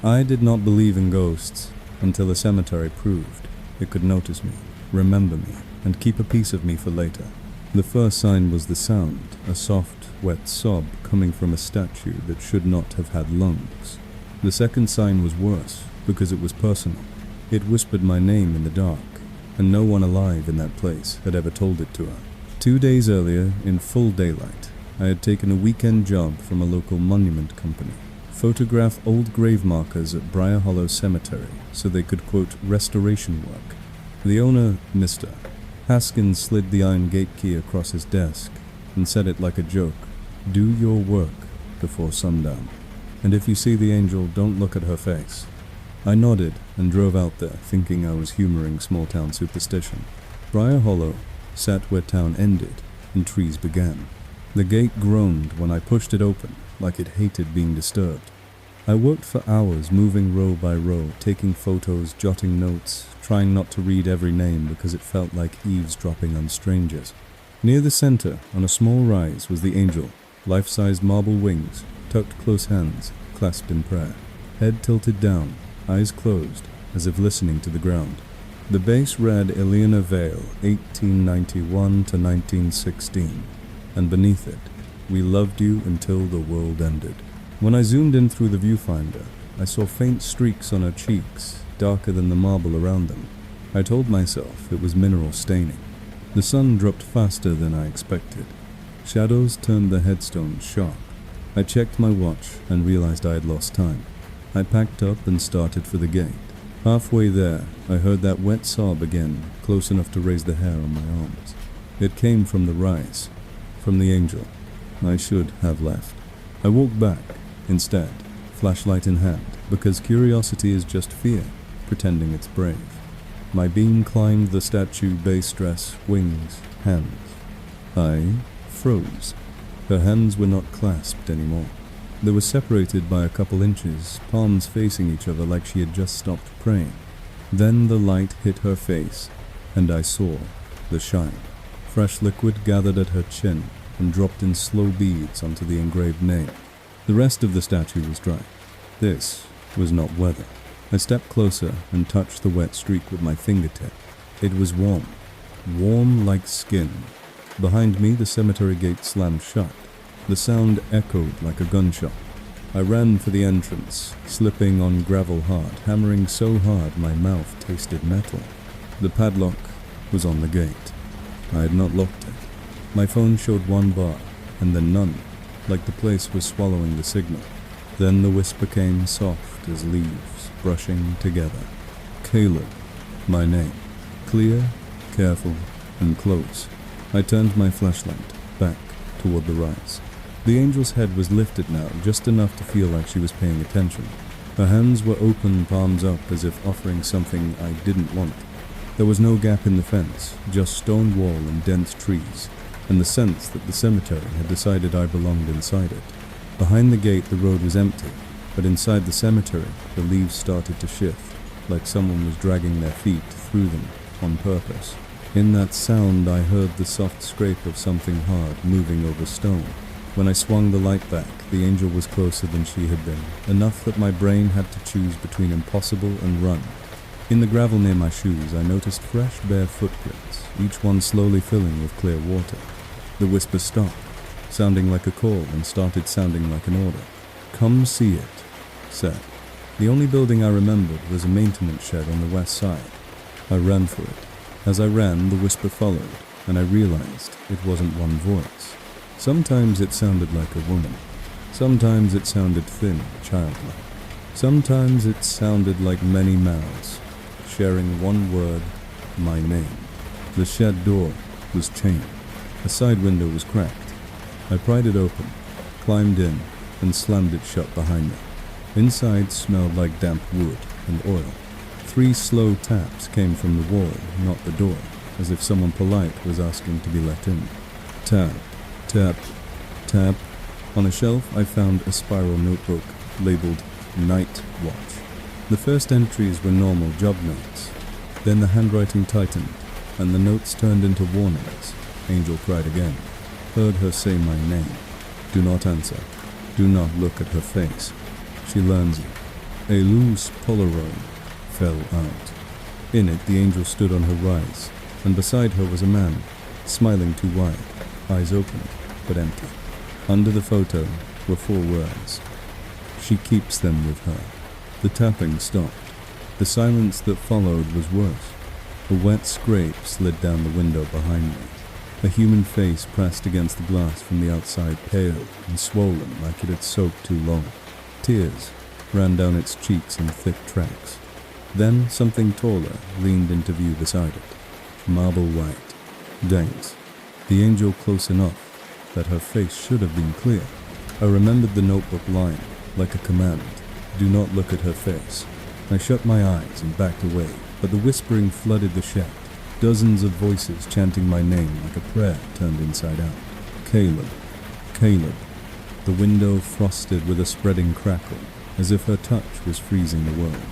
I did not believe in ghosts until the cemetery proved it could notice me, remember me, and keep a piece of me for later. The first sign was the sound, a soft, wet sob coming from a statue that should not have had lungs. The second sign was worse, because it was personal. It whispered my name in the dark, and no one alive in that place had ever told it to her. 2 days earlier, in full daylight, I had taken a weekend job from a local monument company. Photograph old grave markers at Briar Hollow Cemetery so they could, quote, restoration work. The owner, Mr. Haskins, slid the iron gate key across his desk and said it like a joke, "Do your work before sundown. And if you see the angel, don't look at her face." I nodded and drove out there, thinking I was humoring small-town superstition. Briar Hollow sat where town ended and trees began. The gate groaned when I pushed it open, like it hated being disturbed. I worked for hours, moving row by row, taking photos, jotting notes, trying not to read every name because it felt like eavesdropping on strangers. Near the center, on a small rise, was the angel, life-sized marble wings, tucked close hands, clasped in prayer. Head tilted down, eyes closed, as if listening to the ground. The base read Eleanor Vale, 1891 to 1916, and beneath it, "We loved you until the world ended." When I zoomed in through the viewfinder, I saw faint streaks on her cheeks, darker than the marble around them. I told myself it was mineral staining. The sun dropped faster than I expected. Shadows turned the headstones sharp. I checked my watch and realized I had lost time. I packed up and started for the gate. Halfway there, I heard that wet sob again, close enough to raise the hair on my arms. It came from the rise, from the angel. I should have left. I walked back, instead, flashlight in hand, because curiosity is just fear, pretending it's brave. My beam climbed the statue base dress, wings, hands. I froze. Her hands were not clasped anymore. They were separated by a couple inches, palms facing each other like she had just stopped praying. Then the light hit her face, and I saw the shine. Fresh liquid gathered at her chin and dropped in slow beads onto the engraved name. The rest of the statue was dry. This was not weather. I stepped closer and touched the wet streak with my fingertip. It was warm, warm like skin. Behind me, the cemetery gate slammed shut. The sound echoed like a gunshot. I ran for the entrance, slipping on gravel hard, hammering so hard my mouth tasted metal. The padlock was on the gate. I had not locked it. My phone showed 1 bar, and then none, like the place was swallowing the signal. Then the whisper came soft as leaves brushing together. Caleb, my name. Clear, careful, and close. I turned my flashlight back toward the rise. The angel's head was lifted now, just enough to feel like she was paying attention. Her hands were open, palms up, as if offering something I didn't want. There was no gap in the fence, just stone wall and dense trees, and the sense that the cemetery had decided I belonged inside it. Behind the gate, the road was empty, but inside the cemetery, the leaves started to shift, like someone was dragging their feet through them on purpose. In that sound, I heard the soft scrape of something hard moving over stone. When I swung the light back, the angel was closer than she had been, enough that my brain had to choose between impossible and run. In the gravel near my shoes, I noticed fresh, bare footprints, each one slowly filling with clear water. The whisper stopped, sounding like a call, and started sounding like an order. "Come see it," said. The only building I remembered was a maintenance shed on the west side. I ran for it. As I ran, the whisper followed, and I realized it wasn't one voice. Sometimes it sounded like a woman. Sometimes it sounded thin, childlike. Sometimes it sounded like many mouths, sharing one word, my name. The shed door was chained. A side window was cracked. I pried it open, climbed in, and slammed it shut behind me. Inside smelled like damp wood and oil. 3 slow taps came from the wall, not the door, as if someone polite was asking to be let in. Tap, tap, tap. On a shelf, I found a spiral notebook labeled Night Watch. The first entries were normal job notes. Then the handwriting tightened, and the notes turned into warnings. Angel cried again. Heard her say my name. Do not answer. Do not look at her face. She learns you. A loose Polaroid fell out. In it, the angel stood on her rise, and beside her was a man, smiling too wide, eyes open, but empty. Under the photo were 4 words. She keeps them with her. The tapping stopped. The silence that followed was worse. A wet scrape slid down the window behind me. A human face pressed against the glass from the outside, pale and swollen like it had soaked too long. Tears ran down its cheeks in thick tracks. Then something taller leaned into view beside it, marble white, dense, the angel close enough that her face should have been clear. I remembered the notebook line, like a command, do not look at her face. I shut my eyes and backed away, but the whispering flooded the shed. Dozens of voices chanting my name like a prayer turned inside out. Caleb, Caleb. The window frosted with a spreading crackle, as if her touch was freezing the world.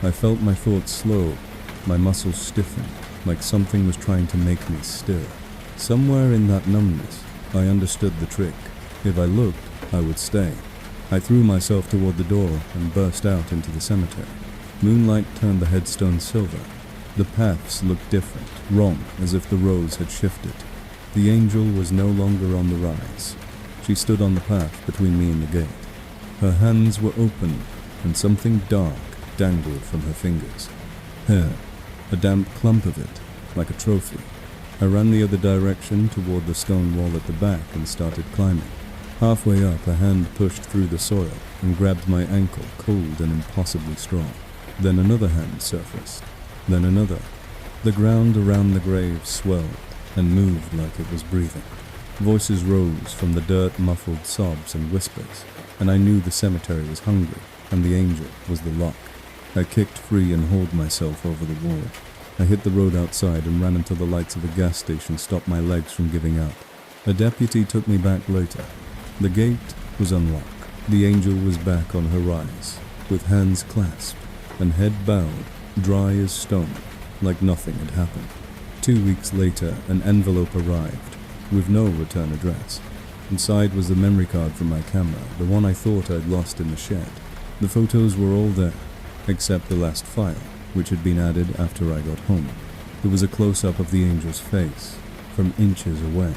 I felt my thoughts slow, my muscles stiffen, like something was trying to make me stir. Somewhere in that numbness, I understood the trick. If I looked, I would stay. I threw myself toward the door and burst out into the cemetery. Moonlight turned the headstone silver. The paths looked different, wrong, as if the rows had shifted. The angel was no longer on the rise. She stood on the path between me and the gate. Her hands were open, and something dark dangled from her fingers. Hair, a damp clump of it, like a trophy. I ran the other direction toward the stone wall at the back and started climbing. Halfway up, a hand pushed through the soil and grabbed my ankle, cold and impossibly strong. Then another hand surfaced. Then another. The ground around the grave swelled and moved like it was breathing. Voices rose from the dirt, muffled sobs and whispers, and I knew the cemetery was hungry, and the angel was the lock. I kicked free and hauled myself over the wall. I hit the road outside and ran until the lights of a gas station stopped my legs from giving out. A deputy took me back later. The gate was unlocked. The angel was back on her rise, with hands clasped and head bowed, dry as stone, like nothing had happened. 2 weeks later, an envelope arrived, with no return address. Inside was the memory card from my camera, the one I thought I'd lost in the shed. The photos were all there, except the last file, which had been added after I got home. There was a close-up of the angel's face, from inches away.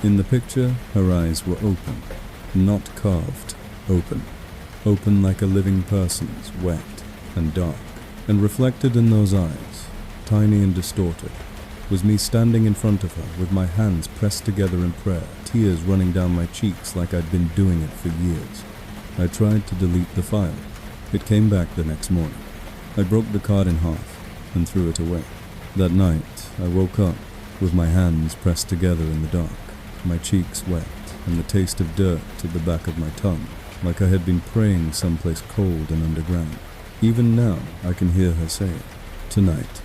In the picture, her eyes were open, not carved, open. Open like a living person's, wet and dark. And reflected in those eyes, tiny and distorted, was me standing in front of her with my hands pressed together in prayer, tears running down my cheeks like I'd been doing it for years. I tried to delete the file. It came back the next morning. I broke the card in half and threw it away. That night, I woke up with my hands pressed together in the dark, my cheeks wet, and the taste of dirt at the back of my tongue, like I had been praying someplace cold and underground. Even now, I can hear her say it. Tonight.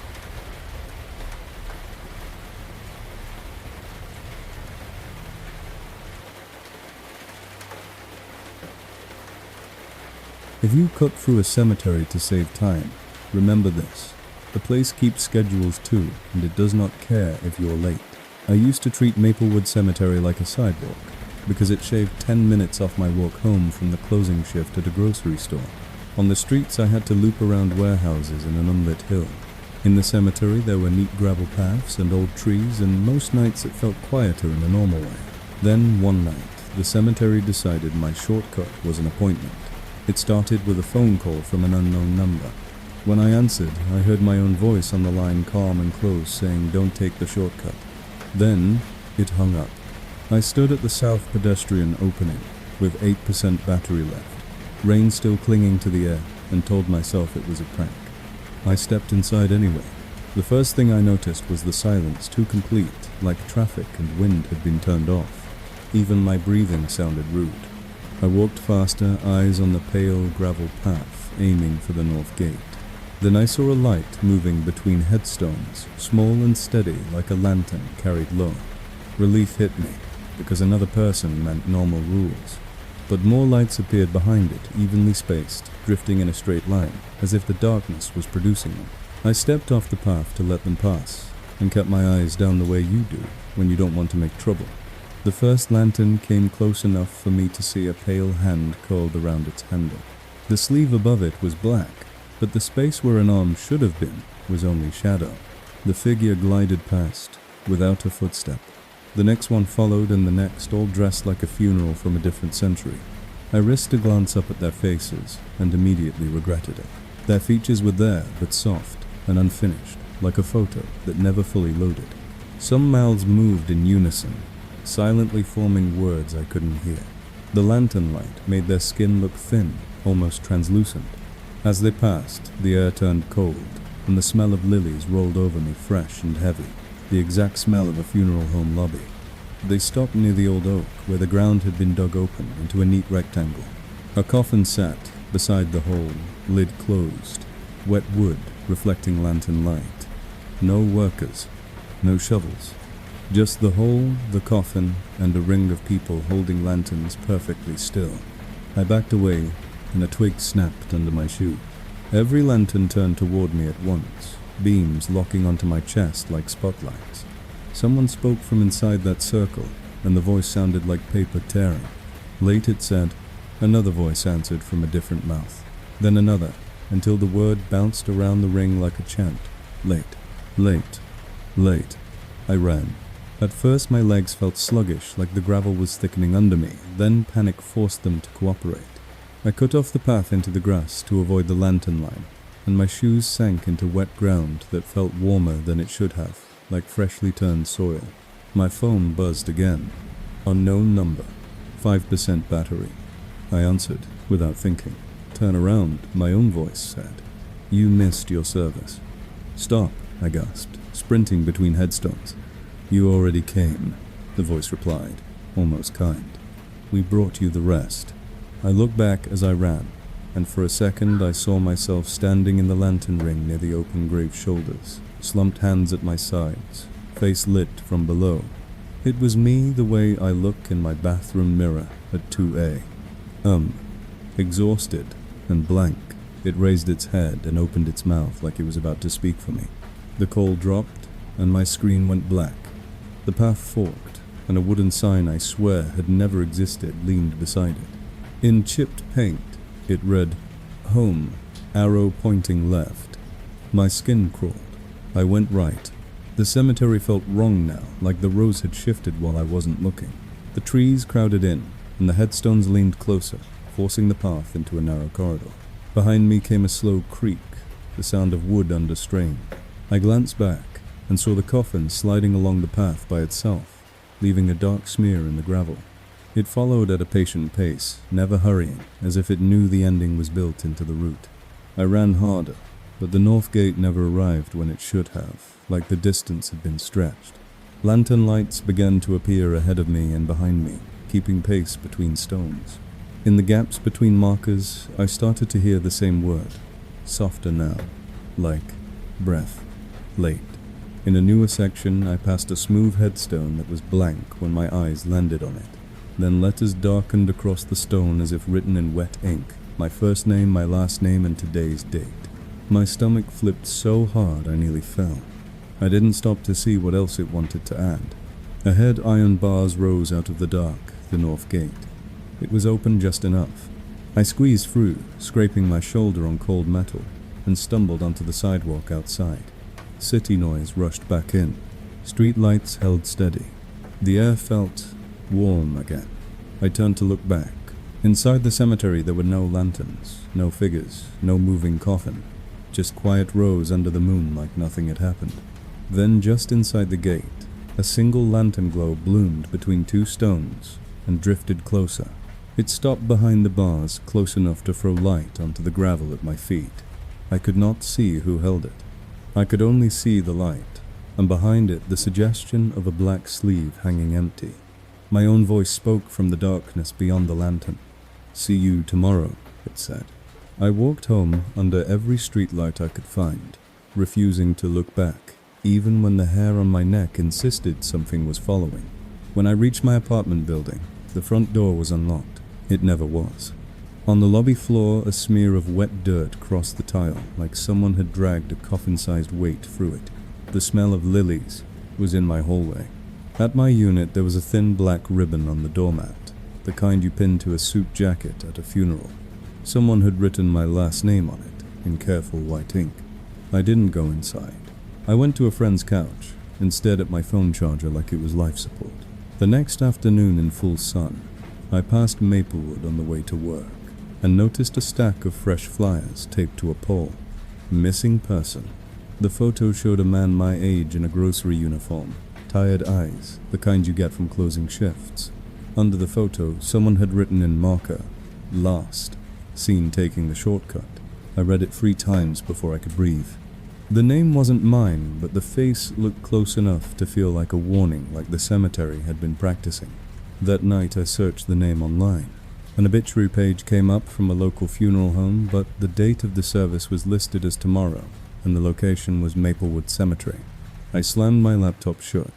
If you cut through a cemetery to save time, remember this. The place keeps schedules too, and it does not care if you're late. I used to treat Maplewood Cemetery like a sidewalk, because it shaved 10 minutes off my walk home from the closing shift at a grocery store. On the streets, I had to loop around warehouses in an unlit hill. In the cemetery, there were neat gravel paths and old trees, and most nights it felt quieter in a normal way. Then, one night, the cemetery decided my shortcut was an appointment. It started with a phone call from an unknown number. When I answered, I heard my own voice on the line, calm and close, saying, "Don't take the shortcut." Then, it hung up. I stood at the south pedestrian opening, with 8% battery left. Rain still clinging to the air, and told myself it was a prank. I stepped inside anyway. The first thing I noticed was the silence, too complete, like traffic and wind had been turned off. Even my breathing sounded rude. I walked faster, eyes on the pale gravel path, aiming for the north gate. Then I saw a light moving between headstones, small and steady like a lantern carried low. Relief hit me, because another person meant normal rules. But more lights appeared behind it, evenly spaced, drifting in a straight line, as if the darkness was producing them. I stepped off the path to let them pass, and kept my eyes down the way you do when you don't want to make trouble. The first lantern came close enough for me to see a pale hand curled around its handle. The sleeve above it was black, but the space where an arm should have been was only shadow. The figure glided past, without a footstep. The next one followed, and the next, all dressed like a funeral from a different century. I risked a glance up at their faces, and immediately regretted it. Their features were there, but soft and unfinished, like a photo that never fully loaded. Some mouths moved in unison, silently forming words I couldn't hear. The lantern light made their skin look thin, almost translucent. As they passed, the air turned cold, and the smell of lilies rolled over me fresh and heavy, the exact smell of a funeral home lobby. They stopped near the old oak, where the ground had been dug open into a neat rectangle. A coffin sat beside the hole, lid closed, wet wood reflecting lantern light. No workers, no shovels, just the hole, the coffin, and a ring of people holding lanterns perfectly still. I backed away, and a twig snapped under my shoe. Every lantern turned toward me at once, beams locking onto my chest like spotlights. Someone spoke from inside that circle, and the voice sounded like paper tearing. Late, it said. Another voice answered from a different mouth. Then another, until the word bounced around the ring like a chant. Late, late, late. I ran. At first my legs felt sluggish, like the gravel was thickening under me, then panic forced them to cooperate. I cut off the path into the grass to avoid the lantern line, and my shoes sank into wet ground that felt warmer than it should have, like freshly turned soil. My phone buzzed again. Unknown number. 5% battery. I answered, without thinking. Turn around, my own voice said. You missed your service. Stop, I gasped, sprinting between headstones. You already came, the voice replied, almost kind. We brought you the rest. I looked back as I ran, and for a second I saw myself standing in the lantern ring near the open grave shoulders, slumped hands at my sides, face lit from below. It was me the way I look in my bathroom mirror at 2A. Exhausted and blank, it raised its head and opened its mouth like it was about to speak for me. The call dropped, and my screen went black. The path forked, and a wooden sign I swear had never existed leaned beside it. In chipped paint, it read, Home, arrow pointing left. My skin crawled. I went right. The cemetery felt wrong now, like the rows had shifted while I wasn't looking. The trees crowded in, and the headstones leaned closer, forcing the path into a narrow corridor. Behind me came a slow creak, the sound of wood under strain. I glanced back and saw the coffin sliding along the path by itself, leaving a dark smear in the gravel. It followed at a patient pace, never hurrying, as if it knew the ending was built into the route. I ran harder, but the north gate never arrived when it should have, like the distance had been stretched. Lantern lights began to appear ahead of me and behind me, keeping pace between stones. In the gaps between markers, I started to hear the same word, softer now, like breath, late. In a newer section, I passed a smooth headstone that was blank when my eyes landed on it. Then letters darkened across the stone as if written in wet ink, my first name, my last name, and today's date. My stomach flipped so hard I nearly fell. I didn't stop to see what else it wanted to add. Ahead, iron bars rose out of the dark, the north gate. It was open just enough. I squeezed through, scraping my shoulder on cold metal, and stumbled onto the sidewalk outside. City noise rushed back in. Street lights held steady. The air felt warm again. I turned to look back. Inside the cemetery there were no lanterns, no figures, no moving coffin. Just quiet rows under the moon like nothing had happened. Then just inside the gate, a single lantern glow bloomed between two stones and drifted closer. It stopped behind the bars, close enough to throw light onto the gravel at my feet. I could not see who held it. I could only see the light, and behind it the suggestion of a black sleeve hanging empty. My own voice spoke from the darkness beyond the lantern. See you tomorrow, it said. I walked home under every streetlight I could find, refusing to look back, even when the hair on my neck insisted something was following. When I reached my apartment building, the front door was unlocked. It never was. On the lobby floor, a smear of wet dirt crossed the tile, like someone had dragged a coffin-sized weight through it. The smell of lilies was in my hallway. At my unit, there was a thin black ribbon on the doormat, the kind you pin to a suit jacket at a funeral. Someone had written my last name on it in careful white ink. I didn't go inside. I went to a friend's couch and stared at my phone charger like it was life support. The next afternoon in full sun, I passed Maplewood on the way to work and noticed a stack of fresh flyers taped to a pole. Missing person. The photo showed a man my age in a grocery uniform, tired eyes, the kind you get from closing shifts. Under the photo, someone had written in marker, "Last, seen taking the shortcut." I read it 3 times before I could breathe. The name wasn't mine, but the face looked close enough to feel like a warning, like the cemetery had been practicing. That night I searched the name online. An obituary page came up from a local funeral home, but the date of the service was listed as tomorrow, and the location was Maplewood Cemetery. I slammed my laptop shut.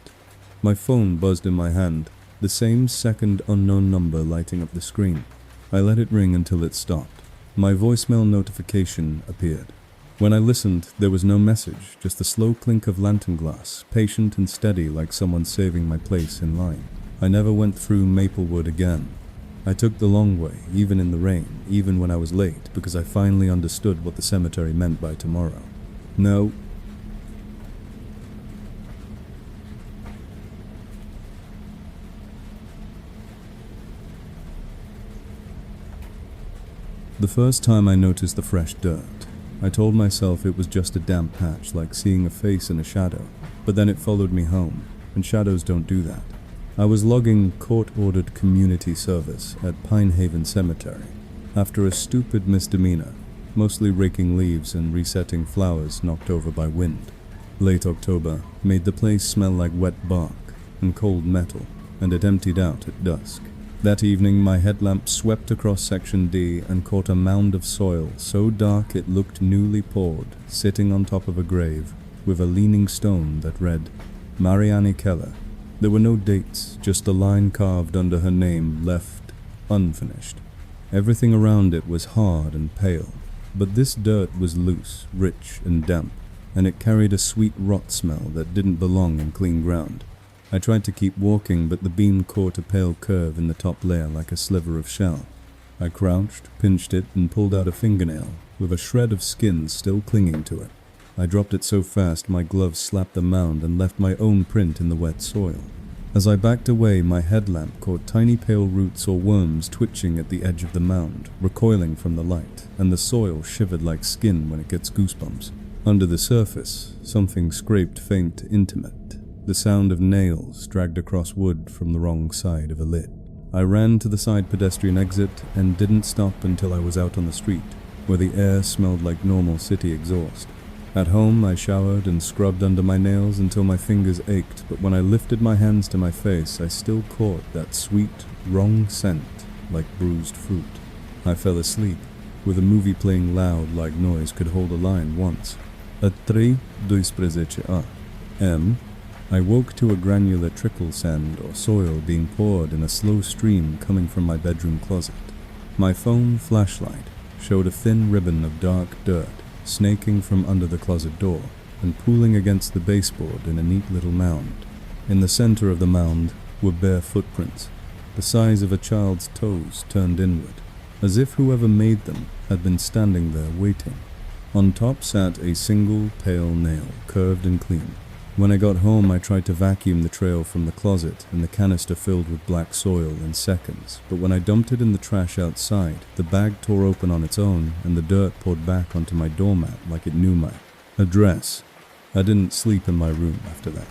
My phone buzzed in my hand, the same second unknown number lighting up the screen. I let it ring until it stopped. My voicemail notification appeared. When I listened, there was no message, just the slow clink of lantern glass, patient and steady like someone saving my place in line. I never went through Maplewood again. I took the long way, even in the rain, even when I was late, because I finally understood what the cemetery meant by tomorrow. No. The first time I noticed the fresh dirt, I told myself it was just a damp patch, like seeing a face in a shadow, but then it followed me home, and shadows don't do that. I was logging court-ordered community service at Pinehaven Cemetery after a stupid misdemeanor, mostly raking leaves and resetting flowers knocked over by wind. Late October made the place smell like wet bark and cold metal, and it emptied out at dusk. That evening my headlamp swept across Section D and caught a mound of soil so dark it looked newly poured, sitting on top of a grave, with a leaning stone that read, Marianne Keller. There were no dates, just a line carved under her name, left unfinished. Everything around it was hard and pale, but this dirt was loose, rich and damp, and it carried a sweet rot smell that didn't belong in clean ground. I tried to keep walking, but the beam caught a pale curve in the top layer like a sliver of shell. I crouched, pinched it, and pulled out a fingernail, with a shred of skin still clinging to it. I dropped it so fast my gloves slapped the mound and left my own print in the wet soil. As I backed away, my headlamp caught tiny pale roots or worms twitching at the edge of the mound, recoiling from the light, and the soil shivered like skin when it gets goosebumps. Under the surface, something scraped faint, intimate. The sound of nails dragged across wood from the wrong side of a lid. I ran to the side pedestrian exit and didn't stop until I was out on the street, where the air smelled like normal city exhaust. At home, I showered and scrubbed under my nails until my fingers ached, but when I lifted my hands to my face, I still caught that sweet, wrong scent like bruised fruit. I fell asleep, with a movie playing loud like noise could hold a line once. At 3:12 am, I woke to a granular trickle sand or soil being poured in a slow stream coming from my bedroom closet. My phone flashlight showed a thin ribbon of dark dirt snaking from under the closet door and pooling against the baseboard in a neat little mound. In the center of the mound were bare footprints, the size of a child's toes turned inward, as if whoever made them had been standing there waiting. On top sat a single pale nail, curved and clean. When I got home, I tried to vacuum the trail from the closet and the canister filled with black soil in seconds, but when I dumped it in the trash outside, the bag tore open on its own and the dirt poured back onto my doormat like it knew my address. I didn't sleep in my room after that.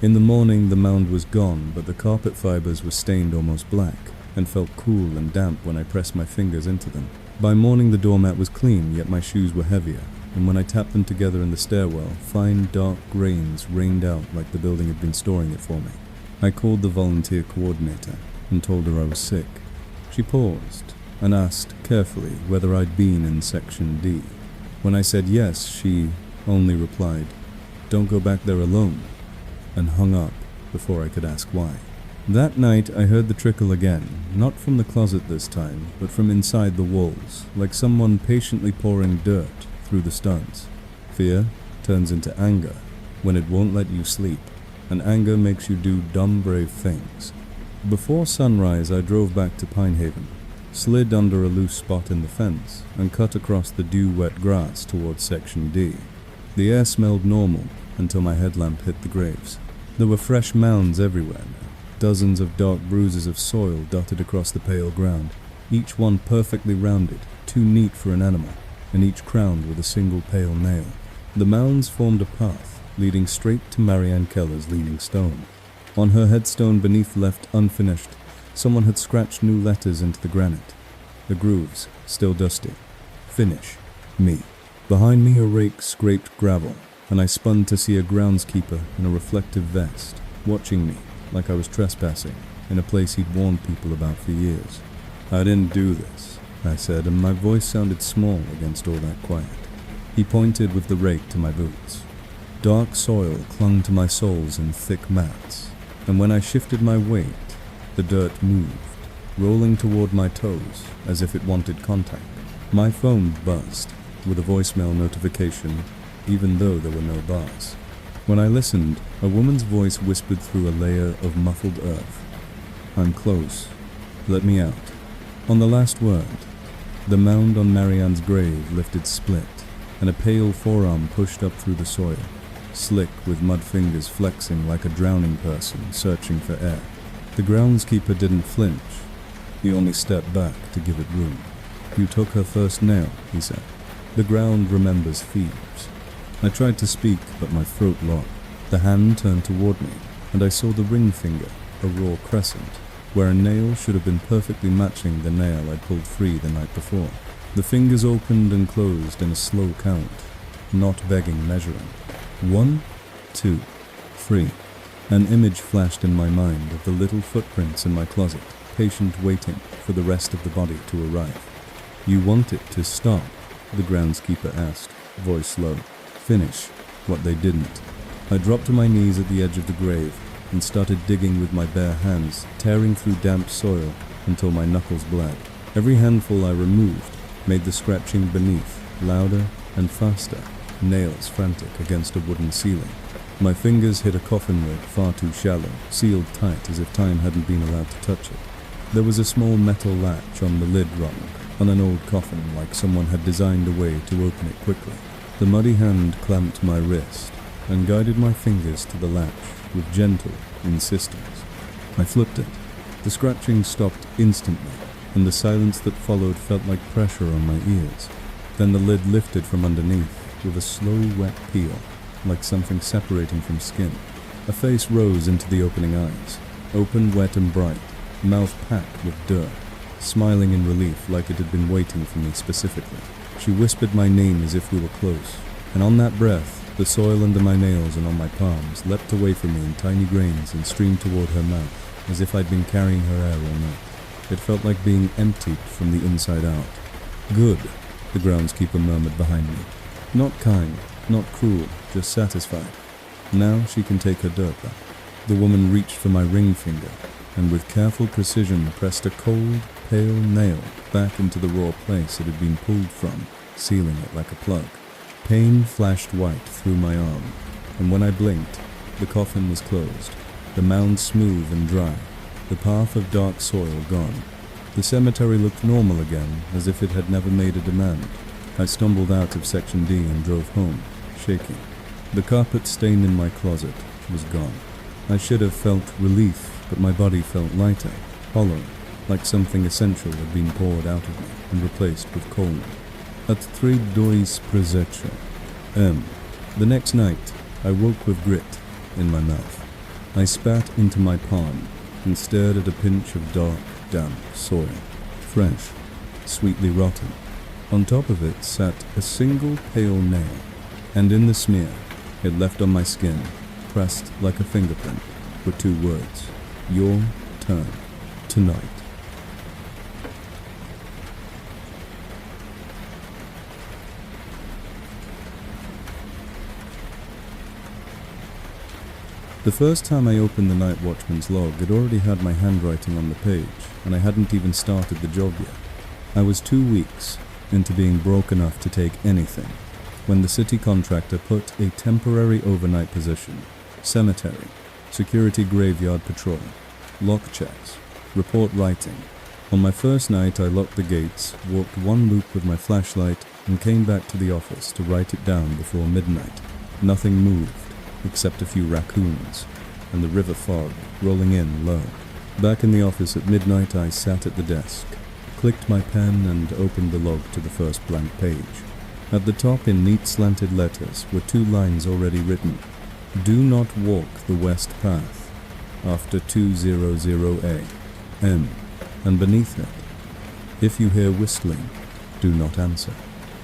In the morning, the mound was gone, but the carpet fibers were stained almost black and felt cool and damp when I pressed my fingers into them. By morning, the doormat was clean, yet my shoes were heavier, and when I tapped them together in the stairwell, fine dark grains rained out like the building had been storing it for me. I called the volunteer coordinator and told her I was sick. She paused and asked carefully whether I'd been in Section D. When I said yes, she only replied, "Don't go back there alone," and hung up before I could ask why. That night I heard the trickle again, not from the closet this time, but from inside the walls, like someone patiently pouring dirt through the stones. Fear turns into anger when it won't let you sleep, and anger makes you do dumb, brave things. Before sunrise, I drove back to Pinehaven. slid under a loose spot in the fence, and cut across the dew-wet grass towards Section D. The air smelled normal until my headlamp hit the graves. There were fresh mounds everywhere now, dozens of dark bruises of soil dotted across the pale ground, each one perfectly rounded, too neat for an animal, and each crowned with a single pale nail. The mounds formed a path leading straight to Marianne Keller's leaning stone. On her headstone beneath left unfinished, someone had scratched new letters into the granite. The grooves, still dusty. Finish. Me. Behind me a rake scraped gravel, and I spun to see a groundskeeper in a reflective vest, watching me like I was trespassing in a place he'd warned people about for years. "I didn't do this," I said, and my voice sounded small against all that quiet. He pointed with the rake to my boots. Dark soil clung to my soles in thick mats, and when I shifted my weight, the dirt moved, rolling toward my toes as if it wanted contact. My phone buzzed with a voicemail notification, even though there were no bars. When I listened, a woman's voice whispered through a layer of muffled earth. "I'm close. Let me out." On the last word, the mound on Marianne's grave lifted split, and a pale forearm pushed up through the soil, slick with mud fingers flexing like a drowning person searching for air. The groundskeeper didn't flinch. He only stepped back to give it room. "You took her first nail," he said. "The ground remembers thieves." I tried to speak, but my throat locked. The hand turned toward me, and I saw the ring finger, a raw crescent, where a nail should have been perfectly matching the nail I'd pulled free the night before. The fingers opened and closed in a slow count, not begging measuring. 1, 2, 3. An image flashed in my mind of the little footprints in my closet, patient waiting for the rest of the body to arrive. "You want it to stop?" the groundskeeper asked, voice low. "Finish what they didn't." I dropped to my knees at the edge of the grave and started digging with my bare hands, tearing through damp soil until my knuckles bled. Every handful I removed made the scratching beneath louder and faster, nails frantic against a wooden ceiling. My fingers hit a coffin lid far too shallow, sealed tight as if time hadn't been allowed to touch it. There was a small metal latch on the lid rung, on an old coffin like someone had designed a way to open it quickly. The muddy hand clamped my wrist and guided my fingers to the latch with gentle insistence. I flipped it. The scratching stopped instantly, and the silence that followed felt like pressure on my ears. Then the lid lifted from underneath with a slow, wet peel, like something separating from skin. A face rose into the opening eyes, open, wet and bright, mouth packed with dirt, smiling in relief like it had been waiting for me specifically. She whispered my name as if we were close, and on that breath, the soil under my nails and on my palms leapt away from me in tiny grains and streamed toward her mouth, as if I'd been carrying her air all night. It felt like being emptied from the inside out. "Good," the groundskeeper murmured behind me. Not kind, not cruel, just satisfied. Now she can take her dirt back. The woman reached for my ring finger, and with careful precision pressed a cold, pale nail back into the raw place it had been pulled from, sealing it like a plug. Pain flashed white through my arm, and when I blinked, the coffin was closed, the mound smooth and dry, the path of dark soil gone. The cemetery looked normal again, as if it had never made a demand. I stumbled out of Section D and drove home, shaking. The carpet stain in my closet was gone. I should have felt relief, but my body felt lighter, hollow, like something essential had been poured out of me and replaced with cold. At 3:02 przecze M. The next night, I woke with grit in my mouth. I spat into my palm and stared at a pinch of dark, damp soil, fresh, sweetly rotten. On top of it sat a single pale nail, and in the smear it left on my skin, pressed like a fingerprint, were 2 words: "Your turn tonight." The first time I opened the night watchman's log, it already had my handwriting on the page, and I hadn't even started the job yet. I was 2 weeks into being broke enough to take anything, when the city contractor put a temporary overnight position, cemetery, security graveyard patrol, lock checks, report writing, On my first night, I locked the gates, walked one loop with my flashlight, and came back to the office to write it down before midnight. Nothing moved, except a few raccoons, and the river fog rolling in low. Back in the office at midnight, I sat at the desk, clicked my pen, and opened the log to the first blank page. At the top, in neat slanted letters, were 2 lines already written. Do not walk the west path after 200A M. And beneath it, if you hear whistling, do not answer.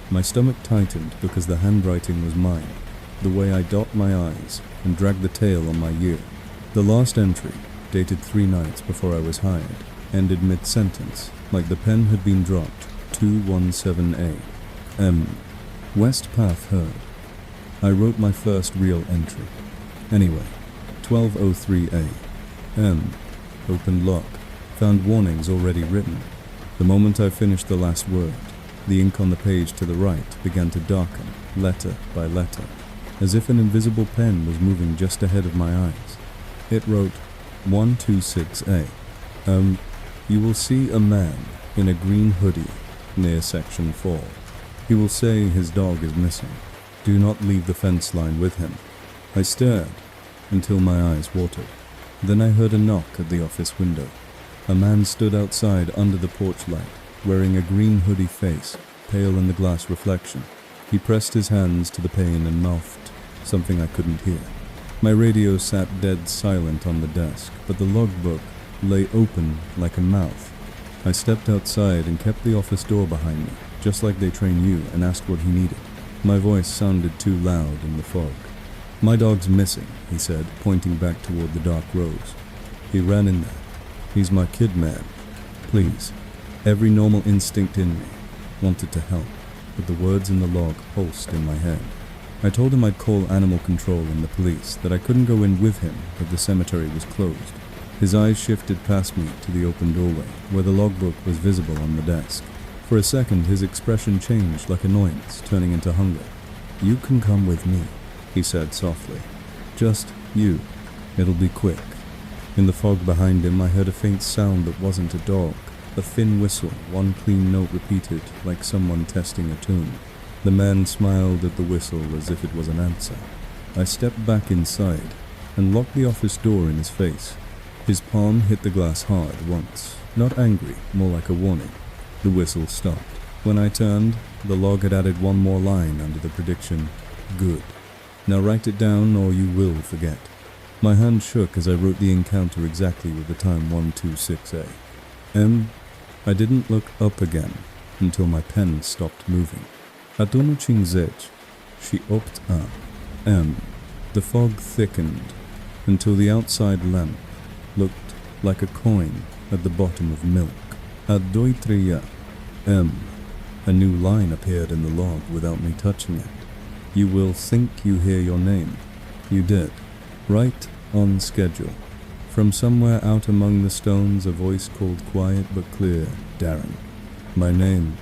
My stomach tightened because the handwriting was mine, the way I dot my I's and drag the tail on my ear. The last entry, dated 3 nights before I was hired, ended mid-sentence, like the pen had been dropped. 217A M. West path heard. I wrote my first real entry. Anyway, 1203A M. Opened lock. Found warnings already written. The moment I finished the last word, the ink on the page to the right began to darken, letter by letter, as if an invisible pen was moving just ahead of my eyes. It wrote 126A. You will see a man in a green hoodie near section 4. He will say his dog is missing. Do not leave the fence line with him. I stared until my eyes watered. Then I heard a knock at the office window. A man stood outside under the porch light, wearing a green hoodie face, pale in the glass reflection. He pressed his hands to the pane and mouthed something I couldn't hear. My radio sat dead silent on the desk, but the logbook lay open like a mouth. I stepped outside and kept the office door behind me, just like they train you, and asked what he needed. My voice sounded too loud in the fog. My dog's missing, he said, pointing back toward the dark rows. He ran in there. He's my kid, man. Please. Every normal instinct in me wanted to help, but the words in the log pulsed in my head. I told him I'd call animal control and the police, that I couldn't go in with him, that the cemetery was closed. His eyes shifted past me to the open doorway, where the logbook was visible on the desk. For a second, his expression changed like annoyance, turning into hunger. You can come with me, he said softly. Just you. It'll be quick. In the fog behind him, I heard a faint sound that wasn't a dog, a thin whistle, one clean note repeated, like someone testing a tune. The man smiled at the whistle as if it was an answer. I stepped back inside and locked the office door in his face. His palm hit the glass hard once, not angry, more like a warning. The whistle stopped. When I turned, the log had added one more line under the prediction, good. Now write it down or you will forget. My hand shook as I wrote the encounter exactly with the time 126A. I didn't look up again until my pen stopped moving. Atuno chingzech, she opt up. The fog thickened until the outside lamp looked like a coin at the bottom of milk. Adoitria. A new line appeared in the log without me touching it. You will think you hear your name. You did. Right on schedule. From somewhere out among the stones, a voice called quiet but clear, Darren. My name.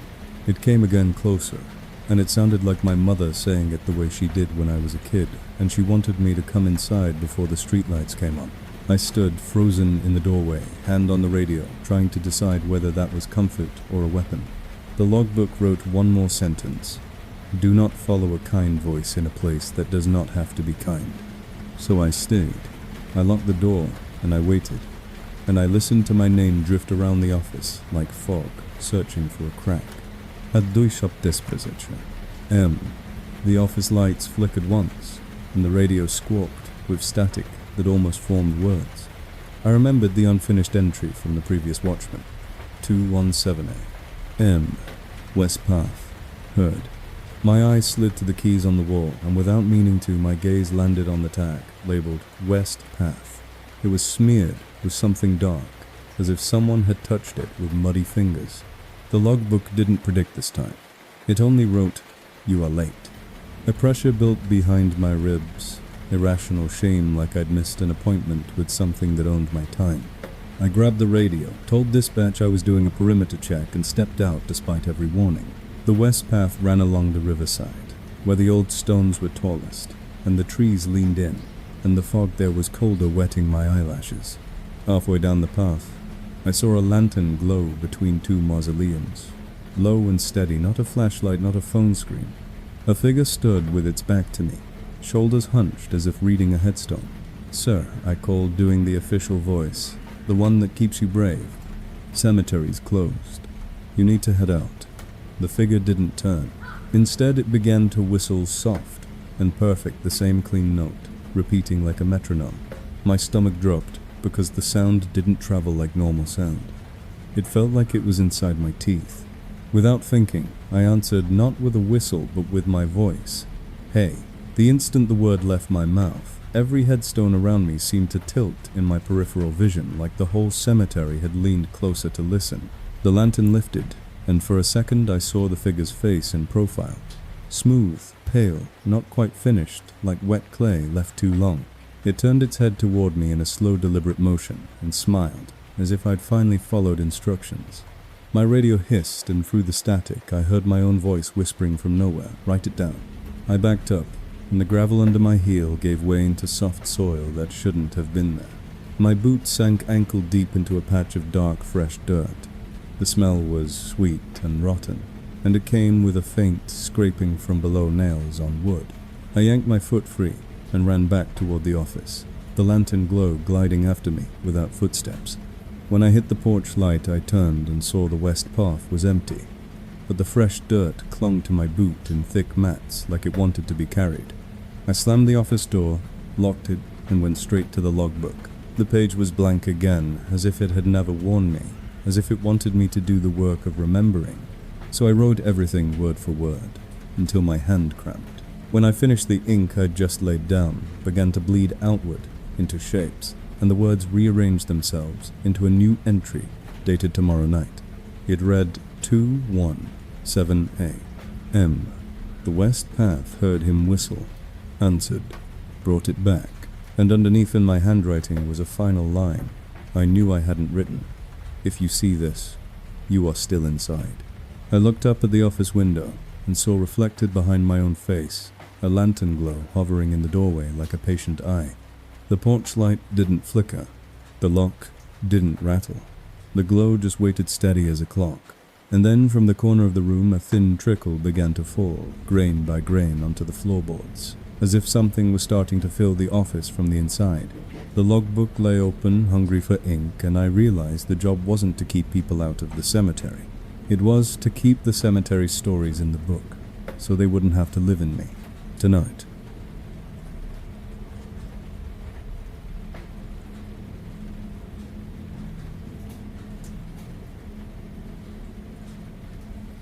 It came again closer, and it sounded like my mother saying it the way she did when I was a kid, and she wanted me to come inside before the streetlights came on. I stood, frozen in the doorway, hand on the radio, trying to decide whether that was comfort or a weapon. The logbook wrote one more sentence. Do not follow a kind voice in a place that does not have to be kind. So I stayed. I locked the door, and I waited. And I listened to my name drift around the office, like fog, searching for a crack. The office lights flickered once, and the radio squawked with static that almost formed words. I remembered the unfinished entry from the previous Watchman. 217A. West Path. Heard. My eyes slid to the keys on the wall, and without meaning to, my gaze landed on the tag, labeled West Path. It was smeared with something dark, as if someone had touched it with muddy fingers. The logbook didn't predict this time. It only wrote, you are late. A pressure built behind my ribs, irrational shame like I'd missed an appointment with something that owned my time. I grabbed the radio, told dispatch I was doing a perimeter check, and stepped out despite every warning. The west path ran along the riverside, where the old stones were tallest, and the trees leaned in, and the fog there was colder, wetting my eyelashes. Halfway down the path, I saw a lantern glow between two mausoleums. Low and steady, not a flashlight, not a phone screen. A figure stood with its back to me, shoulders hunched as if reading a headstone. "Sir," I called, doing the official voice, "the one that keeps you brave. Cemetery's closed. You need to head out." The figure didn't turn. Instead, it began to whistle soft and perfect, the same clean note, repeating like a metronome. My stomach dropped because the sound didn't travel like normal sound. It felt like it was inside my teeth. Without thinking, I answered not with a whistle but with my voice. "Hey." The instant the word left my mouth, every headstone around me seemed to tilt in my peripheral vision, like the whole cemetery had leaned closer to listen. The lantern lifted, and for a second I saw the figure's face in profile. Smooth, pale, not quite finished, like wet clay left too long. It turned its head toward me in a slow, deliberate motion and smiled, as if I'd finally followed instructions. My radio hissed, and through the static I heard my own voice whispering from nowhere, "Write it down." I backed up, and the gravel under my heel gave way into soft soil that shouldn't have been there. My boot sank ankle deep into a patch of dark, fresh dirt. The smell was sweet and rotten, and it came with a faint scraping from below nails on wood. I yanked my foot free and ran back toward the office, the lantern glow gliding after me without footsteps. When I hit the porch light, I turned and saw the west path was empty, but the fresh dirt clung to my boot in thick mats like it wanted to be carried. I slammed the office door, locked it, and went straight to the logbook. The page was blank again, as if it had never warned me, as if it wanted me to do the work of remembering. So I wrote everything word for word, until my hand cramped. When I finished, the ink I'd just laid down began to bleed outward into shapes, and the words rearranged themselves into a new entry dated tomorrow night. It read 217A. M. The west path heard him whistle, answered, brought it back, and underneath in my handwriting was a final line I knew I hadn't written. "If you see this, you are still inside." I looked up at the office window and saw reflected behind my own face a lantern glow hovering in the doorway like a patient eye. The porch light didn't flicker. The lock didn't rattle. The glow just waited steady as a clock. And then from the corner of the room a thin trickle began to fall, grain by grain, onto the floorboards, as if something was starting to fill the office from the inside. The logbook lay open, hungry for ink, and I realized the job wasn't to keep people out of the cemetery. It was to keep the cemetery stories in the book, so they wouldn't have to live in me. Tonight.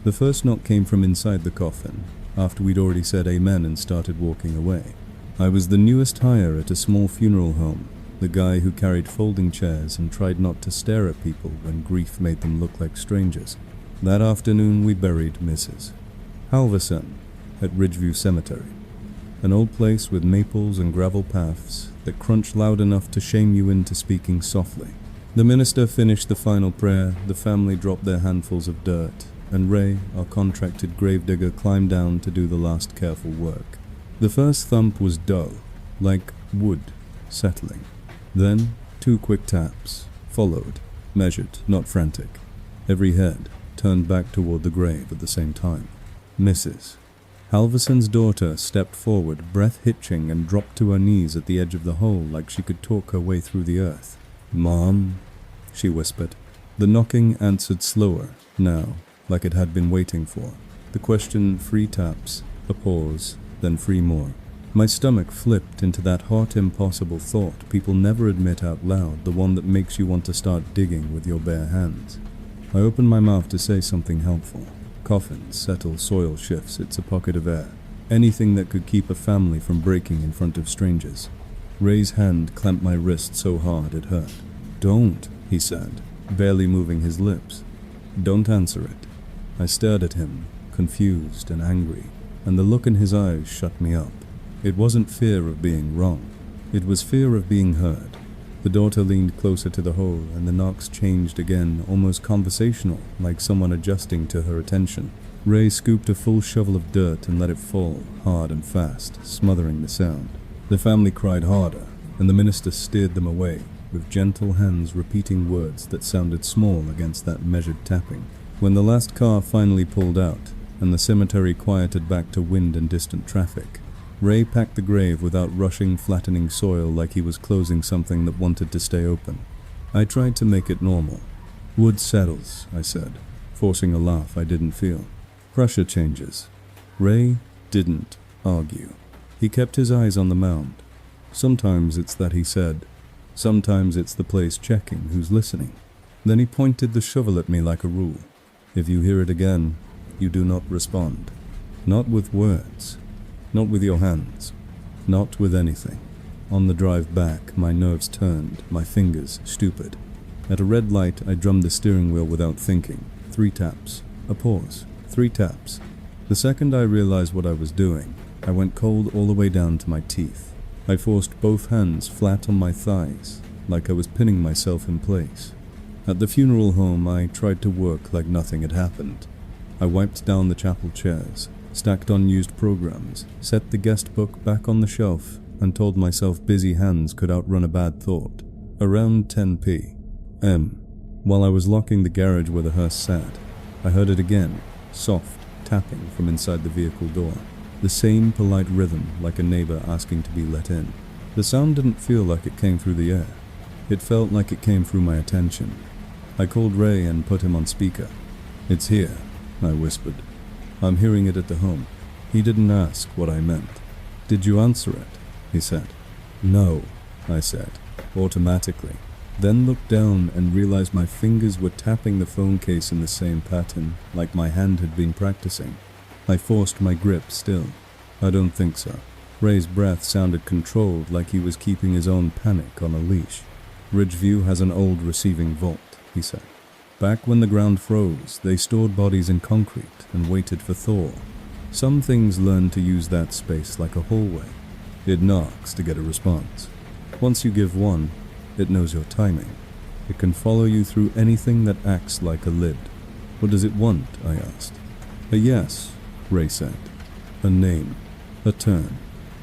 The first knock came from inside the coffin, after we'd already said amen and started walking away. I was the newest hire at a small funeral home, the guy who carried folding chairs and tried not to stare at people when grief made them look like strangers. That afternoon we buried Mrs. Halverson at Ridgeview Cemetery, an old place with maples and gravel paths that crunch loud enough to shame you into speaking softly. The minister finished the final prayer, the family dropped their handfuls of dirt, and Ray, our contracted gravedigger, climbed down to do the last careful work. The first thump was dull, like wood settling. Then 2 quick taps, followed, measured, not frantic. Every head turned back toward the grave at the same time. Mrs. Halverson's daughter stepped forward, breath hitching, and dropped to her knees at the edge of the hole like she could talk her way through the earth. "Mom," she whispered. The knocking answered slower, now, like it had been waiting for. The question 3 taps, a pause, then 3 more. My stomach flipped into that hot, impossible thought people never admit out loud, the one that makes you want to start digging with your bare hands. I opened my mouth to say something helpful. Coffins settle, soil shifts, it's a pocket of air. Anything that could keep a family from breaking in front of strangers. Ray's hand clamped my wrist so hard it hurt. "Don't," he said, barely moving his lips. "Don't answer it." I stared at him, confused and angry, and the look in his eyes shut me up. It wasn't fear of being wrong. It was fear of being heard. The daughter leaned closer to the hole, and the knocks changed again, almost conversational, like someone adjusting to her attention. Ray scooped a full shovel of dirt and let it fall, hard and fast, smothering the sound. The family cried harder, and the minister steered them away, with gentle hands repeating words that sounded small against that measured tapping. When the last car finally pulled out, and the cemetery quieted back to wind and distant traffic, Ray packed the grave without rushing, flattening soil like he was closing something that wanted to stay open. I tried to make it normal. "Wood settles," I said, forcing a laugh I didn't feel. "Pressure changes." Ray didn't argue. He kept his eyes on the mound. "Sometimes it's that," he said. "Sometimes it's the place checking who's listening." Then he pointed the shovel at me like a rule. "If you hear it again, you do not respond. Not with words. Not with your hands. Not with anything." On the drive back, my nerves turned, my fingers stupid. At a red light, I drummed the steering wheel without thinking. 3 taps. A pause. 3 taps. The second I realized what I was doing, I went cold all the way down to my teeth. I forced both hands flat on my thighs, like I was pinning myself in place. At the funeral home, I tried to work like nothing had happened. I wiped down the chapel chairs, stacked unused programs, set the guest book back on the shelf, and told myself busy hands could outrun a bad thought. Around 10 p.m., while I was locking the garage where the hearse sat, I heard it again, soft tapping from inside the vehicle door. The same polite rhythm, like a neighbor asking to be let in. The sound didn't feel like it came through the air. It felt like it came through my attention. I called Ray and put him on speaker. "It's here," I whispered. "I'm hearing it at the home." He didn't ask what I meant. "Did you answer it?" he said. "No," I said, automatically. Then looked down and realized my fingers were tapping the phone case in the same pattern, like my hand had been practicing. I forced my grip still. "I don't think so." Ray's breath sounded controlled, like he was keeping his own panic on a leash. "Ridgeview has an old receiving vault," he said. "Back when the ground froze, they stored bodies in concrete and waited for thaw. Some things learn to use that space like a hallway. It knocks to get a response. Once you give one, it knows your timing. It can follow you through anything that acts like a lid." "What does it want?" I asked. "A yes," Ray said. "A name. A turn."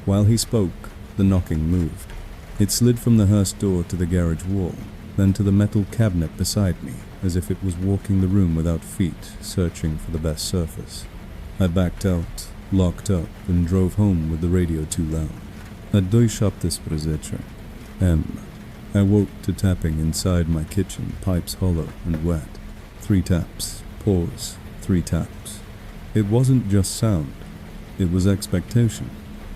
While he spoke, the knocking moved. It slid from the hearse door to the garage wall, then to the metal cabinet beside me, as if it was walking the room without feet, searching for the best surface. I backed out, locked up, and drove home with the radio too loud. At 2 szapty przeżycia. I woke to tapping inside my kitchen, pipes hollow and wet. 3 taps, pause, 3 taps. It wasn't just sound, it was expectation.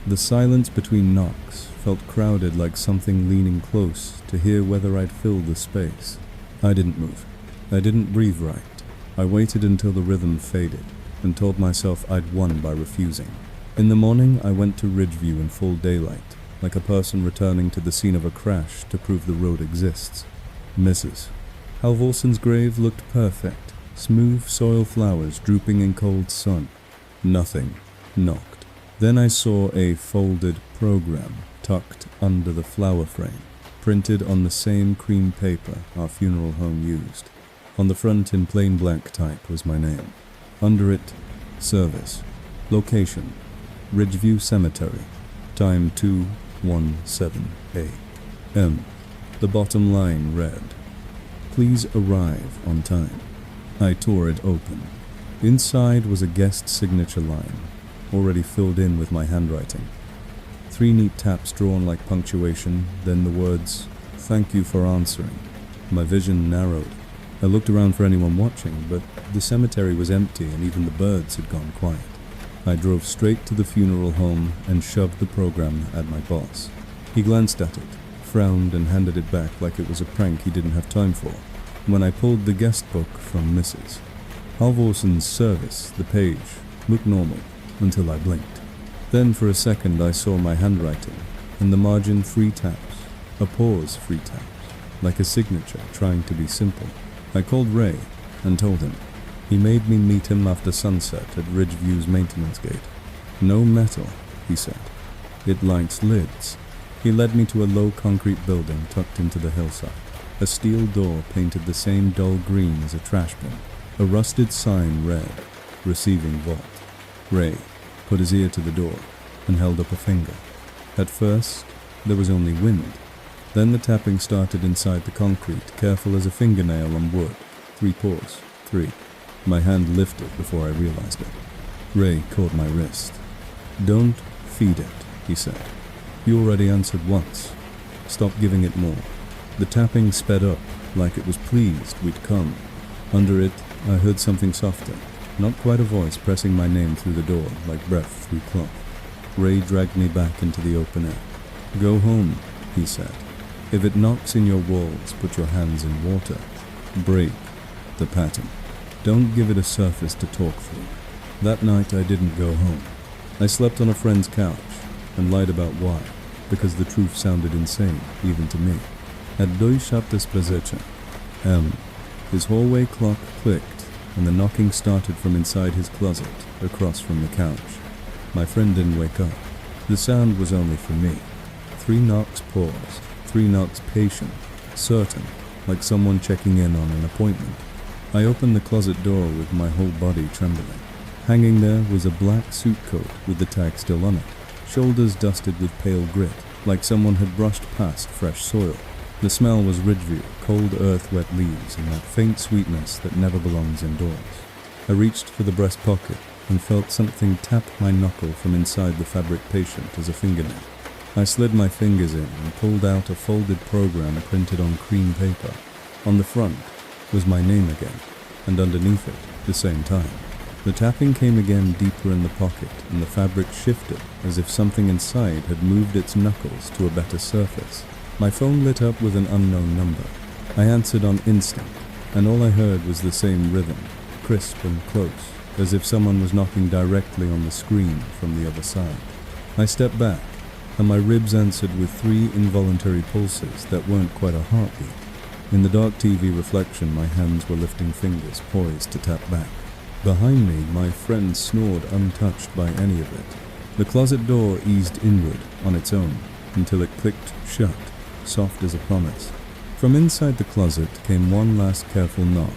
The silence between knocks felt crowded, like something leaning close to hear whether I'd fill the space. I didn't move. I didn't breathe right. I waited until the rhythm faded and told myself I'd won by refusing. In the morning, I went to Ridgeview in full daylight, like a person returning to the scene of a crash to prove the road exists. Mrs. Halvorson's grave looked perfect, smooth soil flowers drooping in cold sun. Nothing knocked. Then I saw a folded program tucked under the flower frame, printed on the same cream paper our funeral home used. On the front in plain black type was my name. Under it, service. Location, Ridgeview Cemetery. Time 2:17 a.m. The bottom line read, "Please arrive on time." I tore it open. Inside was a guest signature line, already filled in with my handwriting. 3 neat taps drawn like punctuation, then the words, "Thank you for answering." My vision narrowed. I looked around for anyone watching, but the cemetery was empty and even the birds had gone quiet. I drove straight to the funeral home and shoved the program at my boss. He glanced at it, frowned, and handed it back like it was a prank he didn't have time for. When I pulled the guest book from Mrs. Halvorson's service, the page looked normal until I blinked. Then for a second I saw my handwriting, and the margin 3 taps, a pause 3 taps, like a signature trying to be simple. I called Ray and told him. He made me meet him after sunset at Ridgeview's maintenance gate. "No metal," he said. "It likes lids." He led me to a low concrete building tucked into the hillside. A steel door painted the same dull green as a trash bin. A rusted sign read, "Receiving Vault." Ray put his ear to the door and held up a finger. At first, there was only wind. Then the tapping started inside the concrete, careful as a fingernail on wood. 3 paws. 3. My hand lifted before I realized it. Ray caught my wrist. "Don't feed it," he said. "You already answered once. Stop giving it more." The tapping sped up, like it was pleased we'd come. Under it, I heard something softer, not quite a voice pressing my name through the door, like breath through cloth. Ray dragged me back into the open air. "Go home," he said. "If it knocks in your walls, put your hands in water. Break the pattern. Don't give it a surface to talk through." That night I didn't go home. I slept on a friend's couch and lied about why, because the truth sounded insane, even to me. At 2:15 his hallway clock clicked and the knocking started from inside his closet, across from the couch. My friend didn't wake up. The sound was only for me. 3 knocks pause, 3 knocks patient, certain, like someone checking in on an appointment. I opened the closet door with my whole body trembling. Hanging there was a black suit coat with the tag still on it, shoulders dusted with pale grit, like someone had brushed past fresh soil. The smell was Ridgeview, cold earth-wet leaves, and that faint sweetness that never belongs indoors. I reached for the breast pocket and felt something tap my knuckle from inside the fabric patient as a fingernail. I slid my fingers in and pulled out a folded program printed on cream paper. On the front was my name again, and underneath it, the same time. The tapping came again deeper in the pocket, and the fabric shifted as if something inside had moved its knuckles to a better surface. My phone lit up with an unknown number. I answered on instinct, and all I heard was the same rhythm, crisp and close, as if someone was knocking directly on the screen from the other side. I stepped back, and my ribs answered with 3 involuntary pulses that weren't quite a heartbeat. In the dark TV reflection, my hands were lifting fingers poised to tap back. Behind me, my friend snored untouched by any of it. The closet door eased inward on its own until it clicked shut, soft as a promise. From inside the closet came one last careful knock,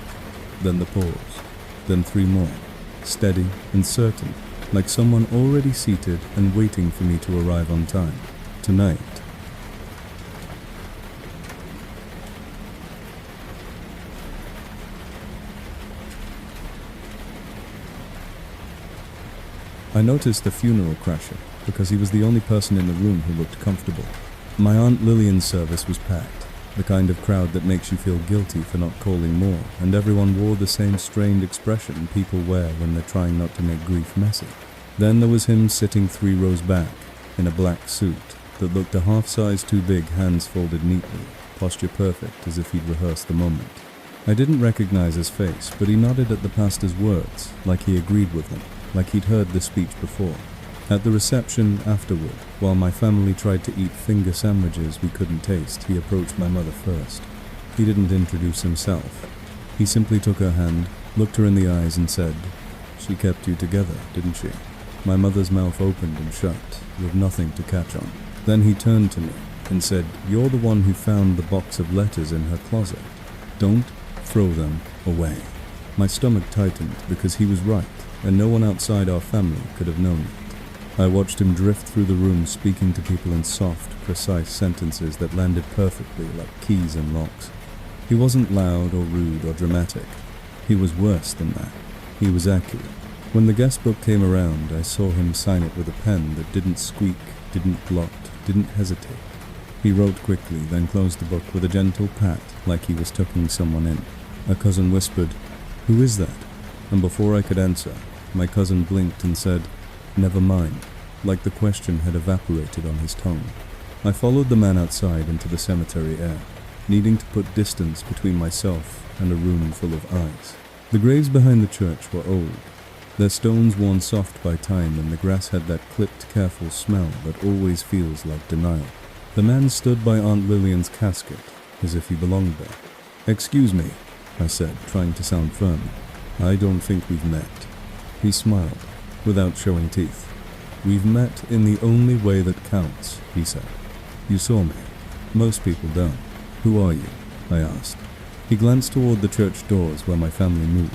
then the pause, then 3 more, steady and certain, like someone already seated and waiting for me to arrive on time. Tonight. I noticed the funeral crasher because he was the only person in the room who looked comfortable. My Aunt Lillian's service was packed, the kind of crowd that makes you feel guilty for not calling more, and everyone wore the same strained expression people wear when they're trying not to make grief messy. Then there was him sitting 3 rows back, in a black suit that looked a half size too big, hands folded neatly, posture perfect as if he'd rehearsed the moment. I didn't recognize his face, but he nodded at the pastor's words, like he agreed with them, like he'd heard the speech before. At the reception afterward, while my family tried to eat finger sandwiches we couldn't taste, he approached my mother first. He didn't introduce himself. He simply took her hand, looked her in the eyes and said, "She kept you together, didn't she?" My mother's mouth opened and shut, with nothing to catch on. Then he turned to me and said, "You're the one who found the box of letters in her closet. Don't throw them away." My stomach tightened because he was right, and no one outside our family could have known it. I watched him drift through the room, speaking to people in soft, precise sentences that landed perfectly like keys and locks. He wasn't loud or rude or dramatic. He was worse than that. He was accurate. When the guest book came around, I saw him sign it with a pen that didn't squeak, didn't blot, didn't hesitate. He wrote quickly, then closed the book with a gentle pat, like he was tucking someone in. A cousin whispered, "Who is that?" And before I could answer, my cousin blinked and said, "Never mind," like the question had evaporated on his tongue. I followed the man outside into the cemetery air, needing to put distance between myself and a room full of eyes. The graves behind the church were old, their stones worn soft by time, and the grass had that clipped, careful smell that always feels like denial. The man stood by Aunt Lillian's casket, as if he belonged there. "Excuse me," I said, trying to sound firm. "I don't think we've met." He smiled, without showing teeth. "We've met in the only way that counts," he said. "You saw me. Most people don't. Who are you?" I asked. He glanced toward the church doors where my family moved,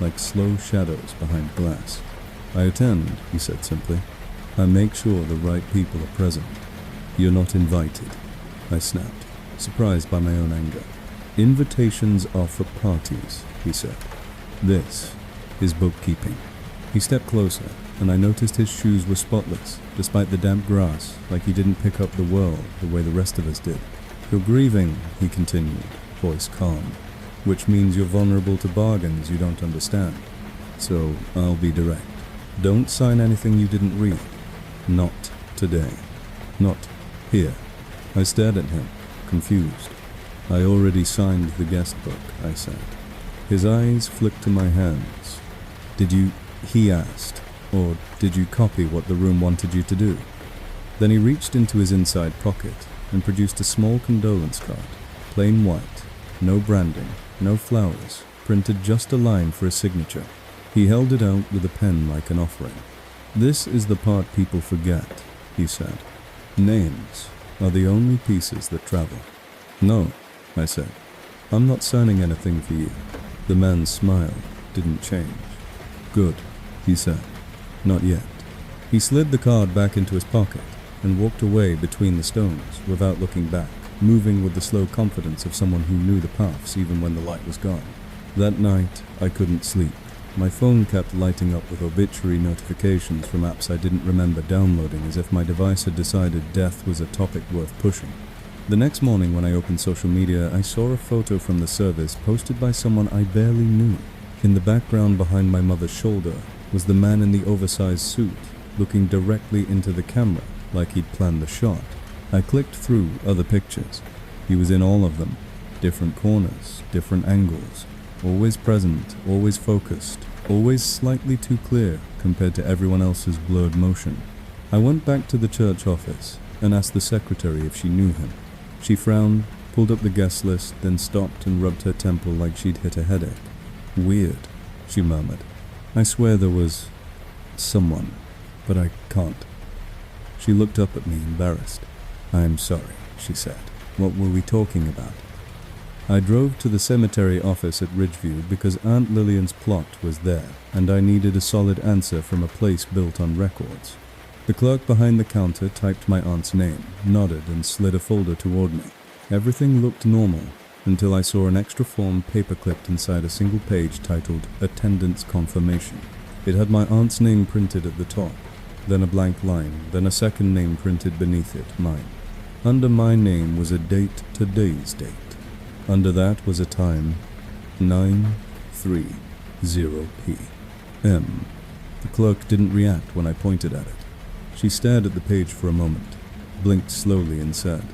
like slow shadows behind glass. "I attend," he said simply. "I make sure the right people are present." "You're not invited," I snapped. surprised by my own anger. Invitations are for parties, he said. This is bookkeeping. He stepped closer, and I noticed his shoes were spotless, despite the damp grass, like he didn't pick up the world the way the rest of us did. You're grieving, he continued, voice calm, which means you're vulnerable to bargains you don't understand. So I'll be direct. Don't sign anything you didn't read. Not today. Not here. I stared at him, confused. I already signed the guest book, I said. His eyes flicked to my hands. Did you, he asked, or did you copy what the room wanted you to do? Then he reached into his inside pocket and produced a small condolence card, plain white, no branding, no flowers, printed just a line for a signature. He held it out with a pen like an offering. This is the part people forget, he said. Names are the only pieces that travel. No, I said. I'm not signing anything for you. The man's smile didn't change. Good, he said. Not yet. He slid the card back into his pocket and walked away between the stones without looking back, moving with the slow confidence of someone who knew the paths even when the light was gone. That night, I couldn't sleep. My phone kept lighting up with obituary notifications from apps I didn't remember downloading, as if my device had decided death was a topic worth pushing. The next morning when I opened social media, I saw a photo from the service posted by someone I barely knew. In the background behind my mother's shoulder was the man in the oversized suit, looking directly into the camera like he'd planned the shot. I clicked through other pictures. He was in all of them. Different corners, different angles. Always present, always focused, always slightly too clear compared to everyone else's blurred motion. I went back to the church office and asked the secretary if she knew him. She frowned, pulled up the guest list, then stopped and rubbed her temple like she'd hit a headache. Weird, she murmured. I swear there was someone, but I can't. She looked up at me, embarrassed. I'm sorry, she said. What were we talking about? I drove to the cemetery office at Ridgeview because Aunt Lillian's plot was there, and I needed a solid answer from a place built on records. The clerk behind the counter typed my aunt's name, nodded, and slid a folder toward me. Everything looked normal until I saw an extra form paper-clipped inside a single page titled Attendance Confirmation. It had my aunt's name printed at the top, then a blank line, then a second name printed beneath it, mine. Under my name was a date, today's date. Under that was a time, 9:30 p.m. The clerk didn't react when I pointed at it. She stared at the page for a moment, blinked slowly and said,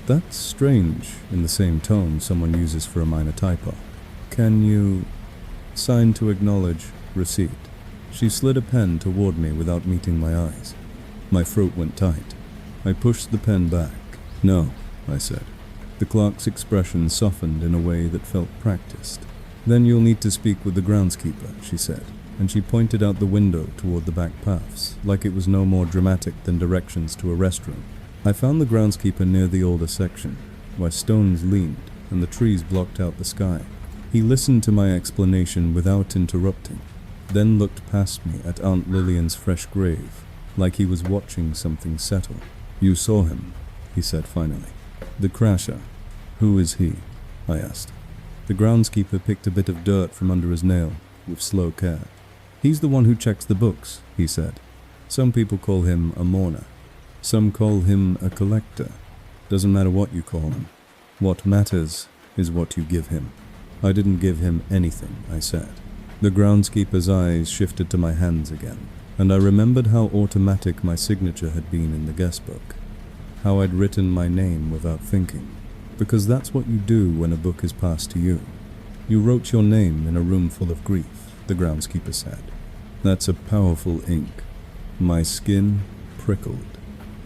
"That's strange," in the same tone someone uses for a minor typo. "Can you sign to acknowledge receipt?" She slid a pen toward me without meeting my eyes. My throat went tight. I pushed the pen back. "No," I said. The clerk's expression softened in a way that felt practiced. "Then you'll need to speak with the groundskeeper," she said, and she pointed out the window toward the back paths, like it was no more dramatic than directions to a restroom. I found the groundskeeper near the older section, where stones leaned and the trees blocked out the sky. He listened to my explanation without interrupting, then looked past me at Aunt Lillian's fresh grave, like he was watching something settle. "You saw him," he said finally. "The crasher. Who is he?" I asked. The groundskeeper picked a bit of dirt from under his nail, with slow care. "He's the one who checks the books," he said. "Some people call him a mourner. Some call him a collector. Doesn't matter what you call him. What matters is what you give him." "I didn't give him anything," I said. The groundskeeper's eyes shifted to my hands again, and I remembered how automatic my signature had been in the guest book. How I'd written my name without thinking. Because that's what you do when a book is passed to you. "You wrote your name in a room full of grief," the groundskeeper said. "That's a powerful ink." My skin prickled.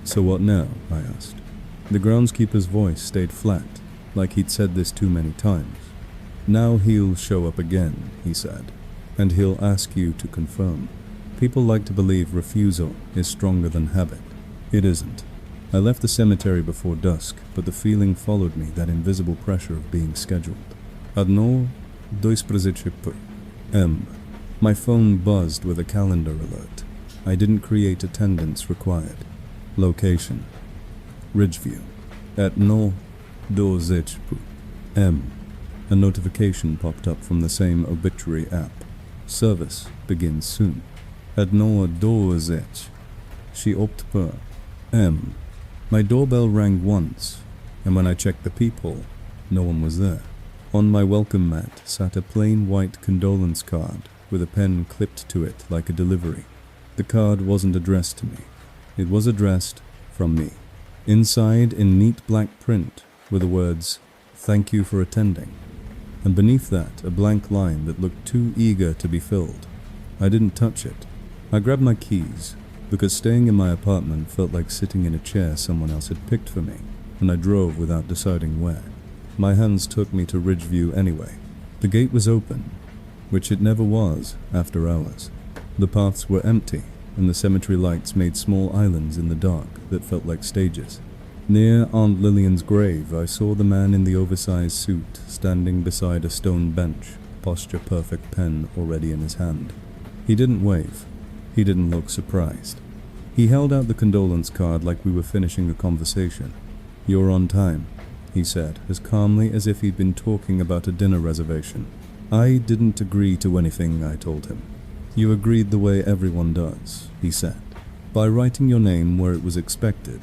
"So what now?" I asked. The groundskeeper's voice stayed flat, like he'd said this too many times. "Now he'll show up again," he said, "and he'll ask you to confirm." People like to believe refusal is stronger than habit. It isn't. I left the cemetery before dusk, but the feeling followed me, that invisible pressure of being scheduled. Одно, 2:30 p.m. My phone buzzed with a calendar alert. I didn't create attendance required. Location: Ridgeview. At Dorzechpu. M. A notification popped up from the same obituary app. Service begins soon. Adnoa Dorzech. She opt per. M. My doorbell rang once, and when I checked the peephole, no one was there. On my welcome mat sat a plain white condolence card with a pen clipped to it like a delivery. The card wasn't addressed to me. It was addressed from me. Inside, in neat black print, were the words, "Thank you for attending." And beneath that, a blank line that looked too eager to be filled. I didn't touch it. I grabbed my keys, because staying in my apartment felt like sitting in a chair someone else had picked for me, and I drove without deciding where. My hands took me to Ridgeview anyway. The gate was open, which it never was after hours. The paths were empty, and the cemetery lights made small islands in the dark that felt like stages. Near Aunt Lillian's grave, I saw the man in the oversized suit standing beside a stone bench, posture-perfect pen already in his hand. He didn't wave. He didn't look surprised. He held out the condolence card like we were finishing a conversation. "You're on time," he said, as calmly as if he'd been talking about a dinner reservation. I didn't agree to anything, I told him. "You agreed the way everyone does," he said, "by writing your name where it was expected."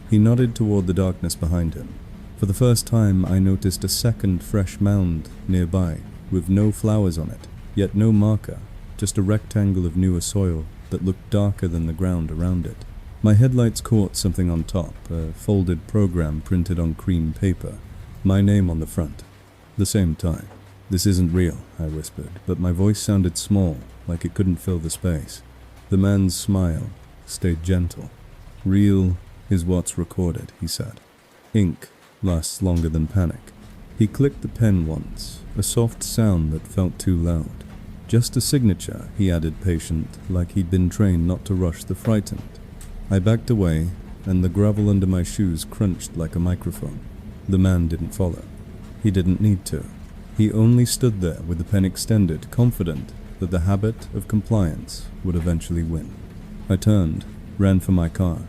He nodded toward the darkness behind him. For the first time, I noticed a second fresh mound nearby, with no flowers on it, yet no marker, just a rectangle of newer soil that looked darker than the ground around it. My headlights caught something on top, a folded program printed on cream paper, my name on the front. The same time. "This isn't real," I whispered, but my voice sounded small, like it couldn't fill the space. The man's smile stayed gentle. "Real is what's recorded," he said. "Ink lasts longer than panic." He clicked the pen once, a soft sound that felt too loud. "Just a signature," he added, patient, like he'd been trained not to rush the frightened. I backed away, and the gravel under my shoes crunched like a microphone. The man didn't follow. He didn't need to. He only stood there with the pen extended, confident that the habit of compliance would eventually win. I turned, ran for my car,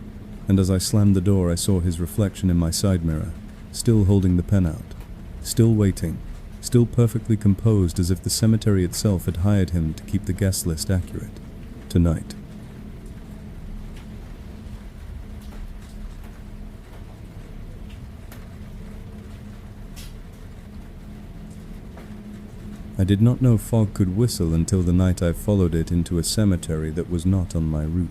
and as I slammed the door I saw his reflection in my side mirror, still holding the pen out, still waiting, still perfectly composed as if the cemetery itself had hired him to keep the guest list accurate. Tonight. I did not know fog could whistle until the night I followed it into a cemetery that was not on my route.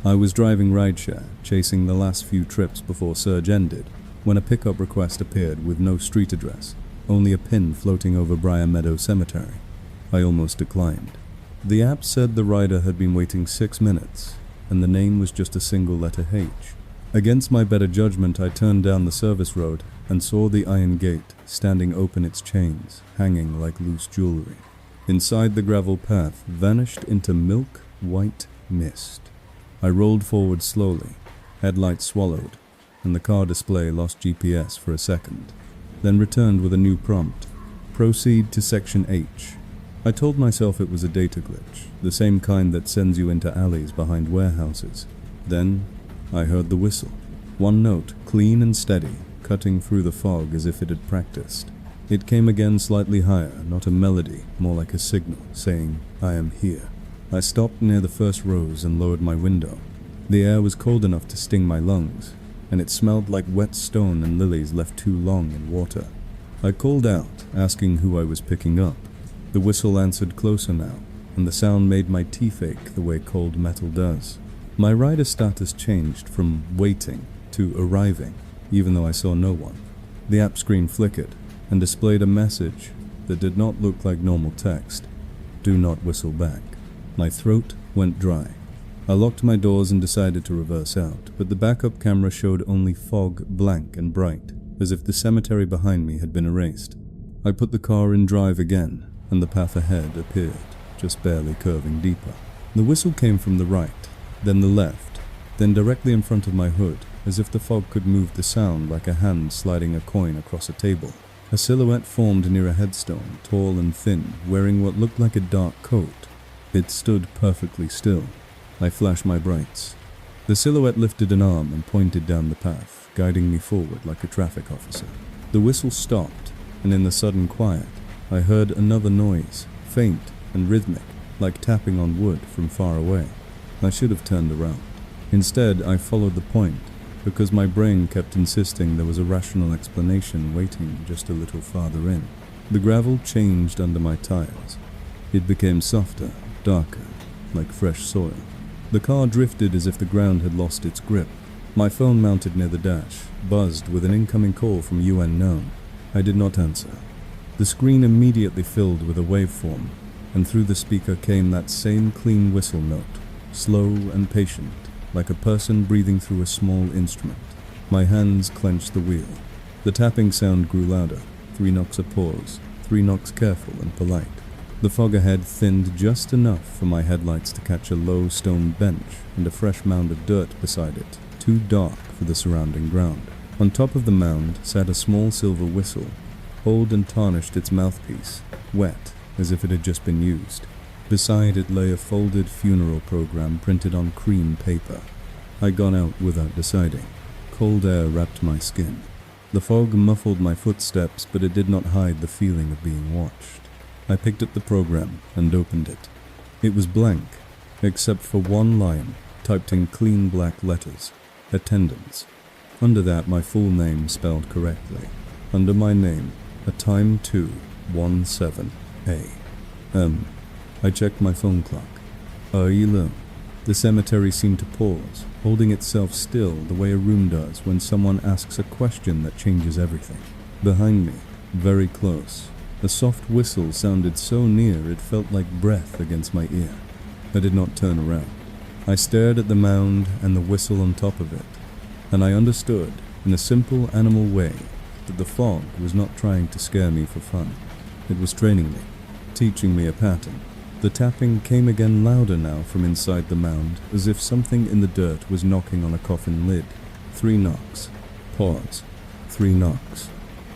I was driving rideshare, chasing the last few trips before surge ended, when a pickup request appeared with no street address, only a pin floating over Briar Meadow Cemetery. I almost declined. The app said the rider had been waiting 6 minutes, and the name was just a single letter H. Against my better judgment, I turned down the service road and saw the iron gate standing open, its chains hanging like loose jewelry. Inside, the gravel path vanished into milk-white mist. I rolled forward slowly, headlights swallowed, and the car display lost GPS for a second, then returned with a new prompt: "Proceed to Section H." I told myself it was a data glitch, the same kind that sends you into alleys behind warehouses. Then I heard the whistle. One note, clean and steady, cutting through the fog as if it had practiced. It came again slightly higher, not a melody, more like a signal, saying, "I am here." I stopped near the first rows and lowered my window. The air was cold enough to sting my lungs, and it smelled like wet stone and lilies left too long in water. I called out, asking who I was picking up. The whistle answered closer now, and the sound made my teeth ache the way cold metal does. My rider status changed from waiting to arriving, even though I saw no one. The app screen flickered and displayed a message that did not look like normal text. "Do not whistle back." My throat went dry. I locked my doors and decided to reverse out, but the backup camera showed only fog, blank and bright, as if the cemetery behind me had been erased. I put the car in drive again, and the path ahead appeared, just barely curving deeper. The whistle came from the right, then the left, then directly in front of my hood, as if the fog could move the sound like a hand sliding a coin across a table. A silhouette formed near a headstone, tall and thin, wearing what looked like a dark coat. It stood perfectly still. I flashed my brights. The silhouette lifted an arm and pointed down the path, guiding me forward like a traffic officer. The whistle stopped, and in the sudden quiet, I heard another noise, faint and rhythmic, like tapping on wood from far away. I should have turned around. Instead, I followed the point, because my brain kept insisting there was a rational explanation waiting just a little farther in. The gravel changed under my tires. It became softer, darker, like fresh soil. The car drifted as if the ground had lost its grip. My phone mounted near the dash buzzed with an incoming call from UN known. I did not answer. The screen immediately filled with a waveform, and through the speaker came that same clean whistle note, slow and patient, like a person breathing through a small instrument. My hands clenched the wheel. The tapping sound grew louder. 3 knocks a pause, 3 knocks careful and polite. The fog ahead thinned just enough for my headlights to catch a low stone bench and a fresh mound of dirt beside it, too dark for the surrounding ground. On top of the mound sat a small silver whistle, old and tarnished its mouthpiece, wet as if it had just been used. Beside it lay a folded funeral program printed on cream paper. I got out without deciding. Cold air wrapped my skin. The fog muffled my footsteps, but it did not hide the feeling of being watched. I picked up the program and opened it. It was blank, except for one line, typed in clean black letters, attendance. Under that, my full name spelled correctly. Under my name, a time 2:17 a.m. I checked my phone clock. The cemetery seemed to pause, holding itself still the way a room does when someone asks a question that changes everything. Behind me, very close, a soft whistle sounded so near it felt like breath against my ear. I did not turn around. I stared at the mound and the whistle on top of it, and I understood, in a simple animal way, that the fog was not trying to scare me for fun. It was training me, teaching me a pattern. The tapping came again louder now from inside the mound, as if something in the dirt was knocking on a coffin lid. 3 knocks. Pause. 3 knocks.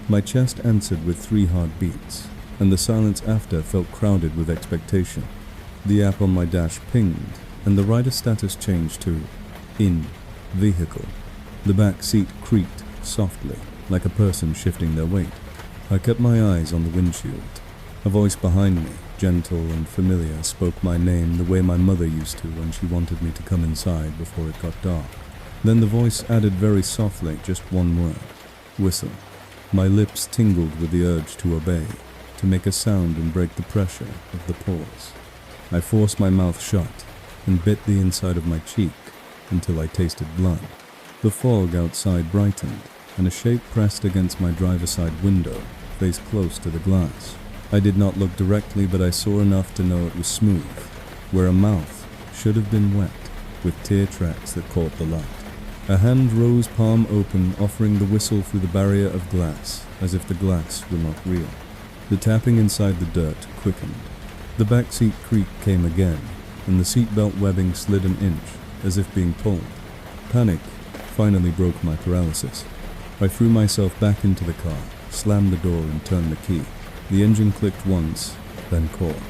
My chest answered with 3 hard beats, and the silence after felt crowded with expectation. The app on my dash pinged, and the rider status changed to in vehicle. The back seat creaked softly, like a person shifting their weight. I kept my eyes on the windshield. A voice behind me, gentle and familiar, spoke my name the way my mother used to when she wanted me to come inside before it got dark. Then the voice added very softly just one word, whistle. My lips tingled with the urge to obey, to make a sound and break the pressure of the pause. I forced my mouth shut and bit the inside of my cheek until I tasted blood. The fog outside brightened, and a shape pressed against my driver's side window, face close to the glass. I did not look directly, but I saw enough to know it was smooth, where a mouth should have been wet, with tear tracks that caught the light. A hand rose palm open, offering the whistle through the barrier of glass, as if the glass were not real. The tapping inside the dirt quickened. The back seat creak came again, and the seatbelt webbing slid an inch, as if being pulled. Panic finally broke my paralysis. I threw myself back into the car, slammed the door and turned the key. The engine clicked once, then caught.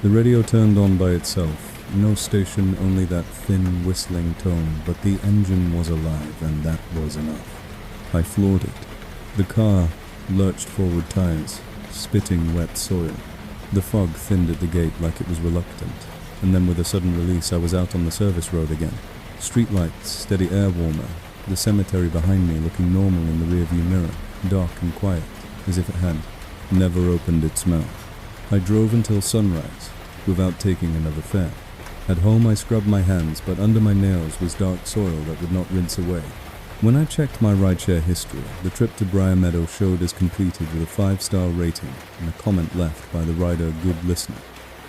The radio turned on by itself. No station, only that thin whistling tone, but the engine was alive, and that was enough. I floored it. The car lurched forward tires, spitting wet soil. The fog thinned at the gate like it was reluctant, and then with a sudden release I was out on the service road again. Streetlights, steady air warmer, the cemetery behind me looking normal in the rearview mirror, dark and quiet, as if it had never opened its mouth. I drove until sunrise, without taking another fare. At home I scrubbed my hands, but under my nails was dark soil that would not rinse away. When I checked my rideshare history, the trip to Briar Meadow showed as completed with a 5-star rating and a comment left by the rider Good Listener.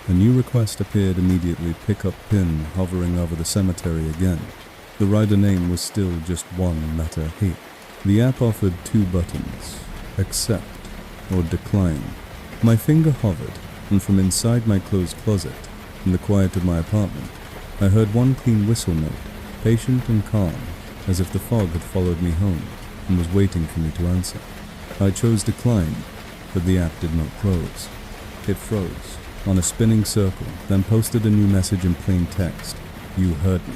A new request appeared immediately, pickup pin hovering over the cemetery again. The rider name was still just one letter H. The app offered 2 buttons, accept or decline. My finger hovered, and from inside my closed closet, in the quiet of my apartment, I heard one clean whistle note, patient and calm, as if the fog had followed me home and was waiting for me to answer. I chose decline, but the app did not close. It froze on a spinning circle, then posted a new message in plain text. You heard me.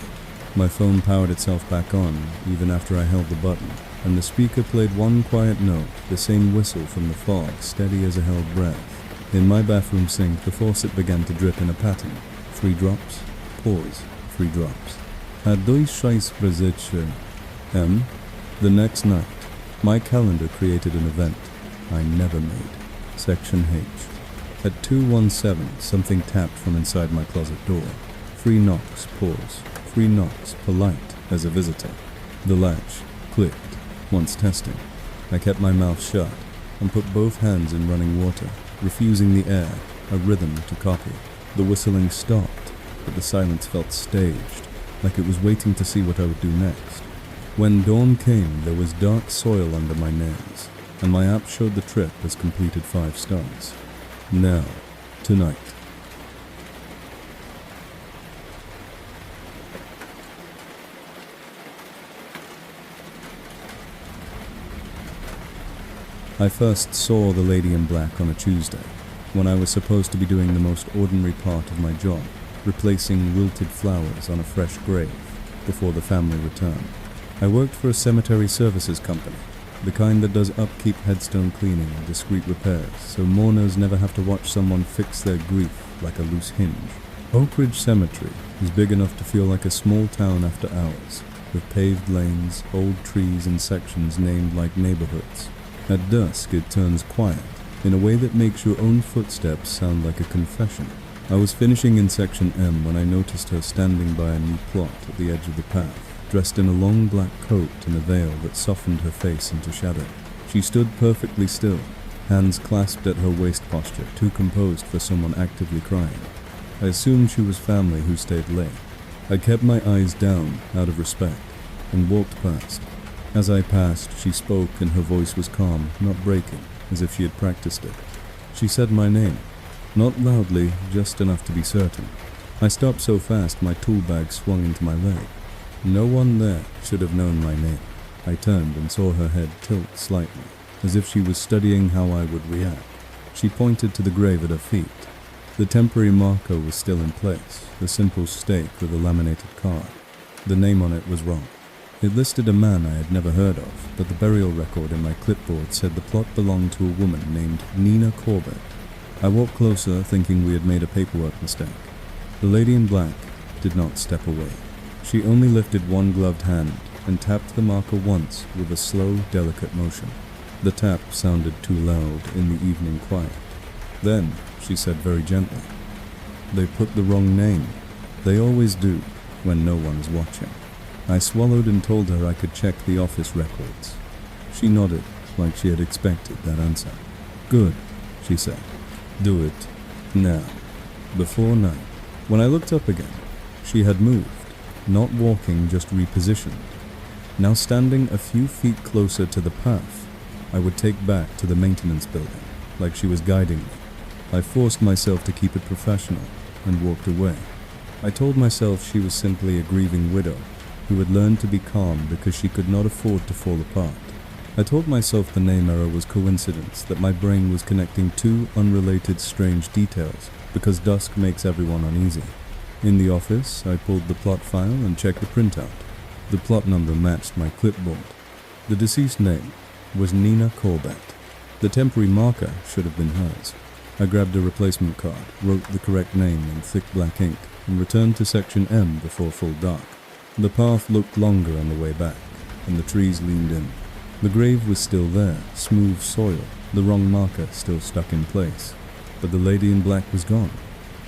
My phone powered itself back on, even after I held the button. and the speaker played one quiet note, the same whistle from the fog, steady as a held breath. In my bathroom sink, the faucet began to drip in a pattern. 3 drops, pause, 3 drops. At 2:06 M, the next night, my calendar created an event I never made. Section H. At 2:17, something tapped from inside my closet door. 3 knocks, pause. 3 knocks, polite as a visitor. The latch clicked, once testing. I kept my mouth shut and put both hands in running water, refusing the air, a rhythm to copy. The whistling stopped, but the silence felt staged, like it was waiting to see what I would do next. When dawn came, there was dark soil under my nails, and my app showed the trip as completed 5 stars. Now, tonight. I first saw the lady in black on a Tuesday, when I was supposed to be doing the most ordinary part of my job, replacing wilted flowers on a fresh grave before the family returned. I worked for a cemetery services company, the kind that does upkeep, headstone cleaning, and discreet repairs, so mourners never have to watch someone fix their grief like a loose hinge. Oak Ridge Cemetery is big enough to feel like a small town after hours, with paved lanes, old trees, and sections named like neighborhoods. At dusk, it turns quiet, in a way that makes your own footsteps sound like a confession. I was finishing in Section M when I noticed her standing by a new plot at the edge of the path, dressed in a long black coat and a veil that softened her face into shadow. She stood perfectly still, hands clasped at her waist posture, too composed for someone actively crying. I assumed she was family who stayed late. I kept my eyes down, out of respect, and walked past. As I passed, she spoke and her voice was calm, not breaking, as if she had practiced it. She said my name, not loudly, just enough to be certain. I stopped so fast my tool bag swung into my leg. No one there should have known my name. I turned and saw her head tilt slightly, as if she was studying how I would react. She pointed to the grave at her feet. The temporary marker was still in place, a simple stake with a laminated card. The name on it was wrong. It listed a man I had never heard of, but the burial record in my clipboard said the plot belonged to a woman named Nina Corbett. I walked closer, thinking we had made a paperwork mistake. The lady in black did not step away. She only lifted one gloved hand and tapped the marker once with a slow, delicate motion. The tap sounded too loud in the evening quiet. Then she said very gently, "They put the wrong name. They always do when no one is watching." I swallowed and told her I could check the office records. She nodded, like she had expected that answer. "Good," she said. "Do it now, before night." When I looked up again, she had moved, not walking, just repositioned. Now standing a few feet closer to the path I would take back to the maintenance building, like she was guiding me. I forced myself to keep it professional and walked away. I told myself she was simply a grieving widow who had learned to be calm because she could not afford to fall apart. I told myself the name error was coincidence, that my brain was connecting 2 unrelated strange details because dusk makes everyone uneasy. In the office, I pulled the plot file and checked the printout. The plot number matched my clipboard. The deceased name was Nina Corbett. The temporary marker should have been hers. I grabbed a replacement card, wrote the correct name in thick black ink, and returned to Section M before full dark. The path looked longer on the way back, and the trees leaned in. The grave was still there, smooth soil, the wrong marker still stuck in place, but the lady in black was gone.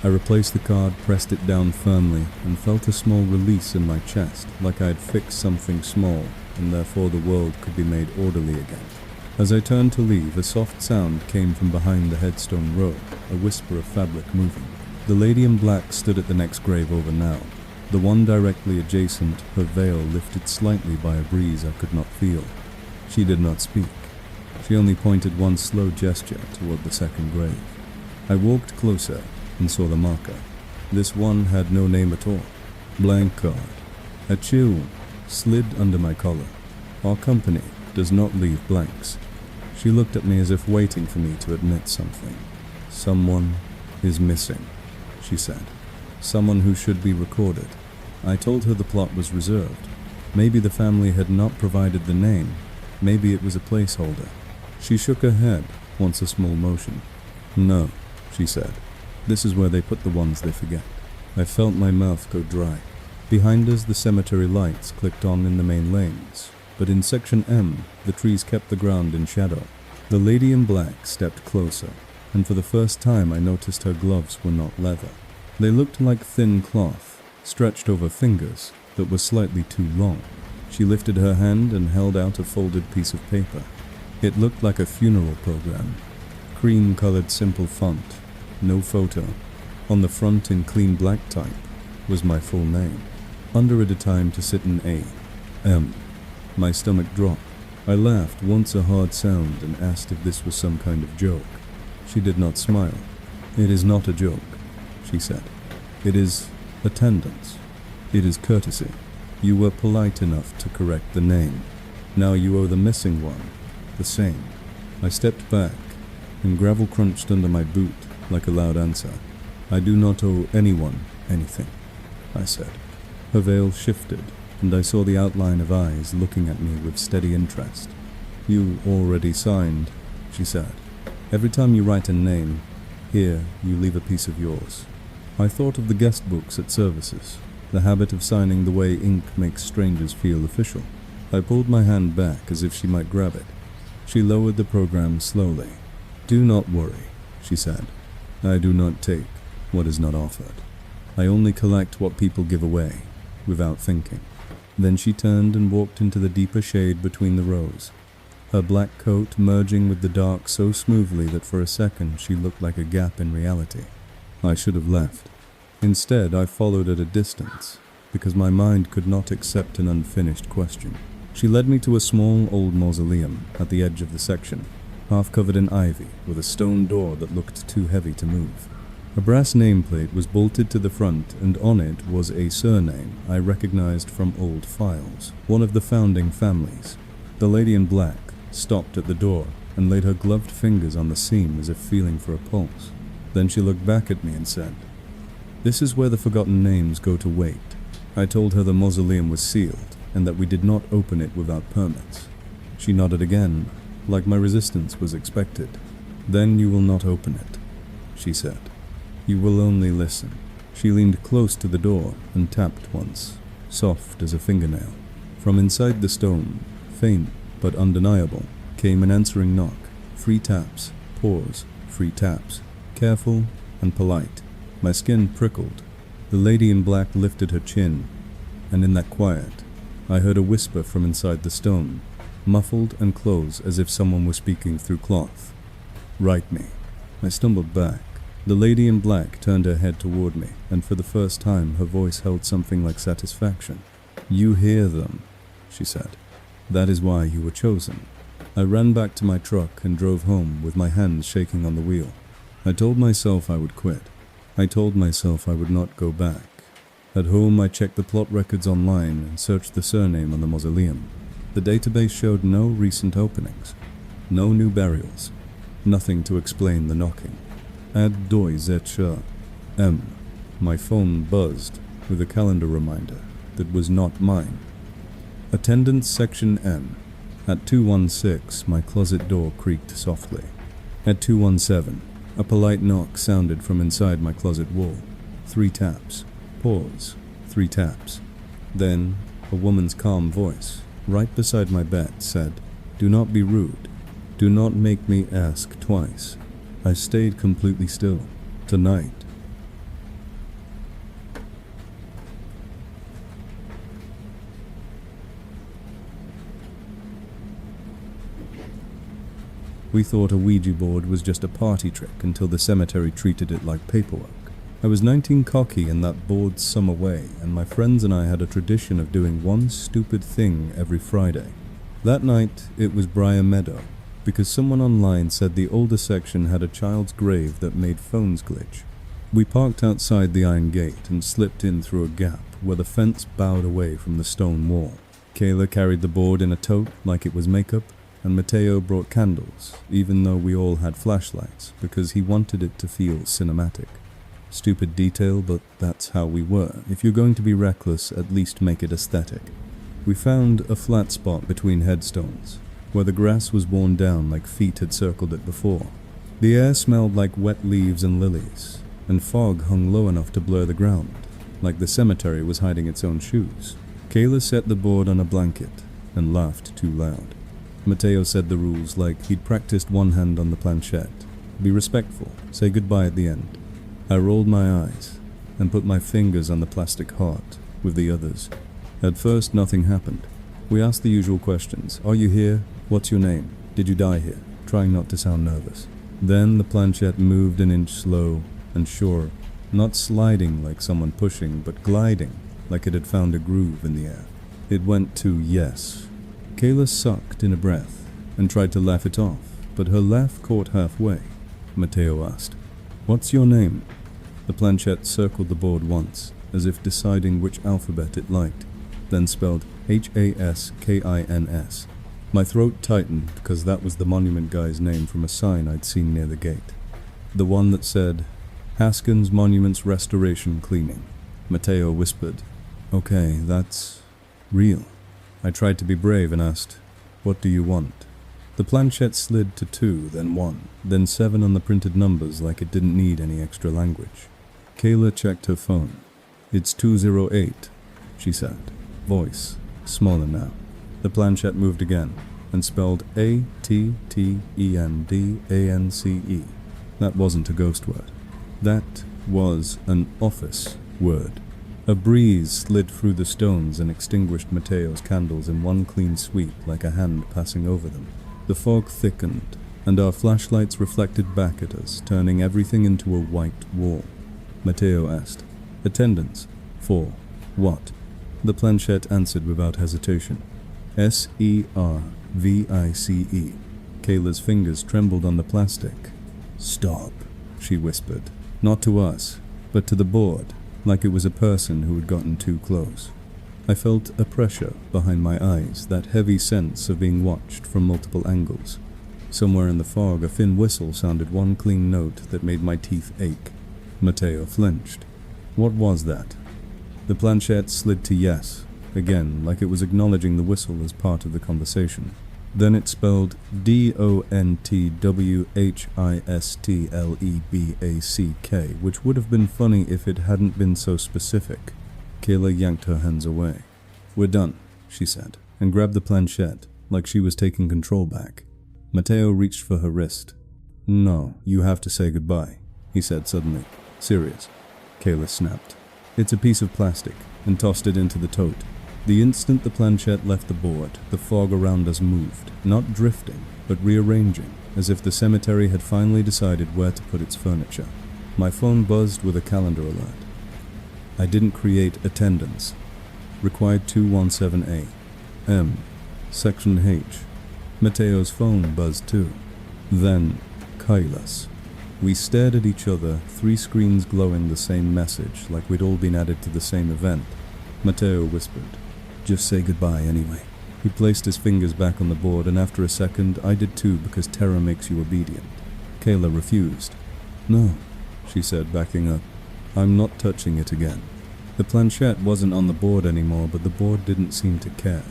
I replaced the card, pressed it down firmly, and felt a small release in my chest, like I had fixed something small, and therefore the world could be made orderly again. As I turned to leave, a soft sound came from behind the headstone row, a whisper of fabric moving. The lady in black stood at the next grave over now. The one directly adjacent, her veil lifted slightly by a breeze I could not feel. She did not speak. She only pointed one slow gesture toward the second grave. I walked closer and saw the marker. This one had no name at all. Blank card. A chill slid under my collar. Our company does not leave blanks. She looked at me as if waiting for me to admit something. "Someone is missing," she said. "Someone who should be recorded." I told her the plot was reserved. Maybe the family had not provided the name, Maybe it was a placeholder. She shook her head, once a small motion. No, she said. This is where they put the ones they forget. I felt my mouth go dry. Behind us, the cemetery lights clicked on in the main lanes, but in Section M, the trees kept the ground in shadow. The lady in black stepped closer, and for the first time I noticed her gloves were not leather. They looked like thin cloth, stretched over fingers that were slightly too long. She lifted her hand and held out a folded piece of paper. It looked like a funeral program. Cream-colored simple font, no photo. On the front in clean black type was my full name. Under it a time to sit in A. M. My stomach dropped. I laughed once a hard sound and asked if this was some kind of joke. She did not smile. It is not a joke, she said. It is attendance. It is courtesy. You were polite enough to correct the name. Now you owe the missing one the same. I stepped back, and gravel crunched under my boot like a loud answer. I do not owe anyone anything, I said. Her veil shifted, and I saw the outline of eyes looking at me with steady interest. You already signed, she said. Every time you write a name, here you leave a piece of yours. I thought of the guest books at services, the habit of signing the way ink makes strangers feel official. I pulled my hand back as if she might grab it. She lowered the program slowly. Do not worry, she said. I do not take what is not offered. I only collect what people give away, without thinking. Then she turned and walked into the deeper shade between the rows, her black coat merging with the dark so smoothly that for a second she looked like a gap in reality. I should have left. Instead, I followed at a distance, because my mind could not accept an unfinished question. She led me to a small old mausoleum at the edge of the section, half covered in ivy, with a stone door that looked too heavy to move. A brass nameplate was bolted to the front, and on it was a surname I recognized from old files, one of the founding families. The lady in black stopped at the door and laid her gloved fingers on the seam as if feeling for a pulse. Then she looked back at me and said, "This is where the forgotten names go to wait." I told her the mausoleum was sealed and that we did not open it without permits. She nodded again, like my resistance was expected. "Then you will not open it," she said. "You will only listen." She leaned close to the door and tapped once, soft as a fingernail. From inside the stone, faint but undeniable, came an answering knock. 3 taps, pause, 3 taps, careful and polite. My skin prickled. The lady in black lifted her chin, and in that quiet, I heard a whisper from inside the stone, muffled and close as if someone were speaking through cloth. "Write me." I stumbled back. The lady in black turned her head toward me, and for the first time her voice held something like satisfaction. "You hear them," she said. "That is why you were chosen." I ran back to my truck and drove home with my hands shaking on the wheel. I told myself I would quit. I told myself I would not go back. At home I checked the plot records online and searched the surname on the mausoleum. The database showed no recent openings, no new burials, nothing to explain the knocking. Add Deutscher M. My phone buzzed with a calendar reminder that was not mine. Attendance Section M. At 216, my closet door creaked softly. At 217, a polite knock sounded from inside my closet wall. 3 taps. Pause. 3 taps. Then, a woman's calm voice, right beside my bed, said, "Do not be rude. Do not make me ask twice." I stayed completely still. Tonight. We thought a Ouija board was just a party trick until the cemetery treated it like paperwork. I was 19 cocky in that bored summer way, and my friends and I had a tradition of doing one stupid thing every Friday. That night, it was Briar Meadow, because someone online said the older section had a child's grave that made phones glitch. We parked outside the iron gate and slipped in through a gap where the fence bowed away from the stone wall. Kayla carried the board in a tote like it was makeup, and Mateo brought candles, even though we all had flashlights, because he wanted it to feel cinematic. Stupid detail, but that's how we were. If you're going to be reckless, at least make it aesthetic. We found a flat spot between headstones, where the grass was worn down like feet had circled it before. The air smelled like wet leaves and lilies, and fog hung low enough to blur the ground, like the cemetery was hiding its own shoes. Kayla set the board on a blanket and laughed too loud. Mateo said the rules like he'd practiced one hand on the planchette. Be respectful, say goodbye at the end. I rolled my eyes and put my fingers on the plastic heart with the others. At first, nothing happened. We asked the usual questions. Are you here? What's your name? Did you die here? Trying not to sound nervous. Then the planchette moved an inch slow and sure, not sliding like someone pushing, but gliding like it had found a groove in the air. It went to yes. Kayla sucked in a breath and tried to laugh it off, but her laugh caught halfway. Mateo asked, "What's your name?" The planchette circled the board once, as if deciding which alphabet it liked, then spelled Haskins. My throat tightened because that was the monument guy's name from a sign I'd seen near the gate. The one that said, Haskins Monuments Restoration Cleaning. Mateo whispered, "Okay, that's real." I tried to be brave and asked, "What do you want?" The planchette slid to 2, then 1, then 7 on the printed numbers like it didn't need any extra language. Kayla checked her phone. "It's 208, she said, voice smaller now. The planchette moved again and spelled ATTENDANCE. That wasn't a ghost word. That was an office word. A breeze slid through the stones and extinguished Mateo's candles in one clean sweep like a hand passing over them. The fog thickened, and our flashlights reflected back at us, turning everything into a white wall. Mateo asked, "Attendance? For what?" The planchette answered without hesitation. SERVICE. Kayla's fingers trembled on the plastic. "Stop," she whispered. Not to us, but to the board, like it was a person who had gotten too close. I felt a pressure behind my eyes, that heavy sense of being watched from multiple angles. Somewhere in the fog, a thin whistle sounded one clean note that made my teeth ache. Mateo flinched. What was that? The planchette slid to yes, again, like it was acknowledging the whistle as part of the conversation. Then it spelled DONTWHISTLEBACK, which would have been funny if it hadn't been so specific. Kayla yanked her hands away. "We're done," she said, and grabbed the planchette, like she was taking control back. Mateo reached for her wrist. "No, you have to say goodbye," he said suddenly. "Serious." Kayla snapped. "It's a piece of plastic," and tossed it into the tote. The instant the planchette left the board, the fog around us moved, not drifting, but rearranging, as if the cemetery had finally decided where to put its furniture. My phone buzzed with a calendar alert. I didn't create attendance. Required 217A. M. Section H. Mateo's phone buzzed too. Then, Kailas. We stared at each other, 3 screens glowing the same message, like we'd all been added to the same event. Mateo whispered, "Just say goodbye anyway." He placed his fingers back on the board, and after a second, I did too because terror makes you obedient. Kayla refused. "No," she said, backing up. "I'm not touching it again." The planchette wasn't on the board anymore, but the board didn't seem to care.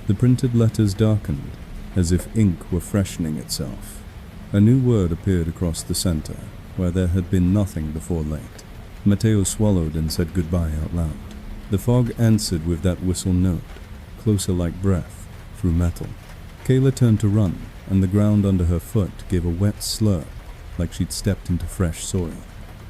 The printed letters darkened, as if ink were freshening itself. A new word appeared across the center, where there had been nothing before late. Mateo swallowed and said goodbye out loud. The fog answered with that whistle note, closer like breath, through metal. Kayla turned to run, and the ground under her foot gave a wet slur, like she'd stepped into fresh soil.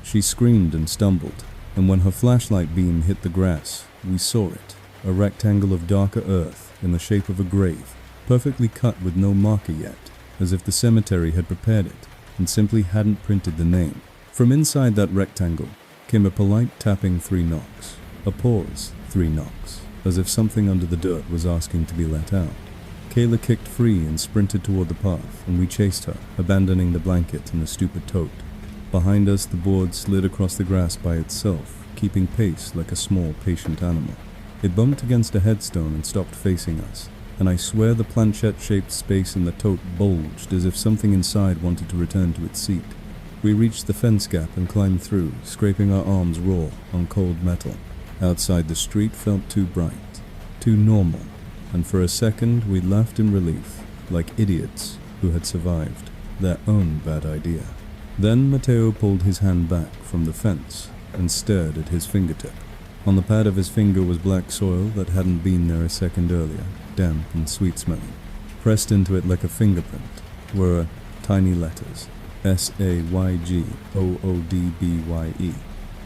She screamed and stumbled, and when her flashlight beam hit the grass, we saw it, a rectangle of darker earth in the shape of a grave, perfectly cut with no marker yet, as if the cemetery had prepared it and simply hadn't printed the name. From inside that rectangle came a polite tapping 3 knocks, a pause, 3 knocks, as if something under the dirt was asking to be let out. Kayla kicked free and sprinted toward the path, and we chased her, abandoning the blanket in the stupid tote. Behind us, the board slid across the grass by itself, keeping pace like a small, patient animal. It bumped against a headstone and stopped facing us, and I swear the planchette-shaped space in the tote bulged as if something inside wanted to return to its seat. We reached the fence gap and climbed through, scraping our arms raw on cold metal. Outside, the street felt too bright, too normal, and for a second we laughed in relief, like idiots who had survived their own bad idea. Then Matteo pulled his hand back from the fence and stared at his fingertip. On the pad of his finger was black soil that hadn't been there a second earlier, damp and sweet-smelling. Pressed into it like a fingerprint were tiny letters, SAYGOODBYE.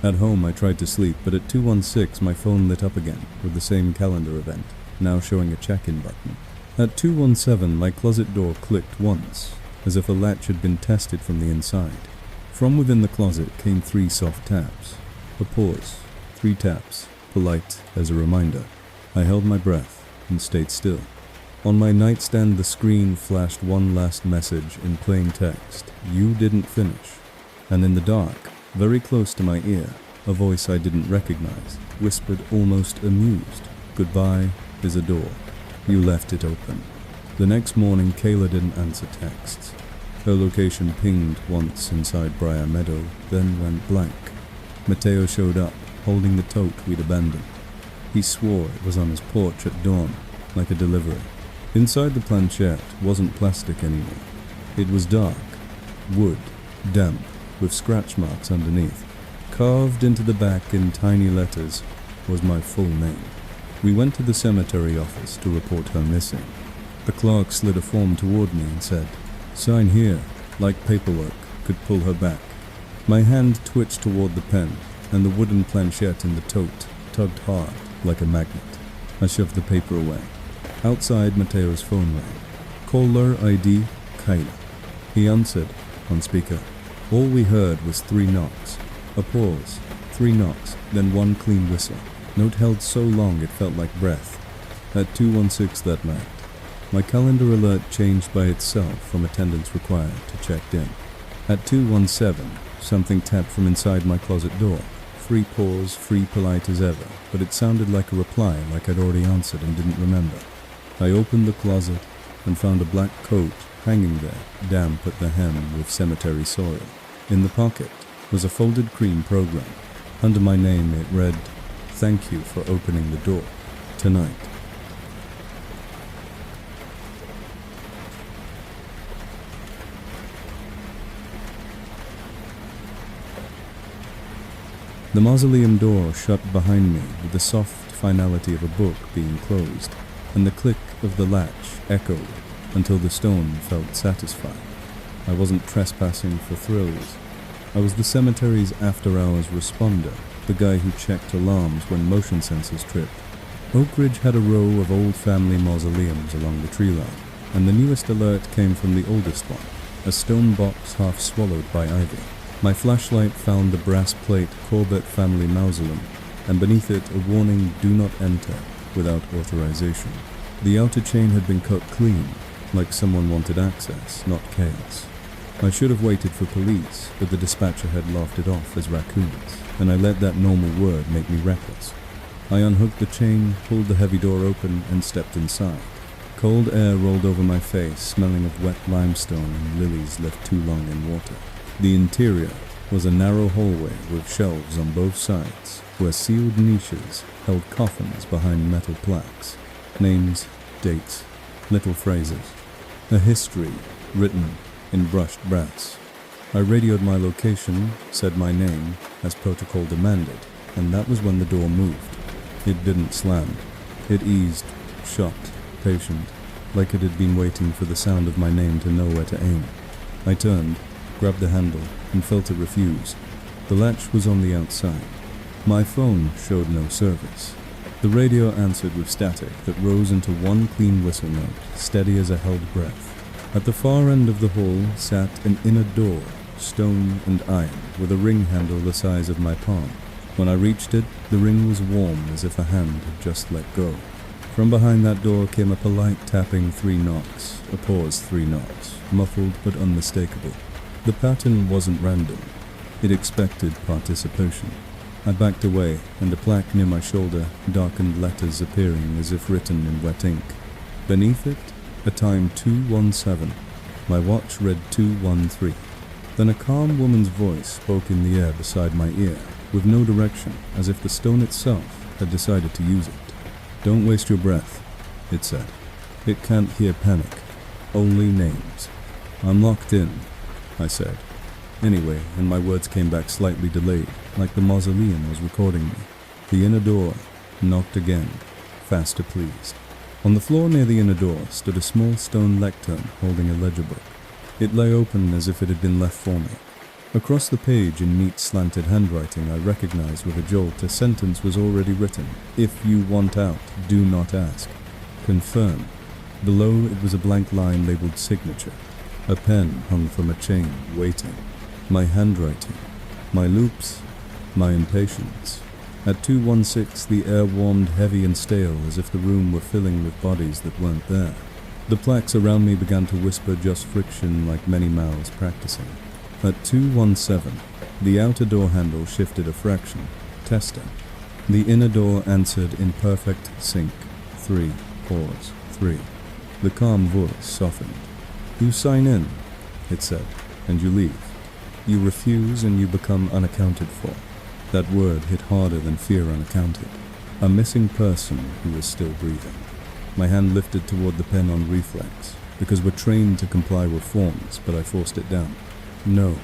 At home I tried to sleep, but at 2:16 my phone lit up again with the same calendar event, now showing a check-in button. At 2:17 my closet door clicked once, as if a latch had been tested from the inside. From within the closet came 3 soft taps. A pause, 3 taps, polite as a reminder. I held my breath and stayed still. On my nightstand the screen flashed one last message in plain text, "You didn't finish." And in the dark, very close to my ear, a voice I didn't recognize whispered almost amused, "Goodbye, Isadore. You left it open." The next morning Kayla didn't answer texts. Her location pinged once inside Briar Meadow, then went blank. Matteo showed up, holding the tote we'd abandoned. He swore it was on his porch at dawn, like a delivery. Inside the planchette wasn't plastic anymore. It was dark, wood, damp, with scratch marks underneath. Carved into the back in tiny letters was my full name. We went to the cemetery office to report her missing. The clerk slid a form toward me and said, "Sign here," like paperwork could pull her back. My hand twitched toward the pen, and the wooden planchette in the tote tugged hard like a magnet. I shoved the paper away. Outside, Matteo's phone rang. Caller ID, Kayla. He answered, on speaker. All we heard was 3 knocks. A pause, 3 knocks, then 1 clean whistle. Note held so long it felt like breath. At 2:16 that night, my calendar alert changed by itself from attendance required to checked in. At 2:17, something tapped from inside my closet door. Free pause, free polite as ever, but it sounded like a reply, like I'd already answered and didn't remember. I opened the closet and found a black coat hanging there, damp at the hem with cemetery soil. In the pocket was a folded cream program. Under my name it read, "Thank you for opening the door. Tonight." The mausoleum door shut behind me with the soft finality of a book being closed, and the click of the latch echoed until the stone felt satisfied. I wasn't trespassing for thrills. I was the cemetery's after-hours responder, the guy who checked alarms when motion sensors tripped. Oak Ridge had a row of old family mausoleums along the tree line, and the newest alert came from the oldest one, a stone box half swallowed by ivy. My flashlight found the brass plate Corbett family mausoleum, and beneath it a warning, "Do not enter without authorization." The outer chain had been cut clean, like someone wanted access, not chaos. I should have waited for police, but the dispatcher had laughed it off as raccoons, and I let that normal word make me reckless. I unhooked the chain, pulled the heavy door open, and stepped inside. Cold air rolled over my face, smelling of wet limestone and lilies left too long in water. The interior was a narrow hallway with shelves on both sides, where sealed niches held coffins behind metal plaques. Names, dates, little phrases. A history written in brushed brass. I radioed my location, said my name, as protocol demanded, and that was when the door moved. It didn't slam. It eased, shut, patient, like it had been waiting for the sound of my name to know where to aim. I turned, grabbed the handle, and felt it refuse. The latch was on the outside. My phone showed no service. The radio answered with static that rose into one clean whistle note, steady as a held breath. At the far end of the hall sat an inner door, stone and iron, with a ring handle the size of my palm. When I reached it, the ring was warm as if a hand had just let go. From behind that door came a polite tapping 3 knocks, a pause 3 knocks, muffled but unmistakable. The pattern wasn't random. It expected participation. I backed away, and a plaque near my shoulder darkened letters appearing as if written in wet ink. Beneath it, a time 2:17. My watch read 2:13. Then a calm woman's voice spoke in the air beside my ear, with no direction, as if the stone itself had decided to use it. "Don't waste your breath," it said. "It can't hear panic. Only names. I'm locked in, I said. Anyway, and my words came back slightly delayed, like the mausoleum was recording me. The inner door knocked again, faster pleased. On the floor near the inner door stood a small stone lectern holding a ledger book. It lay open as if it had been left for me. Across the page in neat slanted handwriting I recognized with a jolt a sentence was already written. If you want out, do not ask. Confirm. Below it was a blank line labeled signature. A pen hung from a chain, waiting. My handwriting. My loops. My impatience. At 2:16 the air warmed heavy and stale as if the room were filling with bodies that weren't there. The plaques around me began to whisper just friction like many mouths practicing. At 2:17 the outer door handle shifted a fraction, testing. The inner door answered in perfect sync. 3, pause, 3. The calm voice softened. You sign in, it said, and you leave. You refuse and you become unaccounted for. That word hit harder than fear unaccounted. A missing person who was still breathing. My hand lifted toward the pen on reflex, because we're trained to comply with forms, but I forced it down. No,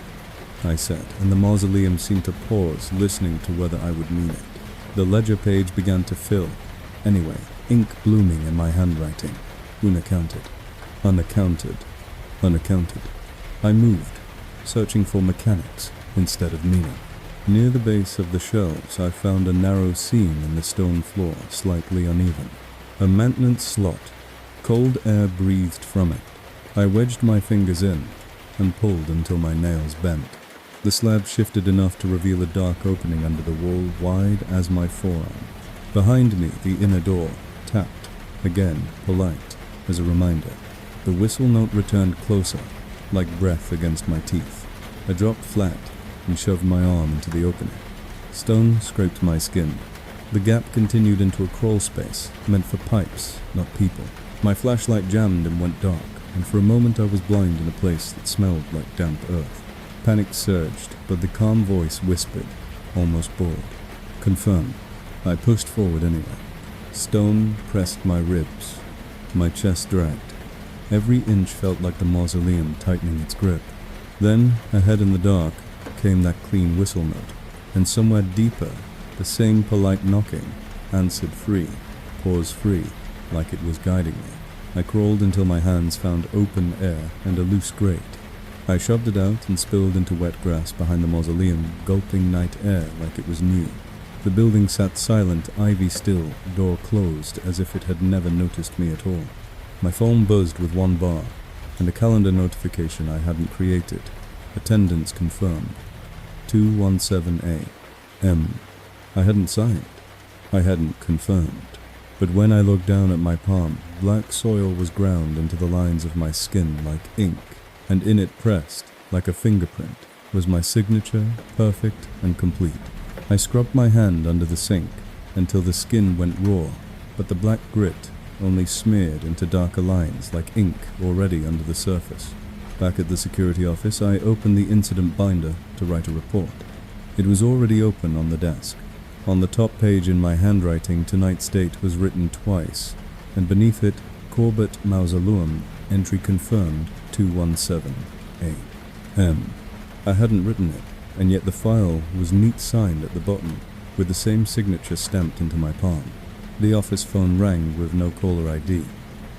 I said, and the mausoleum seemed to pause, listening to whether I would mean it. The ledger page began to fill. Anyway, ink blooming in my handwriting. Unaccounted. Unaccounted. Unaccounted. I moved, searching for mechanics instead of meaning. Near the base of the shelves, I found a narrow seam in the stone floor, slightly uneven. A maintenance slot. Cold air breathed from it. I wedged my fingers in and pulled until my nails bent. The slab shifted enough to reveal a dark opening under the wall, wide as my forearm. Behind me, the inner door tapped, again, polite, as a reminder. The whistle note returned closer, like breath against my teeth. I dropped flat and shoved my arm into the opening. Stone scraped my skin. The gap continued into a crawl space, meant for pipes, not people. My flashlight jammed and went dark, and for a moment I was blind in a place that smelled like damp earth. Panic surged, but the calm voice whispered, almost bored. Confirm. I pushed forward anyway. Stone pressed my ribs. My chest dragged. Every inch felt like the mausoleum tightening its grip. Then, ahead in the dark, came that clean whistle note, and somewhere deeper, the same polite knocking answered free, pause free, like it was guiding me. I crawled until my hands found open air and a loose grate. I shoved it out and spilled into wet grass behind the mausoleum, gulping night air like it was new. The building sat silent, ivy still, door closed, as if it had never noticed me at all. My phone buzzed with one bar, and a calendar notification I hadn't created. Attendance confirmed. 2:17 a.m. I hadn't signed. I hadn't confirmed. But when I looked down at my palm, black soil was ground into the lines of my skin like ink, and in it pressed, like a fingerprint, was my signature, perfect and complete. I scrubbed my hand under the sink until the skin went raw, but the black grit only smeared into darker lines like ink already under the surface. Back at the security office, I opened the incident binder to write a report. It was already open on the desk. On the top page in my handwriting, tonight's date was written twice, and beneath it, Corbett Mausoleum, entry confirmed, 2:17 a.m. I hadn't written it, and yet the file was neat signed at the bottom, with the same signature stamped into my palm. The office phone rang with no caller ID.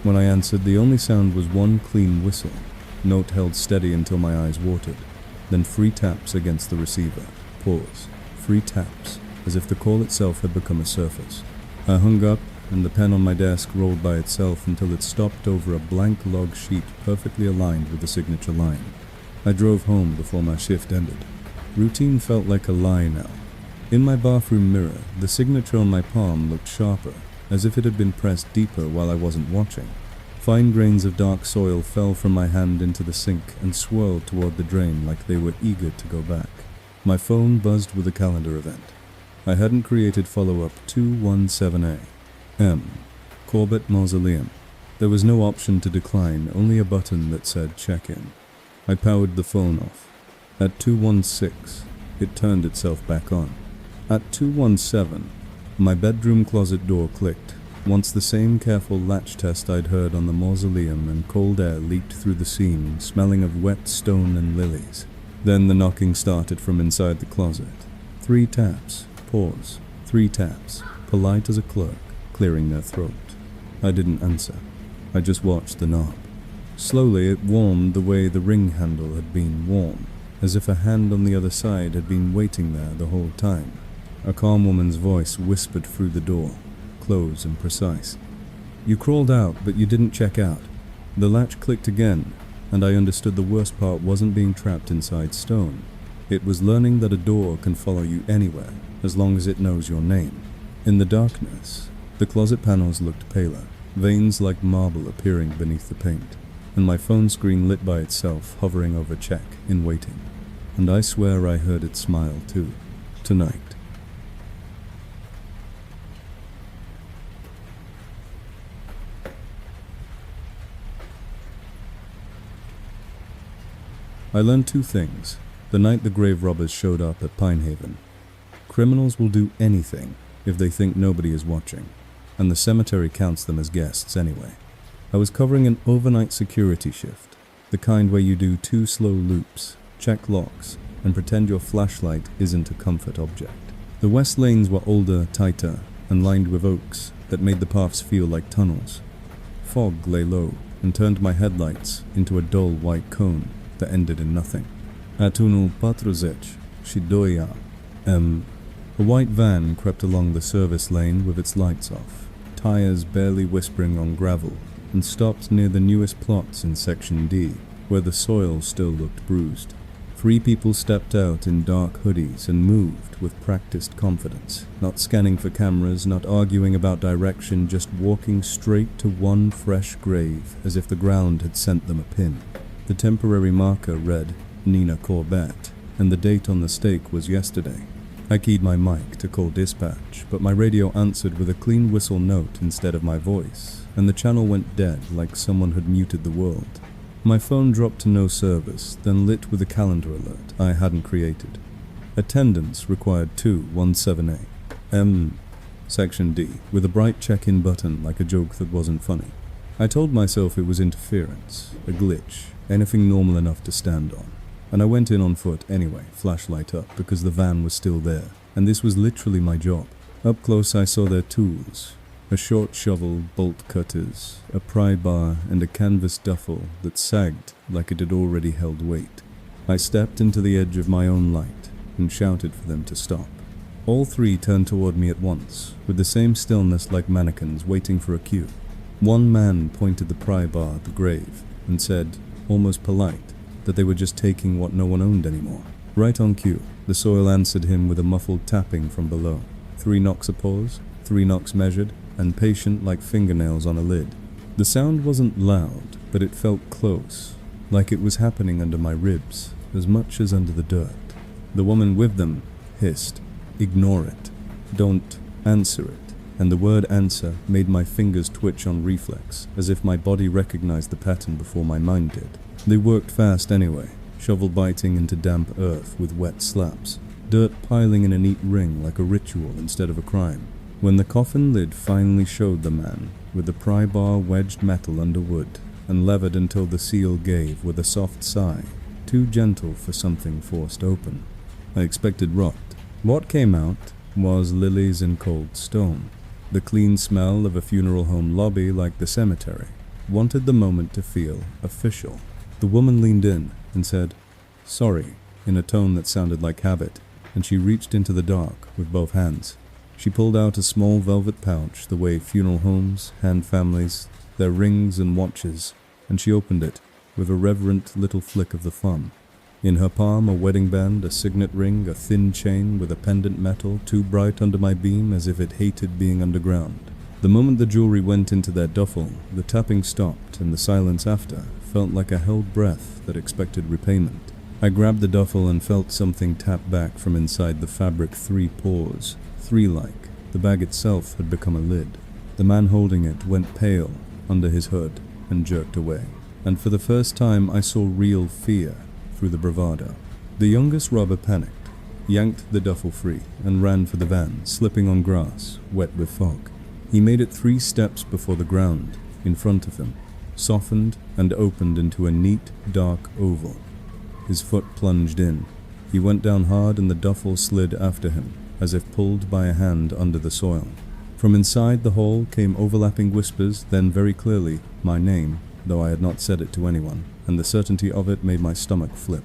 When I answered, the only sound was one clean whistle. Note held steady until my eyes watered. Then 3 taps against the receiver. Pause. 3 taps, as if the call itself had become a surface. I hung up, and the pen on my desk rolled by itself until it stopped over a blank log sheet perfectly aligned with the signature line. I drove home before my shift ended. Routine felt like a lie now. In my bathroom mirror, the signature on my palm looked sharper, as if it had been pressed deeper while I wasn't watching. Fine grains of dark soil fell from my hand into the sink and swirled toward the drain like they were eager to go back. My phone buzzed with a calendar event. I hadn't created follow-up 2:17 a.m. Corbett Mausoleum. There was no option to decline, only a button that said check-in. I powered the phone off. At 2:16, it turned itself back on. At 2:17, my bedroom closet door clicked. Once the same careful latch test I'd heard on the mausoleum, and cold air leaked through the seam, smelling of wet stone and lilies. Then the knocking started from inside the closet. 3 taps, pause, 3 taps, polite as a clerk, clearing their throat. I didn't answer. I just watched the knob. Slowly it warmed the way the ring handle had been warm, as if a hand on the other side had been waiting there the whole time. A calm woman's voice whispered through the door, close and precise. "You crawled out, but you didn't check out." The latch clicked again, and I understood the worst part wasn't being trapped inside stone. It was learning that a door can follow you anywhere, as long as it knows your name. In the darkness, the closet panels looked paler, veins like marble appearing beneath the paint, and my phone screen lit by itself, hovering over check in waiting. And I swear I heard it smile too, tonight. I learned 2 things the night the grave robbers showed up at Pinehaven. Criminals will do anything if they think nobody is watching, and the cemetery counts them as guests anyway. I was covering an overnight security shift, the kind where you do 2 slow loops, check locks, and pretend your flashlight isn't a comfort object. The west lanes were older, tighter, and lined with oaks that made the paths feel like tunnels. Fog lay low and turned my headlights into a dull white cone that ended in nothing. Atunul patruzec, shidoya. A white van crept along the service lane with its lights off, tires barely whispering on gravel, and stopped near the newest plots in Section D, where the soil still looked bruised. 3 people stepped out in dark hoodies and moved with practiced confidence, not scanning for cameras, not arguing about direction, just walking straight to one fresh grave as if the ground had sent them a pin. The temporary marker read Nina Corbett, and the date on the stake was yesterday. I keyed my mic to call dispatch, but my radio answered with a clean whistle note instead of my voice, and the channel went dead like someone had muted the world. My phone dropped to no service, then lit with a calendar alert I hadn't created. Attendance required 217A. Section D, with a bright check-in button like a joke that wasn't funny. I told myself it was interference, a glitch, anything normal enough to stand on. And I went in on foot anyway, flashlight up, because the van was still there, and this was literally my job. Up close I saw their tools, a short shovel, bolt cutters, a pry bar, and a canvas duffel that sagged like it had already held weight. I stepped into the edge of my own light and shouted for them to stop. All 3 turned toward me at once, with the same stillness like mannequins waiting for a cue. One man pointed the pry bar at the grave and said, almost polite, that they were just taking what no one owned anymore. Right on cue, the soil answered him with a muffled tapping from below. 3 knocks a pause, 3 knocks measured, and patient like fingernails on a lid. The sound wasn't loud, but it felt close, like it was happening under my ribs, as much as under the dirt. The woman with them hissed, "Ignore it. Don't answer it." And the word answer made my fingers twitch on reflex, as if my body recognized the pattern before my mind did. They worked fast anyway, shovel biting into damp earth with wet slaps, dirt piling in a neat ring like a ritual instead of a crime. When the coffin lid finally showed the man, with the pry bar wedged metal under wood, and levered until the seal gave with a soft sigh, too gentle for something forced open. I expected rot. What came out was lilies and cold stone. The clean smell of a funeral home lobby like the cemetery wanted the moment to feel official. The woman leaned in and said, "Sorry," in a tone that sounded like habit, and she reached into the dark with both hands. She pulled out a small velvet pouch the way funeral homes hand families their rings and watches, and she opened it with a reverent little flick of the thumb. In her palm a wedding band, a signet ring, a thin chain with a pendant metal too bright under my beam as if it hated being underground. The moment the jewelry went into their duffel, the tapping stopped, and the silence after felt like a held breath that expected repayment. I grabbed the duffel and felt something tap back from inside the fabric 3 pores, 3-like. The bag itself had become a lid. The man holding it went pale under his hood and jerked away. And for the first time I saw real fear through the bravado. The youngest robber panicked, yanked the duffel free, and ran for the van, slipping on grass, wet with fog. He made it 3 steps before the ground, in front of him, softened and opened into a neat, dark oval. His foot plunged in. He went down hard and the duffel slid after him, as if pulled by a hand under the soil. From inside the hole came overlapping whispers, then very clearly, my name, though I had not said it to anyone, and the certainty of it made my stomach flip.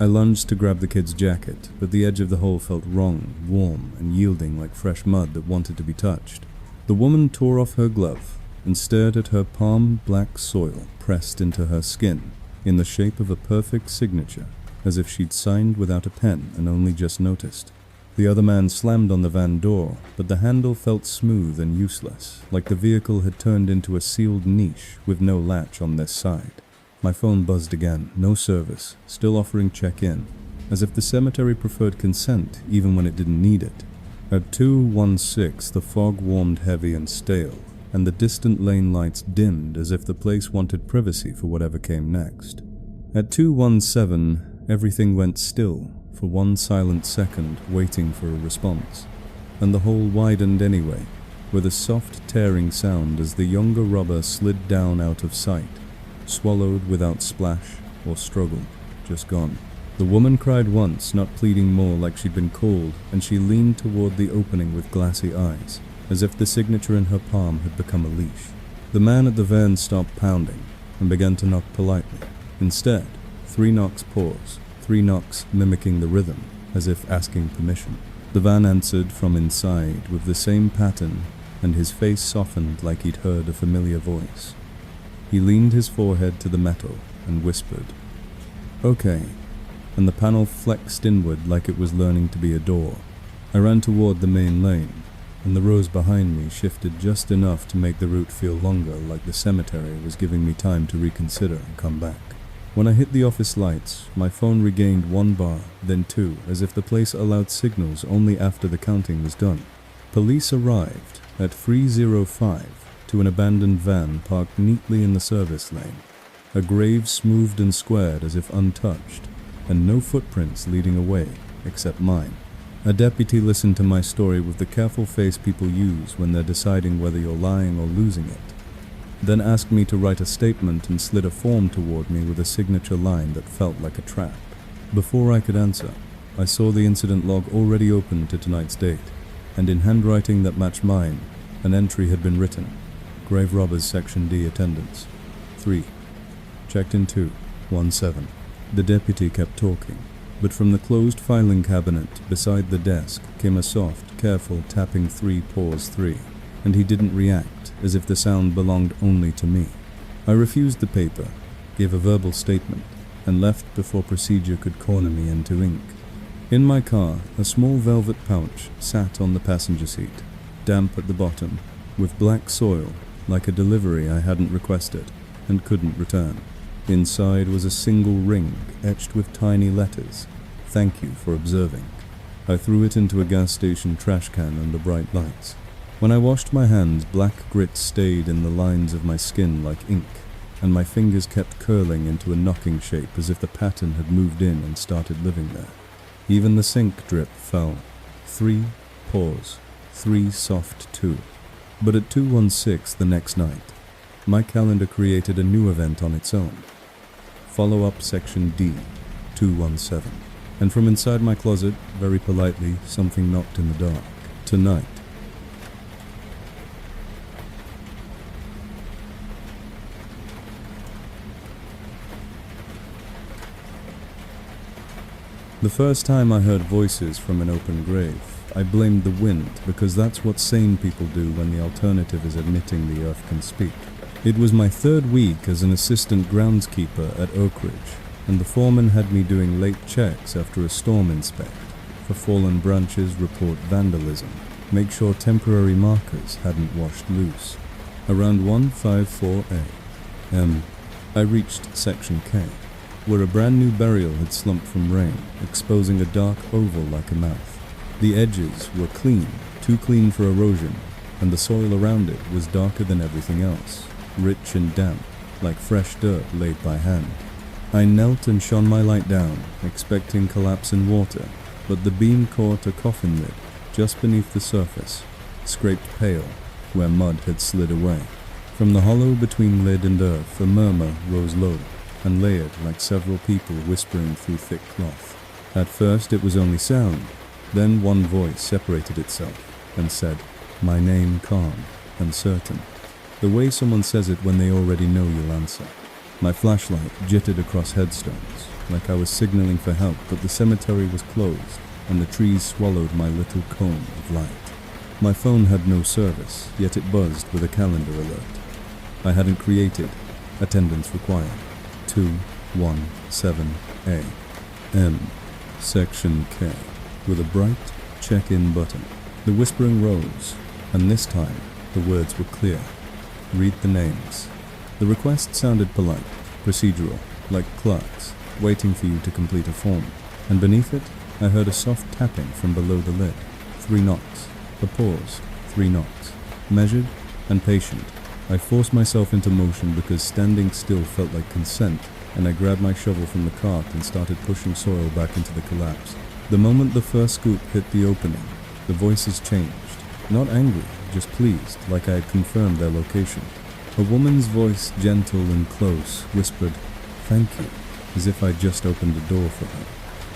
I lunged to grab the kid's jacket, but the edge of the hole felt wrong, warm, and yielding like fresh mud that wanted to be touched. The woman tore off her glove and stared at her palm black soil pressed into her skin in the shape of a perfect signature, as if she'd signed without a pen and only just noticed. The other man slammed on the van door, but the handle felt smooth and useless, like the vehicle had turned into a sealed niche with no latch on this side. My phone buzzed again, no service, still offering check-in, as if the cemetery preferred consent even when it didn't need it. At 2:16 the fog warmed heavy and stale, and the distant lane lights dimmed as if the place wanted privacy for whatever came next. At 2:17 everything went still for one silent second, waiting for a response, and the hole widened anyway, with a soft tearing sound as the younger robber slid down out of sight, swallowed without splash or struggle, just gone. The woman cried once, not pleading more, like she'd been called, and she leaned toward the opening with glassy eyes, as if the signature in her palm had become a leash. The man at the van stopped pounding and began to knock politely. Instead, 3 knocks paused, 3 knocks mimicking the rhythm, as if asking permission. The van answered from inside with the same pattern, and his face softened like he'd heard a familiar voice. He leaned his forehead to the metal and whispered, "Okay," and the panel flexed inward like it was learning to be a door. I ran toward the main lane, and the rows behind me shifted just enough to make the route feel longer, like the cemetery was giving me time to reconsider and come back. When I hit the office lights, my phone regained 1 bar, then 2, as if the place allowed signals only after the counting was done. Police arrived at 3:05 to an abandoned van parked neatly in the service lane, a grave smoothed and squared as if untouched, and no footprints leading away except mine. A deputy listened to my story with the careful face people use when they're deciding whether you're lying or losing it, then asked me to write a statement and slid a form toward me with a signature line that felt like a trap. Before I could answer, I saw the incident log already open to tonight's date, and in handwriting that matched mine, an entry had been written: Grave Robbers Section D attendance. 3. Checked in 2:17. The deputy kept talking, but from the closed filing cabinet beside the desk came a soft, careful tapping 3:3, and he didn't react, as if the sound belonged only to me. I refused the paper, gave a verbal statement, and left before procedure could corner me into ink. In my car, a small velvet pouch sat on the passenger seat, damp at the bottom, with black soil, like a delivery I hadn't requested and couldn't return. Inside was a single ring etched with tiny letters: "Thank you for observing." I threw it into a gas station trash can under bright lights. When I washed my hands, black grit stayed in the lines of my skin like ink, and my fingers kept curling into a knocking shape as if the pattern had moved in and started living there. Even the sink drip fell. 3, pause, 3 soft 2. But at 2:16 the next night, my calendar created a new event on its own. Follow-up Section D, 2:17. And from inside my closet, very politely, something knocked in the dark. Tonight. The first time I heard voices from an open grave, I blamed the wind, because that's what sane people do when the alternative is admitting the earth can speak. It was my 3rd week as an assistant groundskeeper at Oak Ridge, and the foreman had me doing late checks after a storm inspect, for fallen branches, report vandalism, make sure temporary markers hadn't washed loose. Around 1:54 a.m., I reached Section K, where a brand new burial had slumped from rain, exposing a dark oval like a mouth. The edges were clean, too clean for erosion, and the soil around it was darker than everything else, rich and damp, like fresh dirt laid by hand. I knelt and shone my light down, expecting collapse in water, but the beam caught a coffin lid just beneath the surface, scraped pale, where mud had slid away. From the hollow between lid and earth, a murmur rose low and layered like several people whispering through thick cloth. At first it was only sound, then one voice separated itself and said, "My name calm and certain," the way someone says it when they already know you'll answer. My flashlight jittered across headstones, like I was signaling for help, but the cemetery was closed, and the trees swallowed my little cone of light. My phone had no service, yet it buzzed with a calendar alert. I hadn't created. Attendance required. 217 A.M. Section K, with a bright check-in button. The whispering rose, and this time the words were clear. Read the names. The request sounded polite, procedural, like clerks, waiting for you to complete a form. And beneath it, I heard a soft tapping from below the lid. 3 knocks. A pause. 3 knocks. Measured and patient. I forced myself into motion because standing still felt like consent, and I grabbed my shovel from the cart and started pushing soil back into the collapse. The moment the first scoop hit the opening, the voices changed. Not angry, just pleased, like I had confirmed their location. A woman's voice, gentle and close, whispered, "Thank you," as if I'd just opened a door for her.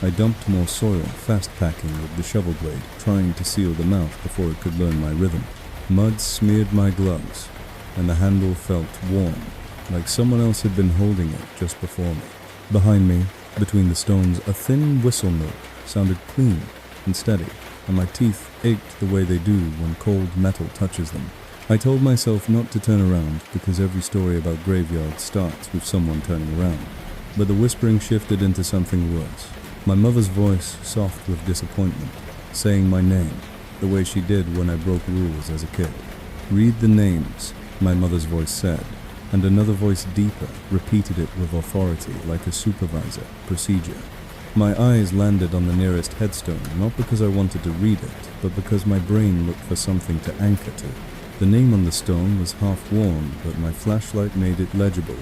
I dumped more soil, fast packing with the shovel blade, trying to seal the mouth before it could learn my rhythm. Mud smeared my gloves, and the handle felt warm, like someone else had been holding it just before me. Behind me, between the stones, a thin whistle note sounded clean and steady, and my teeth ached the way they do when cold metal touches them. I told myself not to turn around because every story about graveyards starts with someone turning around. But the whispering shifted into something worse. My mother's voice, soft with disappointment, saying my name, the way she did when I broke rules as a kid. "Read the names," my mother's voice said, and another voice deeper repeated it with authority like a supervisor, procedure. My eyes landed on the nearest headstone, not because I wanted to read it, but because my brain looked for something to anchor to. The name on the stone was half worn, but my flashlight made it legible.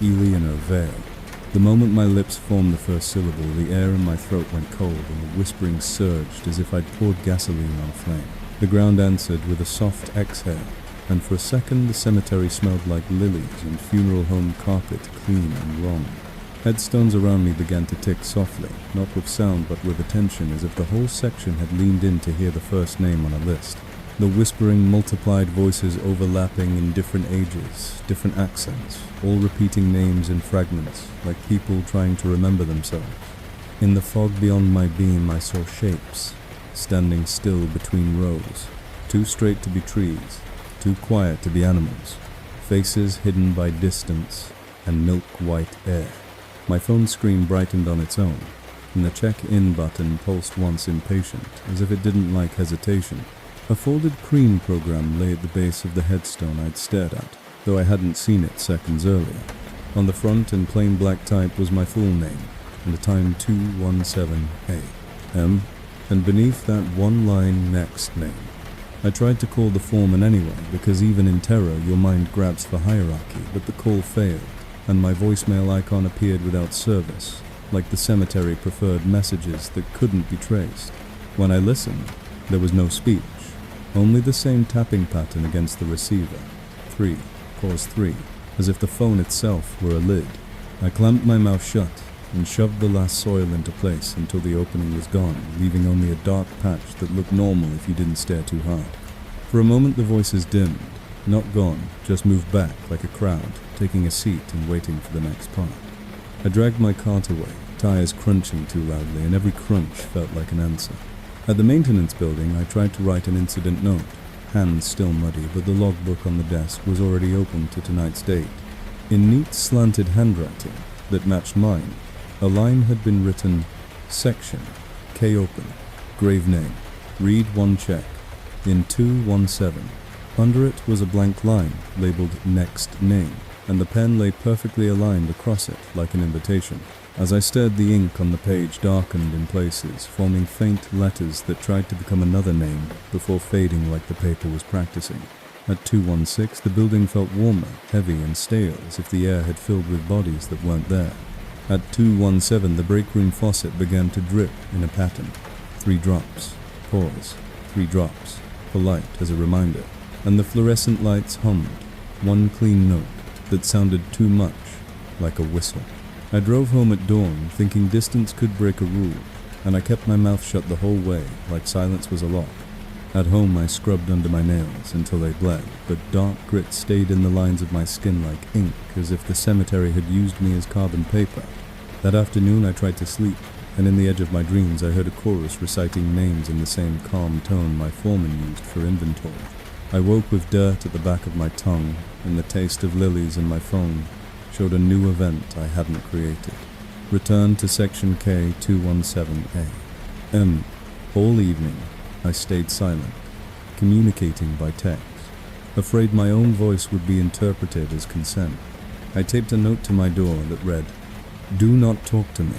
Eleanor Vale. The moment my lips formed the first syllable, the air in my throat went cold and the whispering surged as if I'd poured gasoline on a flame. The ground answered with a soft exhale, and for a second the cemetery smelled like lilies and funeral home carpet, clean and wrong. Headstones around me began to tick softly, not with sound but with attention, as if the whole section had leaned in to hear the first name on a list. The whispering multiplied voices overlapping in different ages, different accents, all repeating names in fragments, like people trying to remember themselves. In the fog beyond my beam I saw shapes, standing still between rows, too straight to be trees, too quiet to be animals, faces hidden by distance and milk-white air. My phone screen brightened on its own, and the check-in button pulsed once impatient, as if it didn't like hesitation. A folded cream program lay at the base of the headstone I'd stared at, though I hadn't seen it seconds earlier. On the front, in plain black type, was my full name, and the time 217 A.M., and beneath that one line, next name. I tried to call the foreman anyway, because even in terror your mind grabs for hierarchy, but the call failed, and my voicemail icon appeared without service, like the cemetery preferred messages that couldn't be traced. When I listened, there was no speech, only the same tapping pattern against the receiver. 3, pause 3, as if the phone itself were a lid. I clamped my mouth shut and shoved the last soil into place until the opening was gone, leaving only a dark patch that looked normal if you didn't stare too hard. For a moment the voices dimmed, not gone, just moved back like a crowd, taking a seat and waiting for the next part. I dragged my cart away, tires crunching too loudly, and every crunch felt like an answer. At the maintenance building, I tried to write an incident note, hands still muddy, but the logbook on the desk was already open to tonight's date. In neat slanted handwriting that matched mine, a line had been written, "Section, K open, grave name, read 1 check, in 217. Under it was a blank line labeled next name, and the pen lay perfectly aligned across it like an invitation. As I stared, the ink on the page darkened in places, forming faint letters that tried to become another name before fading like the paper was practicing. At 216, the building felt warmer, heavy and stale, as if the air had filled with bodies that weren't there. At 217, the break room faucet began to drip in a pattern. 3 drops. Pause. 3 drops. Polite as a reminder. and the fluorescent lights hummed, one clean note that sounded too much like a whistle. I drove home at dawn, thinking distance could break a rule, and I kept my mouth shut the whole way, like silence was a lock. At home I scrubbed under my nails until they bled, but dark grit stayed in the lines of my skin like ink, as if the cemetery had used me as carbon paper. That afternoon I tried to sleep, and in the edge of my dreams I heard a chorus reciting names in the same calm tone my foreman used for inventory. I woke with dirt at the back of my tongue, and the taste of lilies in my phone showed a new event I hadn't created. Return to Section K 217A. All evening I stayed silent, communicating by text, afraid my own voice would be interpreted as consent. I taped a note to my door that read, "Do not talk to me."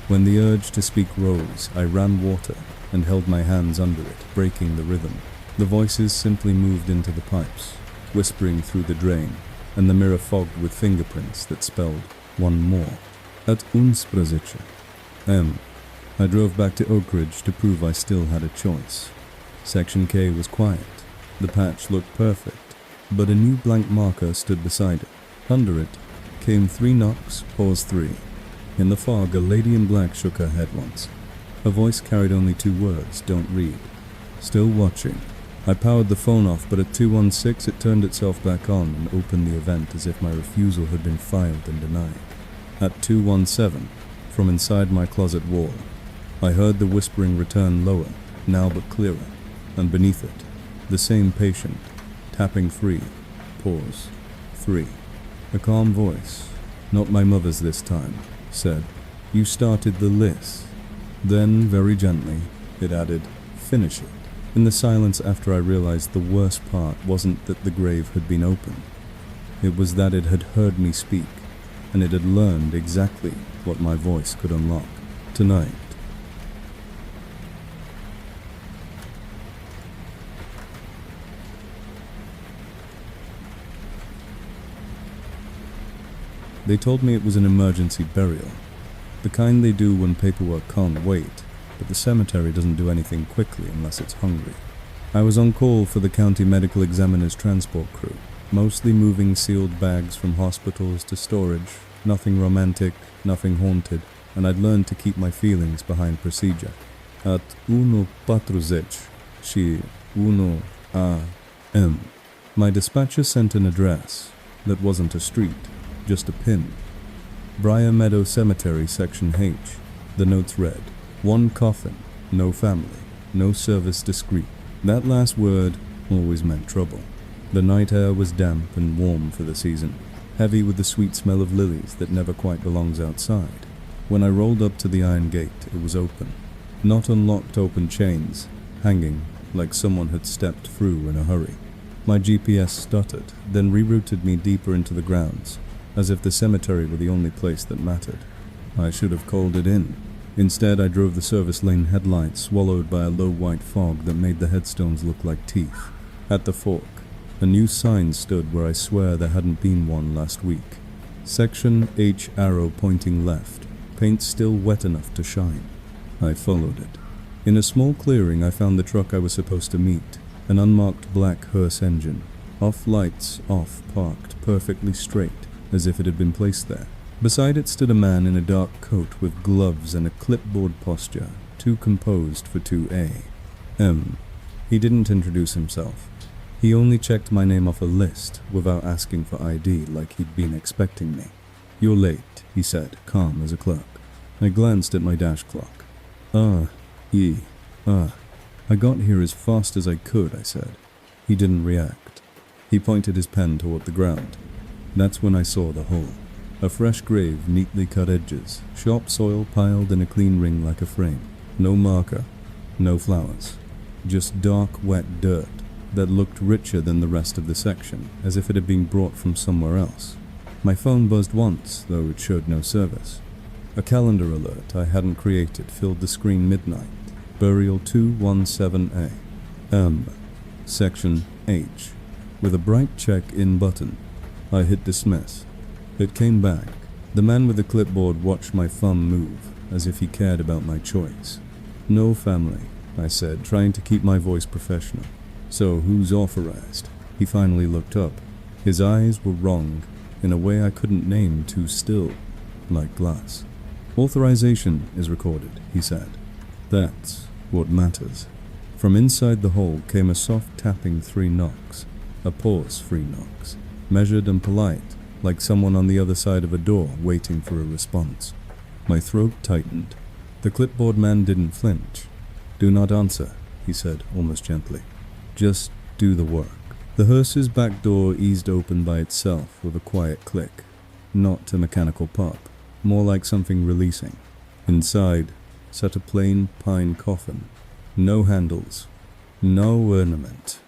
When the urge to speak rose, I ran water and held my hands under it, breaking the rhythm. The voices simply moved into the pipes, whispering through the drain, and the mirror fogged with fingerprints that spelled one more. At unsprazice. I drove back to Oak Ridge to prove I still had a choice. Section K was quiet. The patch looked perfect, but a new blank marker stood beside it. Under it came 3 knocks, pause 3. In the fog, a lady in black shook her head once. Her voice carried only 2 words, "Don't read." Still watching. I powered the phone off, but at 216 it turned itself back on and opened the event as if my refusal had been filed and denied. At 217, from inside my closet wall, I heard the whispering return lower, now but clearer, and beneath it, the same patient, tapping 3, pause, 3. A calm voice, not my mother's this time, said, "You started the list." Then, very gently, it added, "Finish it." In the silence after I realized the worst part wasn't that the grave had been opened. It was that it had heard me speak, and it had learned exactly what my voice could unlock. Tonight, they told me it was an emergency burial, the kind they do when paperwork can't wait, but the cemetery doesn't do anything quickly unless it's hungry. I was on call for the county medical examiner's transport crew, mostly moving sealed bags from hospitals to storage, nothing romantic, nothing haunted, and I'd learned to keep my feelings behind procedure. At 1:40 și 1 a.m., my dispatcher sent an address that wasn't a street, just a pin. Briar Meadow Cemetery, Section H. The notes read, "One coffin, no family, no service discreet." That last word always meant trouble. The night air was damp and warm for the season, heavy with the sweet smell of lilies that never quite belongs outside. When I rolled up to the iron gate, it was open. Not unlocked open chains, hanging like someone had stepped through in a hurry. My GPS stuttered, then rerouted me deeper into the grounds, as if the cemetery were the only place that mattered. I should have called it in. Instead, I drove the service lane headlights swallowed by a low white fog that made the headstones look like teeth. At the fork, a new sign stood where I swear there hadn't been one last week. Section H arrow pointing left, paint still wet enough to shine. I followed it. In a small clearing, I found the truck I was supposed to meet, an unmarked black hearse engine. Off lights, off, parked, perfectly straight, as if it had been placed there. Beside it stood a man in a dark coat with gloves and a clipboard posture, too composed for 2A. He didn't introduce himself. He only checked my name off a list without asking for ID like he'd been expecting me. "You're late," he said, calm as a clerk. I glanced at my dash clock. I got here as fast as I could," I said. He didn't react. He pointed his pen toward the ground. That's when I saw the hole. A fresh grave, neatly cut edges, sharp soil piled in a clean ring like a frame. No marker, no flowers. Just dark, wet dirt that looked richer than the rest of the section, as if it had been brought from somewhere else. My phone buzzed once, though it showed no service. A calendar alert I hadn't created filled the screen midnight. Burial 217A. Section H. With a bright check-in button, I hit dismiss. It came back. The man with the clipboard watched my thumb move, as if he cared about my choice. "No family," I said, trying to keep my voice professional. "So who's authorized?" He finally looked up. His eyes were wrong, in a way I couldn't name, too still, like glass. "Authorization is recorded," he said. "That's what matters." From inside the hole came a soft tapping 3 knocks, a pause 3 knocks, measured and polite, like someone on the other side of a door waiting for a response. My throat tightened. The clipboard man didn't flinch. "Do not answer," he said almost gently. "Just do the work." The hearse's back door eased open by itself with a quiet click. Not a mechanical pop, more like something releasing. Inside sat a plain pine coffin. No handles, no ornament,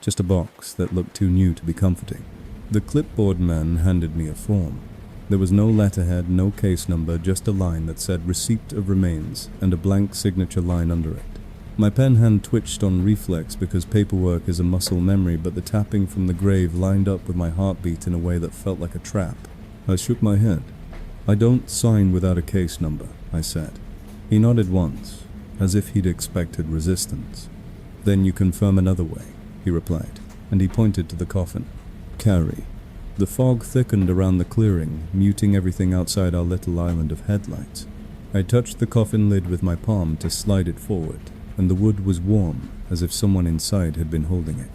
just a box that looked too new to be comforting. The clipboard man handed me a form. There was no letterhead, no case number, just a line that said "Receipt of Remains" and a blank signature line under it. My pen hand twitched on reflex because paperwork is a muscle memory, but the tapping from the grave lined up with my heartbeat in a way that felt like a trap. I shook my head. "I don't sign without a case number," I said. He nodded once, as if he'd expected resistance. "Then you confirm another way," he replied, and he pointed to the coffin. "Carry." The fog thickened around the clearing, muting everything outside our little island of headlights. I touched the coffin lid with my palm to slide it forward, and the wood was warm, as if someone inside had been holding it.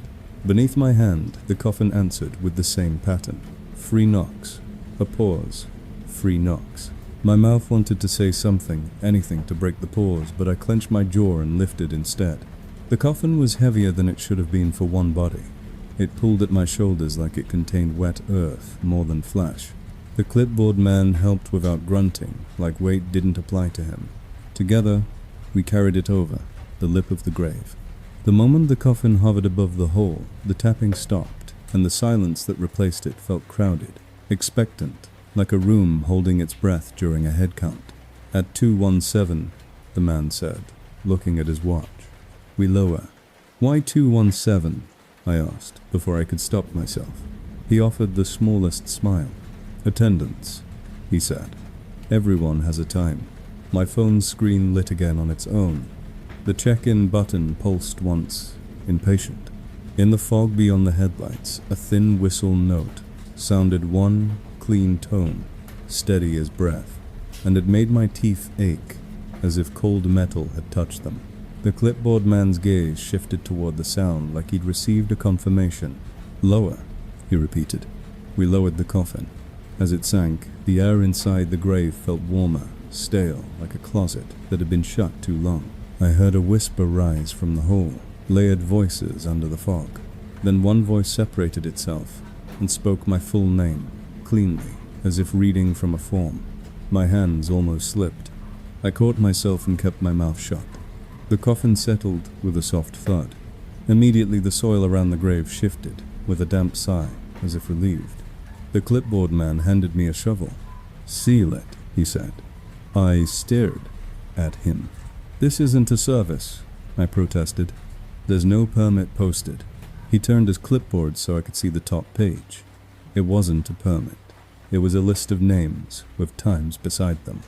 Beneath my hand, the coffin answered with the same pattern. 3 knocks. A pause. 3 knocks. My mouth wanted to say something, anything to break the pause, but I clenched my jaw and lifted instead. The coffin was heavier than it should have been for one body. It pulled at my shoulders like it contained wet earth more than flesh. The clipboard man helped without grunting, like weight didn't apply to him. Together, we carried it over the lip of the grave. The moment the coffin hovered above the hole, the tapping stopped, and the silence that replaced it felt crowded, expectant, like a room holding its breath during a head count. "At 217, the man said, looking at his watch. "We lower." "Why 217? I asked, before I could stop myself. He offered the smallest smile. "Attendance," he said. "Everyone has a time." My phone's screen lit again on its own. The check-in button pulsed once, impatient. In the fog beyond the headlights, a thin whistle note sounded one clean tone, steady as breath, and it made my teeth ache, as if cold metal had touched them. The clipboard man's gaze shifted toward the sound like he'd received a confirmation. "Lower," he repeated. We lowered the coffin. As it sank, the air inside the grave felt warmer, stale, like a closet that had been shut too long. I heard a whisper rise from the hole, layered voices under the fog. Then one voice separated itself and spoke my full name, cleanly, as if reading from a form. My hands almost slipped. I caught myself and kept my mouth shut. The coffin settled with a soft thud. Immediately the soil around the grave shifted, with a damp sigh, as if relieved. The clipboard man handed me a shovel. "Seal it," he said. I stared at him. "This isn't a service," I protested. "There's no permit posted." He turned his clipboard so I could see the top page. It wasn't a permit. It was a list of names with times beside them.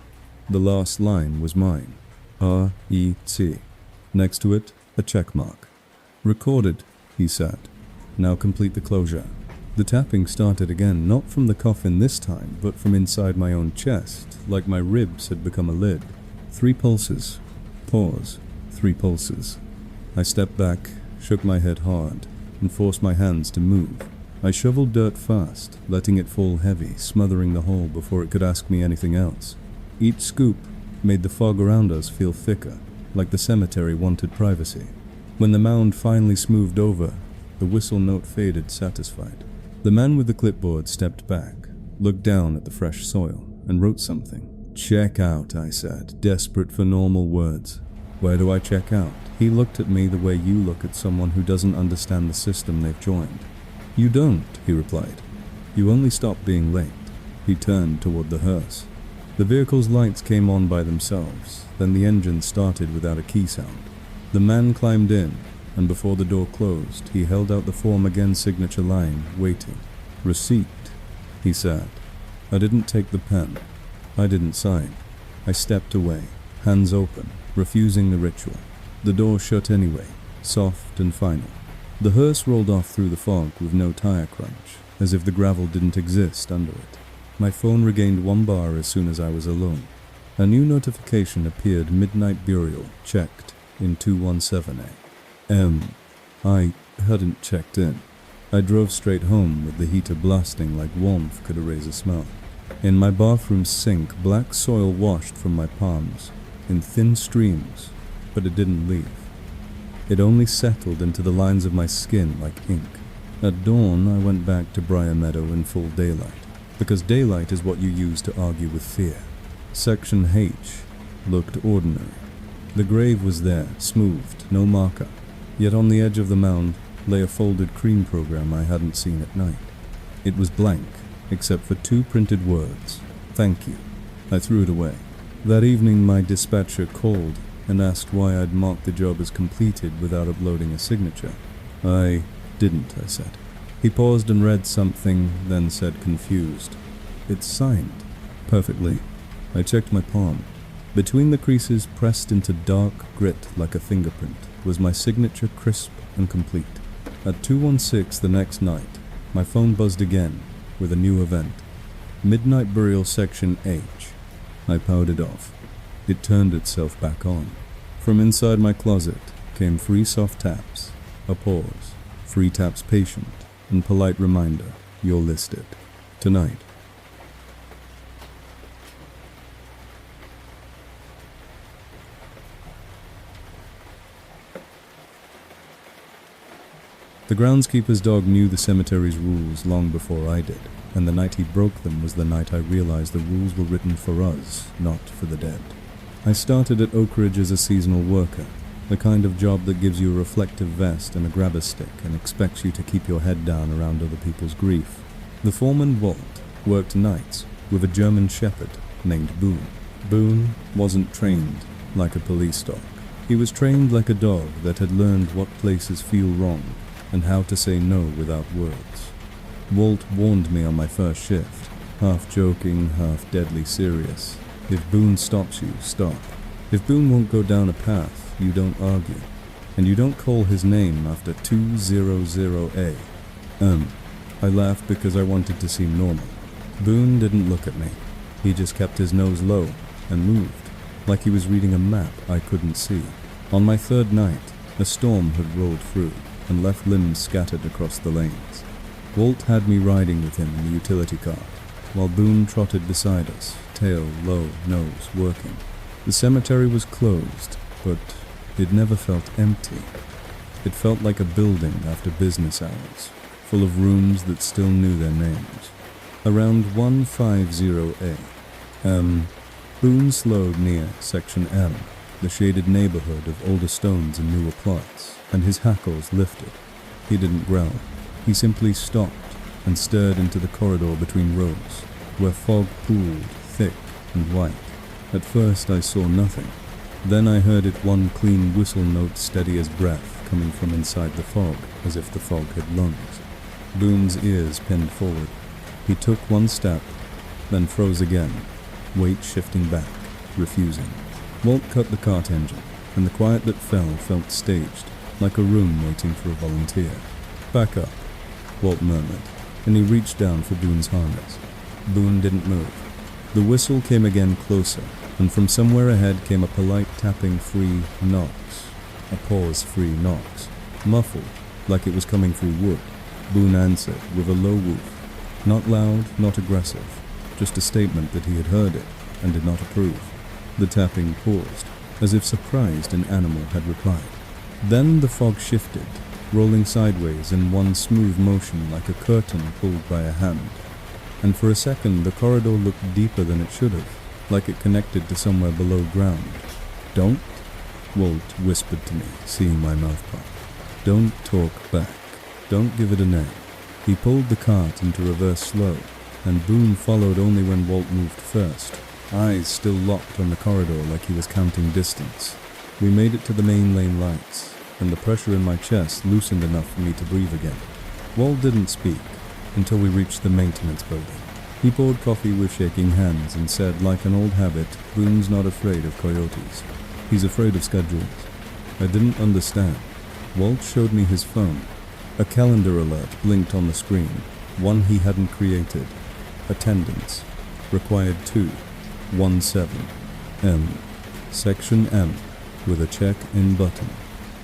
The last line was mine. R.E.T. Next to it, a check mark. "Recorded," he said. "Now complete the closure." The tapping started again, not from the coffin this time, but from inside my own chest, like my ribs had become a lid. 3 pulses. Pause. 3 pulses. I stepped back, shook my head hard, and forced my hands to move. I shoveled dirt fast, letting it fall heavy, smothering the hole before it could ask me anything else. Each scoop made the fog around us feel thicker, like the cemetery wanted privacy. When the mound finally smoothed over, the whistle note faded, satisfied. The man with the clipboard stepped back, looked down at the fresh soil, and wrote something. "Check out," I said, desperate for normal words. "Where do I check out?" He looked at me the way you look at someone who doesn't understand the system they've joined. "You don't," he replied. "You only stop being late." He turned toward the hearse. The vehicle's lights came on by themselves, then the engine started without a key sound. The man climbed in, and before the door closed, he held out the form again, signature line, waiting. "Receipt," he said. I didn't take the pen. I didn't sign. I stepped away, hands open, refusing the ritual. The door shut anyway, soft and final. The hearse rolled off through the fog with no tire crunch, as if the gravel didn't exist under it. My phone regained 1 bar as soon as I was alone. A new notification appeared: midnight burial checked in 217 a.m. I hadn't checked in. I drove straight home with the heater blasting like warmth could erase a smell. In my bathroom sink, black soil washed from my palms in thin streams, but it didn't leave. It only settled into the lines of my skin like ink. At dawn, I went back to Briar Meadow in full daylight, because daylight is what you use to argue with fear. Section H looked ordinary. The grave was there, smoothed, no marker. Yet on the edge of the mound lay a folded cream program I hadn't seen at night. It was blank, except for 2 printed words: "Thank you." I threw it away. That evening my dispatcher called and asked why I'd marked the job as completed without uploading a signature. I didn't, I said. He paused and read something, then said, confused, "It's signed." "Perfectly." I checked my palm. Between the creases, pressed into dark grit like a fingerprint, was my signature, crisp and complete. At 2:16 the next night, my phone buzzed again with a new event. Midnight burial section H. I powered it off. It turned itself back on. From inside my closet came 3 soft taps, a pause, 3 taps patient, and polite reminder: "You're listed. Tonight." The groundskeeper's dog knew the cemetery's rules long before I did, and the night he broke them was the night I realized the rules were written for us, not for the dead. I started at Oak Ridge as a seasonal worker, the kind of job that gives you a reflective vest and a grabber stick and expects you to keep your head down around other people's grief. The foreman, Walt, worked nights with a German shepherd named Boone. Boone wasn't trained like a police dog. He was trained like a dog that had learned what places feel wrong and how to say no without words. Walt warned me on my first shift, half joking, half deadly serious: "If Boone stops you, stop. If Boone won't go down a path, you don't argue. And you don't call his name after 200A. I laughed because I wanted to seem normal. Boone didn't look at me. He just kept his nose low and moved, like he was reading a map I couldn't see. On my 3rd night, a storm had rolled through and left limbs scattered across the lanes. Walt had me riding with him in the utility cart, while Boone trotted beside us, tail low, nose working. The cemetery was closed, but it never felt empty. It felt like a building after business hours, full of rooms that still knew their names. Around 150A, Boone slowed near Section M, the shaded neighborhood of older stones and newer plots, and his hackles lifted. He didn't growl. He simply stopped and stared into the corridor between rows, where fog pooled thick and white. At first I saw nothing. Then I heard it, one clean whistle note, steady as breath, coming from inside the fog, as if the fog had lungs. Boone's ears pinned forward. He took 1 step, then froze again, weight shifting back, refusing. Walt cut the cart engine, and the quiet that felt staged, like a room waiting for a volunteer. "Back up," Walt murmured, and he reached down for Boone's harness. Boone didn't move. The whistle came again, closer, and from somewhere ahead came a polite tapping, 3 knocks. A pause, 3 knocks. Muffled, like it was coming through wood. Boone answered with a low woof. Not loud, not aggressive, just a statement that he had heard it and did not approve. The tapping paused, as if surprised an animal had replied. Then the fog shifted, rolling sideways in one smooth motion like a curtain pulled by a hand. And for a second the corridor looked deeper than it should have, like it connected to somewhere below ground. "Don't," Walt whispered to me, seeing my mouth pop. "Don't talk back. Don't give it a name." He pulled the cart into reverse slow, and Boone followed only when Walt moved first, eyes still locked on the corridor like he was counting distance. We made it to the main lane lights, and the pressure in my chest loosened enough for me to breathe again. Walt didn't speak until we reached the maintenance building. He poured coffee with shaking hands and said, like an old habit, "Boone's not afraid of coyotes. He's afraid of schedules." I didn't understand. Walt showed me his phone. A calendar alert blinked on the screen, one he hadn't created. Attendance. Required 2:17 M. Section M, with a check-in button.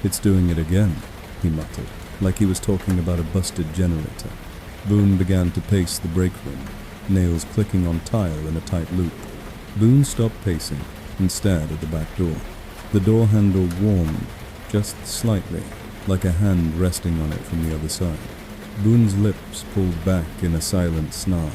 It's doing it again, he muttered, like he was talking about a busted generator. Boone began to pace the break room, nails clicking on tile in a tight loop. Boone stopped pacing and stared at the back door. The door handle warmed, just slightly, like a hand resting on it from the other side. Boone's lips pulled back in a silent snarl.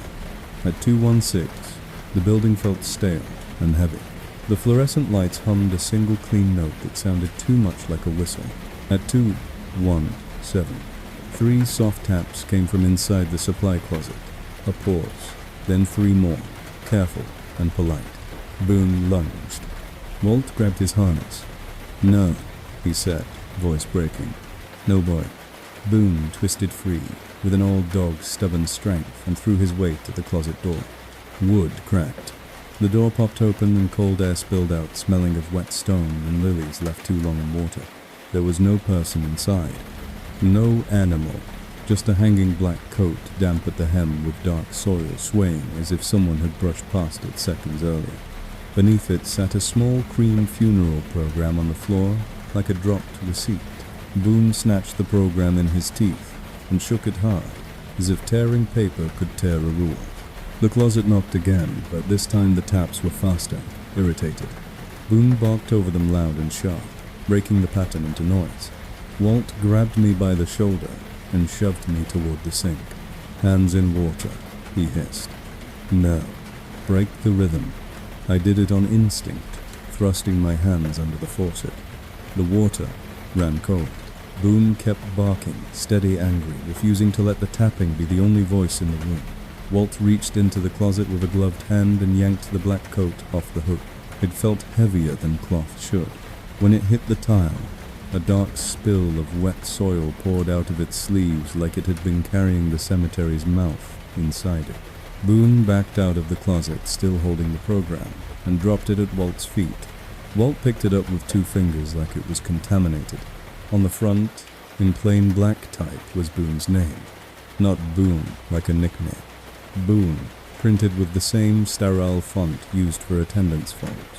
At 2:16, the building felt stale and heavy. The fluorescent lights hummed a single clean note that sounded too much like a whistle. At 2:17, 3 soft taps came from inside the supply closet. A pause, then 3 more, careful and polite. Boone lunged. Walt grabbed his harness. "No," he said, voice breaking. "No, boy." Boone twisted free, with an old dog's stubborn strength, and threw his weight at the closet door. Wood cracked. The door popped open and cold air spilled out, smelling of wet stone and lilies left too long in water. There was no person inside. No animal. Just a hanging black coat, damp at the hem with dark soil swaying as if someone had brushed past it seconds earlier. Beneath it sat a small cream funeral program on the floor, like a dropped receipt. Boone snatched the program in his teeth and shook it hard, as if tearing paper could tear a rule. The closet knocked again, but this time the taps were faster, irritated. Boone barked over them loud and sharp, breaking the pattern into noise. Walt grabbed me by the shoulder and shoved me toward the sink. "Hands in water," he hissed. "No. Break the rhythm." I did it on instinct, thrusting my hands under the faucet. The water ran cold. Boone kept barking, steady, angry, refusing to let the tapping be the only voice in the room. Walt reached into the closet with a gloved hand and yanked the black coat off the hook. It felt heavier than cloth should. When it hit the tile, a dark spill of wet soil poured out of its sleeves like it had been carrying the cemetery's mouth inside it. Boone backed out of the closet, still holding the program, and dropped it at Walt's feet. Walt picked it up with 2 fingers like it was contaminated. On the front, in plain black type, was Boone's name. Not Boone, like a nickname. Boone, printed with the same sterile font used for attendance forms.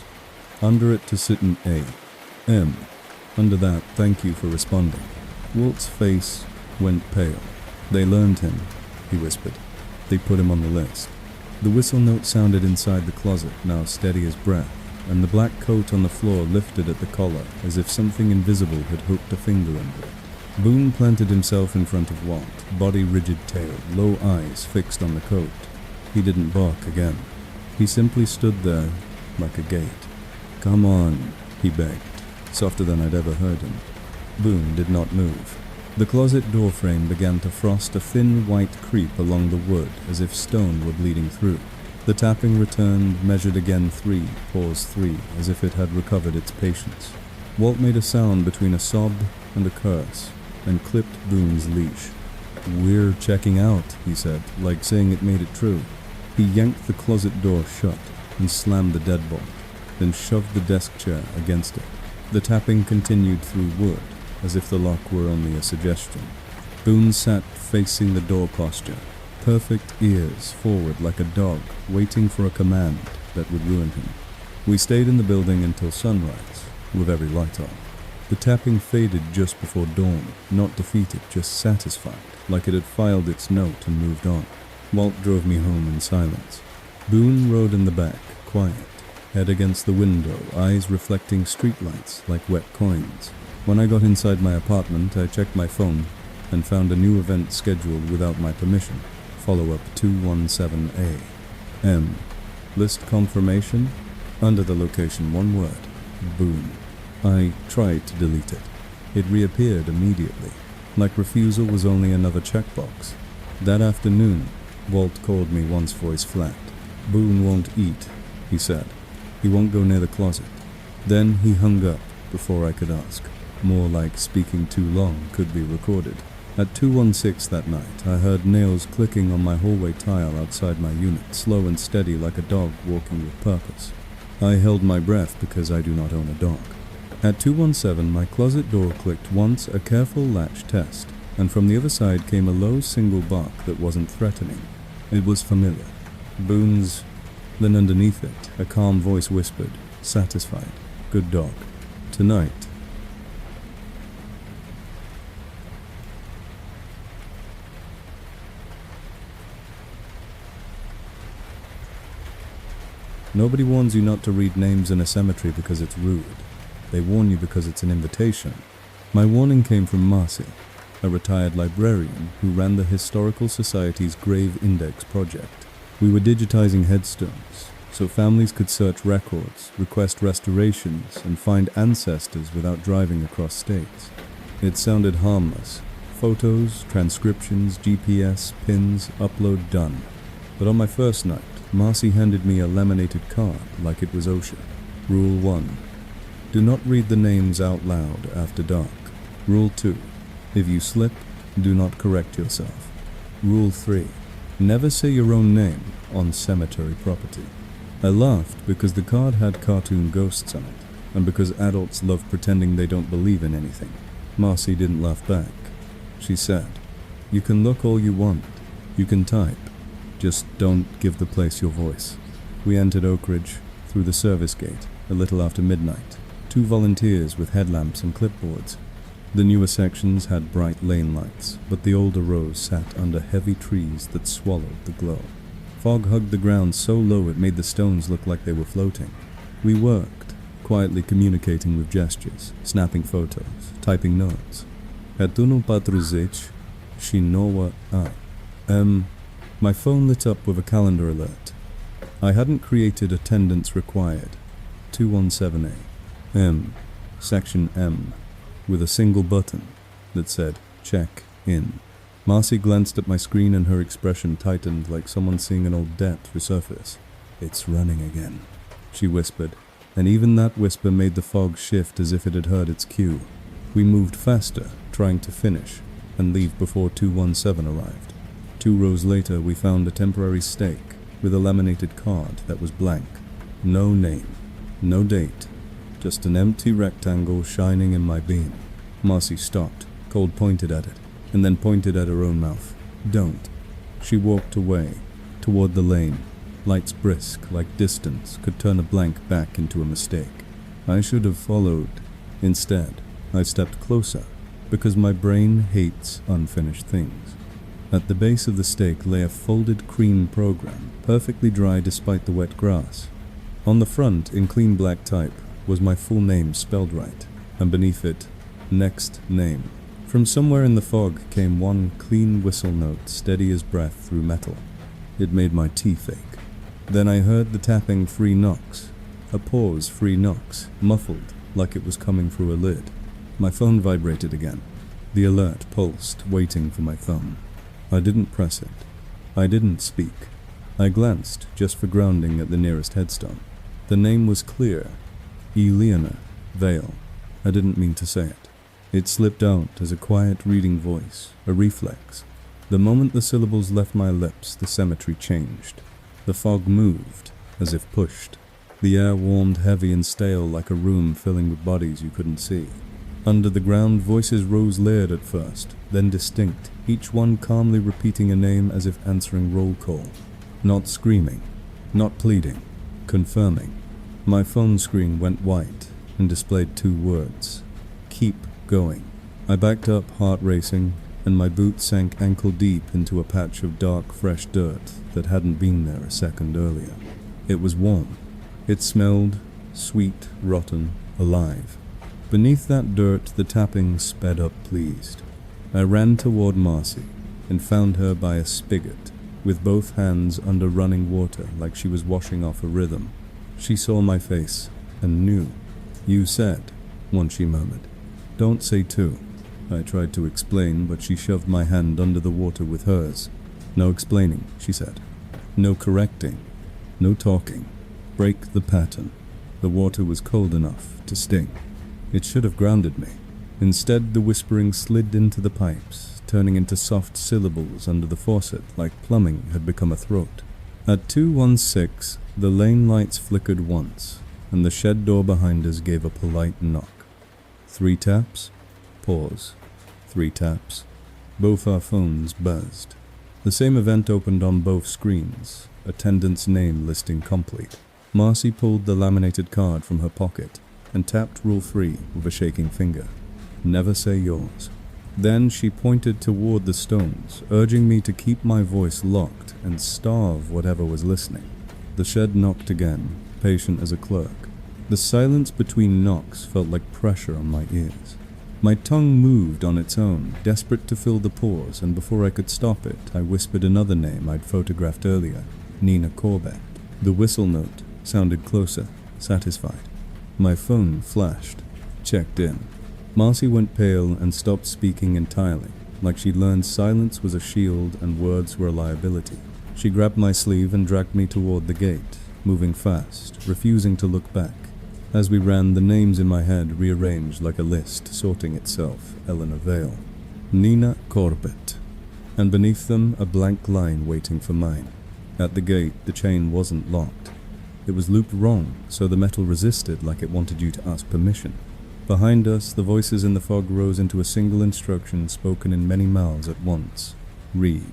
Under it to sit an A. M. Under that, "Thank you for responding." Walt's face went pale. "They learned him," he whispered. "They put him on the list." The whistle note sounded inside the closet, now steady as breath, and the black coat on the floor lifted at the collar as if something invisible had hooked a finger under it. Boone planted himself in front of Walt, body rigid-tailed, low eyes fixed on the coat. He didn't bark again. He simply stood there like a gate. "Come on," he begged, softer than I'd ever heard him. Boone did not move. The closet door frame began to frost a thin white creep along the wood as if stone were bleeding through. The tapping returned, measured again 3, pause 3, as if it had recovered its patience. Walt made a sound between a sob and a curse, and clipped Boone's leash. "We're checking out," he said, like saying it made it true. He yanked the closet door shut and slammed the deadbolt, then shoved the desk chair against it. The tapping continued through wood, as if the lock were only a suggestion. Boone sat facing the door posture, perfect ears forward like a dog, waiting for a command that would ruin him. We stayed in the building until sunrise, with every light on. The tapping faded just before dawn, not defeated, just satisfied, like it had filed its note and moved on. Walt drove me home in silence. Boone rode in the back, quiet, head against the window, eyes reflecting streetlights like wet coins. When I got inside my apartment, I checked my phone and found a new event scheduled without my permission. Follow-up 217A. M. List confirmation. Under the location, 1 word. Boone. I tried to delete it. It reappeared immediately, like refusal was only another checkbox. That afternoon, Walt called me once, voice flat. "Boone won't eat," he said. "He won't go near the closet." Then he hung up before I could ask. More like speaking too long could be recorded. At 2:16 that night, I heard nails clicking on my hallway tile outside my unit, slow and steady like a dog walking with purpose. I held my breath because I do not own a dog. At 2:17, my closet door clicked once, a careful latch test. and from the other side came a low single bark that wasn't threatening. It was familiar. Boone's. Then underneath it, a calm voice whispered, satisfied, "Good dog. Tonight." Nobody warns you not to read names in a cemetery because it's rude. They warn you because it's an invitation. My warning came from Marcy, a retired librarian who ran the Historical Society's Grave Index project. We were digitizing headstones, so families could search records, request restorations, and find ancestors without driving across states. It sounded harmless. Photos, transcriptions, GPS, pins, upload done. But on my first night, Marcy handed me a laminated card like it was OSHA. Rule 1. Do not read the names out loud after dark. Rule 2. If you slip, do not correct yourself. Rule 3. Never say your own name on cemetery property. I laughed because the card had cartoon ghosts on it, and because adults love pretending they don't believe in anything. Marcy didn't laugh back. She said, "You can look all you want. You can type. Just don't give the place your voice." We entered Oak Ridge through the service gate a little after midnight. 2 volunteers with headlamps and clipboards. The newer sections had bright lane lights, but the older rows sat under heavy trees that swallowed the glow. Fog hugged the ground so low it made the stones look like they were floating. We worked, quietly communicating with gestures, snapping photos, typing notes. Hatuno patruzich, shinowa a. My phone lit up with a calendar alert. I hadn't created attendance required. 217A. Section M, with a single button that said, check in. Marcy glanced at my screen and her expression tightened like someone seeing an old debt resurface. "It's running again," she whispered, and even that whisper made the fog shift as if it had heard its cue. We moved faster, trying to finish, and leave before 217 arrived. 2 rows later, we found a temporary stake with a laminated card that was blank. No name, no date, just an empty rectangle shining in my beam. Marcy stopped, cold pointed at it, and then pointed at her own mouth. "Don't." She walked away, toward the lane. Lights brisk, like distance, could turn a blank back into a mistake. I should have followed. Instead, I stepped closer, because my brain hates unfinished things. At the base of the stake lay a folded cream program, perfectly dry despite the wet grass. On the front, in clean black type, was my full name spelled right, and beneath it, next name. From somewhere in the fog came one clean whistle note, steady as breath through metal. It made my teeth ache. Then I heard the tapping 3 knocks, a pause 3 knocks, muffled like it was coming through a lid. My phone vibrated again. The alert pulsed, waiting for my thumb. I didn't press it. I didn't speak. I glanced, just for grounding, at the nearest headstone. The name was clear. Eleanor Vale. I didn't mean to say it. It slipped out as a quiet reading voice, a reflex. The moment the syllables left my lips, the cemetery changed. The fog moved, as if pushed. The air warmed heavy and stale like a room filling with bodies you couldn't see. Under the ground, voices rose layered at first, then distinct, each one calmly repeating a name as if answering roll call. Not screaming, not pleading, confirming. My phone screen went white and displayed 2 words. Keep going. I backed up, heart racing, and my boot sank ankle deep into a patch of dark, fresh dirt that hadn't been there a second earlier. It was warm. It smelled sweet, rotten, alive. Beneath that dirt, the tapping sped up pleased. I ran toward Marcy and found her by a spigot, with both hands under running water like she was washing off a rhythm. She saw my face and knew. "You said," one she murmured. "Don't say 2. I tried to explain, but she shoved my hand under the water with hers. "No explaining," she said. "No correcting. No talking. Break the pattern." The water was cold enough to sting. It should have grounded me. Instead, the whispering slid into the pipes, turning into soft syllables under the faucet like plumbing had become a throat. At 216, the lane lights flickered once, and the shed door behind us gave a polite knock. 3 taps, pause. 3 taps, Both our phones buzzed. The same event opened on both screens, attendant's name listing complete. Marcy pulled the laminated card from her pocket and tapped Rule 3 with a shaking finger. Never say yours. Then she pointed toward the stones, urging me to keep my voice locked and starve whatever was listening. The shed knocked again, patient as a clerk. The silence between knocks felt like pressure on my ears. My tongue moved on its own, desperate to fill the pause, and before I could stop it, I whispered another name I'd photographed earlier, Nina Corbett. The whistle note sounded closer, satisfied. My phone flashed, checked in. Marcy went pale and stopped speaking entirely, like she'd learned silence was a shield and words were a liability. She grabbed my sleeve and dragged me toward the gate, moving fast, refusing to look back. As we ran, the names in my head rearranged like a list, sorting itself. Eleanor Vale, Nina Corbett, and beneath them a blank line waiting for mine. At the gate, the chain wasn't locked. It was looped wrong, so the metal resisted like it wanted you to ask permission. Behind us, the voices in the fog rose into a single instruction spoken in many mouths at once. Read.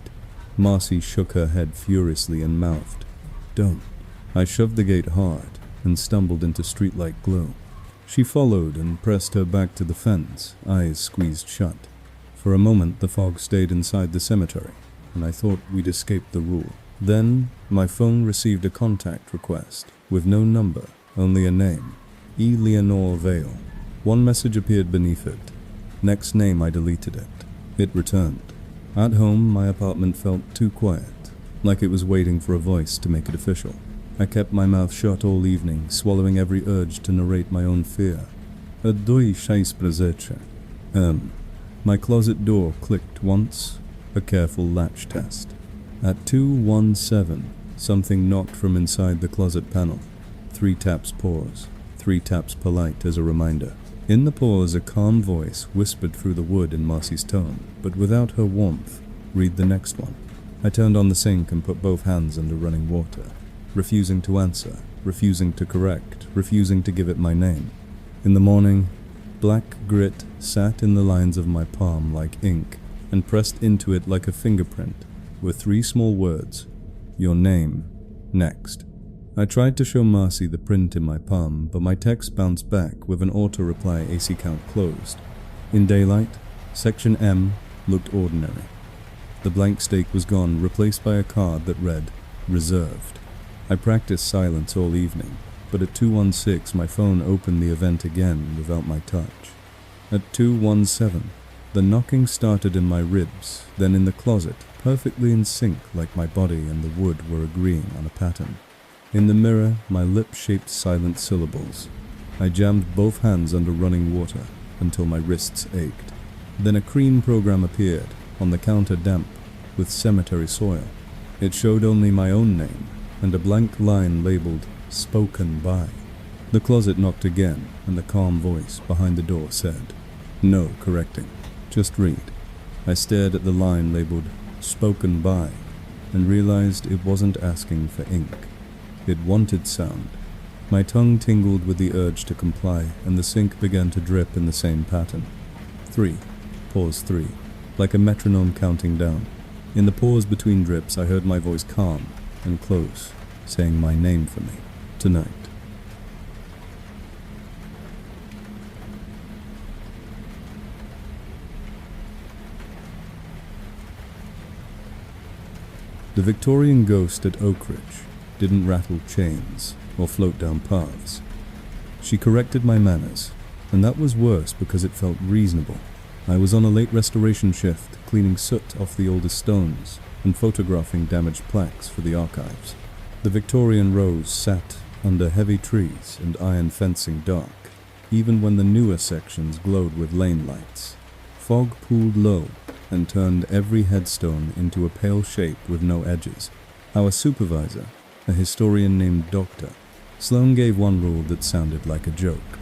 Marcy shook her head furiously and mouthed, "Don't." I shoved the gate hard and stumbled into streetlight glow. She followed and pressed her back to the fence, eyes squeezed shut. For a moment the fog stayed inside the cemetery, and I thought we'd escaped the rule. Then my phone received a contact request, with no number, only a name. E. Leonore Vale. One message appeared beneath it. Next name I deleted it. It returned. At home, my apartment felt too quiet, like it was waiting for a voice to make it official. I kept my mouth shut all evening, swallowing every urge to narrate my own fear. A doi shais prezeche. My closet door clicked once, a careful latch test. At 217, something knocked from inside the closet panel. 3 taps pause, 3 taps polite as a reminder. In the pause, a calm voice whispered through the wood in Marcy's tone, but without her warmth. Read the next one. I turned on the sink and put both hands under running water, refusing to answer, refusing to correct, refusing to give it my name. In the morning, black grit sat in the lines of my palm like ink, and pressed into it like a fingerprint, were 3 small words: your name, next. I tried to show Marcy the print in my palm, but my text bounced back with an auto-reply AC count closed. In daylight, section M looked ordinary. The blank stake was gone, replaced by a card that read, reserved. I practiced silence all evening, but at 2:16 my phone opened the event again without my touch. At 2:17, the knocking started in my ribs, then in the closet, perfectly in sync like my body and the wood were agreeing on a pattern. In the mirror, my lips-shaped silent syllables. I jammed both hands under running water until my wrists ached. Then a cream program appeared, on the counter damp, with cemetery soil. It showed only my own name, and a blank line labeled, spoken by. The closet knocked again, and the calm voice behind the door said, no correcting, just read. I stared at the line labeled, spoken by, and realized it wasn't asking for ink. It wanted sound. My tongue tingled with the urge to comply, and the sink began to drip in the same pattern. 3. Pause 3. Like a metronome counting down. In the pause between drips, I heard my voice calm and close, saying my name for me. Tonight. The Victorian Ghost at Oakridge didn't rattle chains or float down paths. She corrected my manners, and that was worse because it felt reasonable. I was on a late restoration shift, cleaning soot off the oldest stones and photographing damaged plaques for the archives. The Victorian rose sat under heavy trees and iron fencing dark, even when the newer sections glowed with lane lights. Fog pooled low and turned every headstone into a pale shape with no edges. Our supervisor, a historian named Doctor, Sloane gave one rule that sounded like a joke.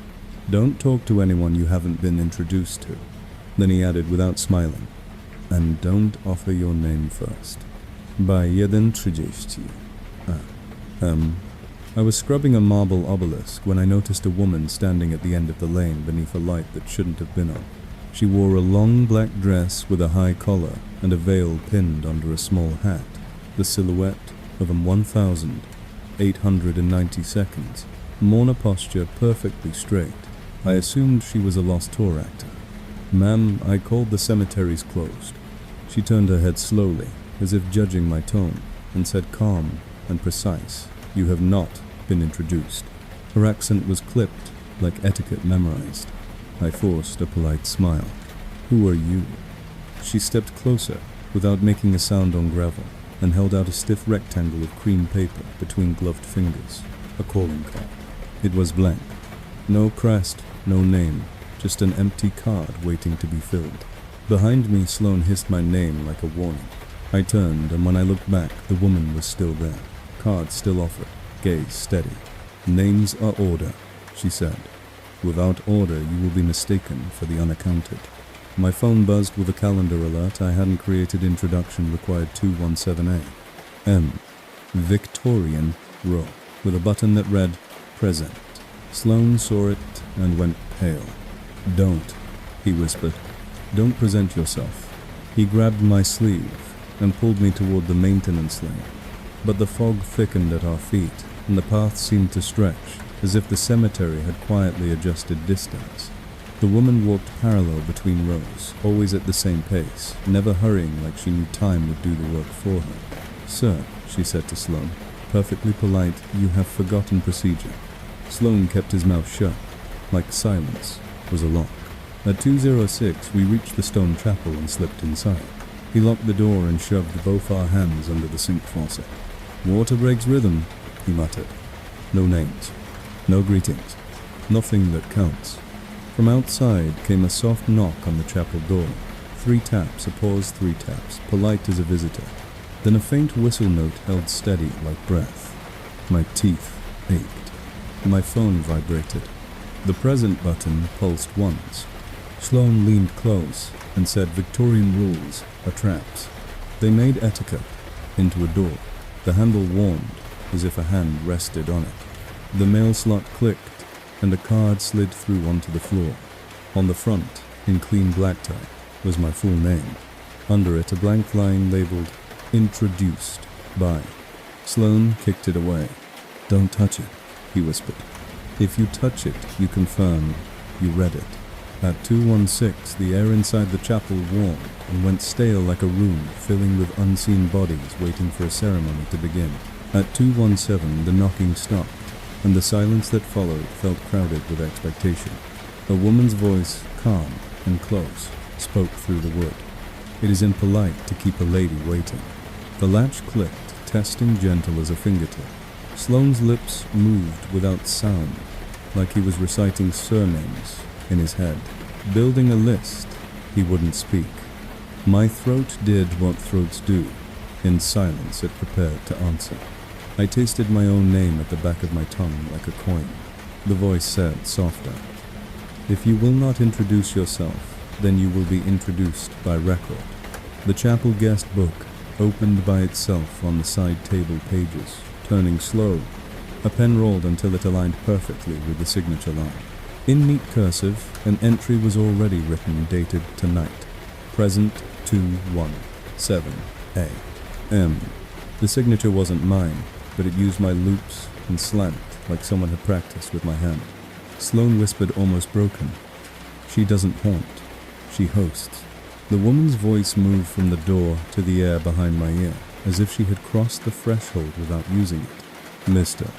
Don't talk to anyone you haven't been introduced to. Then he added without smiling, and don't offer your name first. By jeden 30. I was scrubbing a marble obelisk when I noticed a woman standing at the end of the lane beneath a light that shouldn't have been on. She wore a long black dress with a high collar and a veil pinned under a small hat, the silhouette of 1,890 seconds, mourner posture perfectly straight. I assumed she was a lost tour actor. "Ma'am, I called the cemeteries closed." She turned her head slowly, as if judging my tone, and said calm and precise, "You have not been introduced." Her accent was clipped, like etiquette memorized. I forced a polite smile. "Who are you?" She stepped closer, without making a sound on gravel, and held out a stiff rectangle of cream paper between gloved fingers, a calling card. It was blank. No crest, no name, just an empty card waiting to be filled. Behind me, Sloane hissed my name like a warning. I turned, and when I looked back, the woman was still there. Card still offered, gaze steady. "Names are order," she said. "Without order, you will be mistaken for the unaccounted." My phone buzzed with a calendar alert. I hadn't created introduction required 217A. M. Victorian Row, with a button that read, "Present." Sloane saw it and went pale. "Don't," he whispered. "Don't present yourself." He grabbed my sleeve and pulled me toward the maintenance lane. But the fog thickened at our feet, and the path seemed to stretch, as if the cemetery had quietly adjusted distance. The woman walked parallel between rows, always at the same pace, never hurrying like she knew time would do the work for her. "Sir," she said to Sloane, perfectly polite, "you have forgotten procedure." Sloane kept his mouth shut, like silence was a lock. At 206, we reached the stone chapel and slipped inside. He locked the door and shoved both our hands under the sink faucet. "Water breaks rhythm," he muttered. "No names, no greetings, nothing that counts." From outside came a soft knock on the chapel door. 3 taps, a pause, 3 taps, polite as a visitor. Then a faint whistle note held steady like breath. My teeth ached. My phone vibrated. The present button pulsed once. Sloane leaned close and said Victorian rules are traps. They made etiquette into a door. The handle warmed as if a hand rested on it. The mail slot clicked and a card slid through onto the floor. On the front, in clean black tie, was my full name. Under it, a blank line labeled "Introduced by." Sloane kicked it away. "Don't touch it," he whispered. "If you touch it, you confirm you read it." At 216, the air inside the chapel warmed and went stale like a room filling with unseen bodies waiting for a ceremony to begin. At 217, the knocking stopped, and the silence that followed felt crowded with expectation. A woman's voice, calm and close, spoke through the wood. "It is impolite to keep a lady waiting." The latch clicked, testing gentle as a fingertip. Sloane's lips moved without sound, like he was reciting surnames in his head. Building a list, he wouldn't speak. My throat did what throats do. In silence, it prepared to answer. I tasted my own name at the back of my tongue like a coin. The voice said, softer, "If you will not introduce yourself, then you will be introduced by record." The chapel guest book opened by itself on the side table pages, turning slow. A pen rolled until it aligned perfectly with the signature line. In neat cursive, an entry was already written, dated tonight. Present 217A. M. The signature wasn't mine, but it used my loops and slant like someone had practiced with my hand. Sloane whispered, almost broken, "She doesn't haunt, she hosts." The woman's voice moved from the door to the air behind my ear, as if she had crossed the threshold without using it. "Mister,"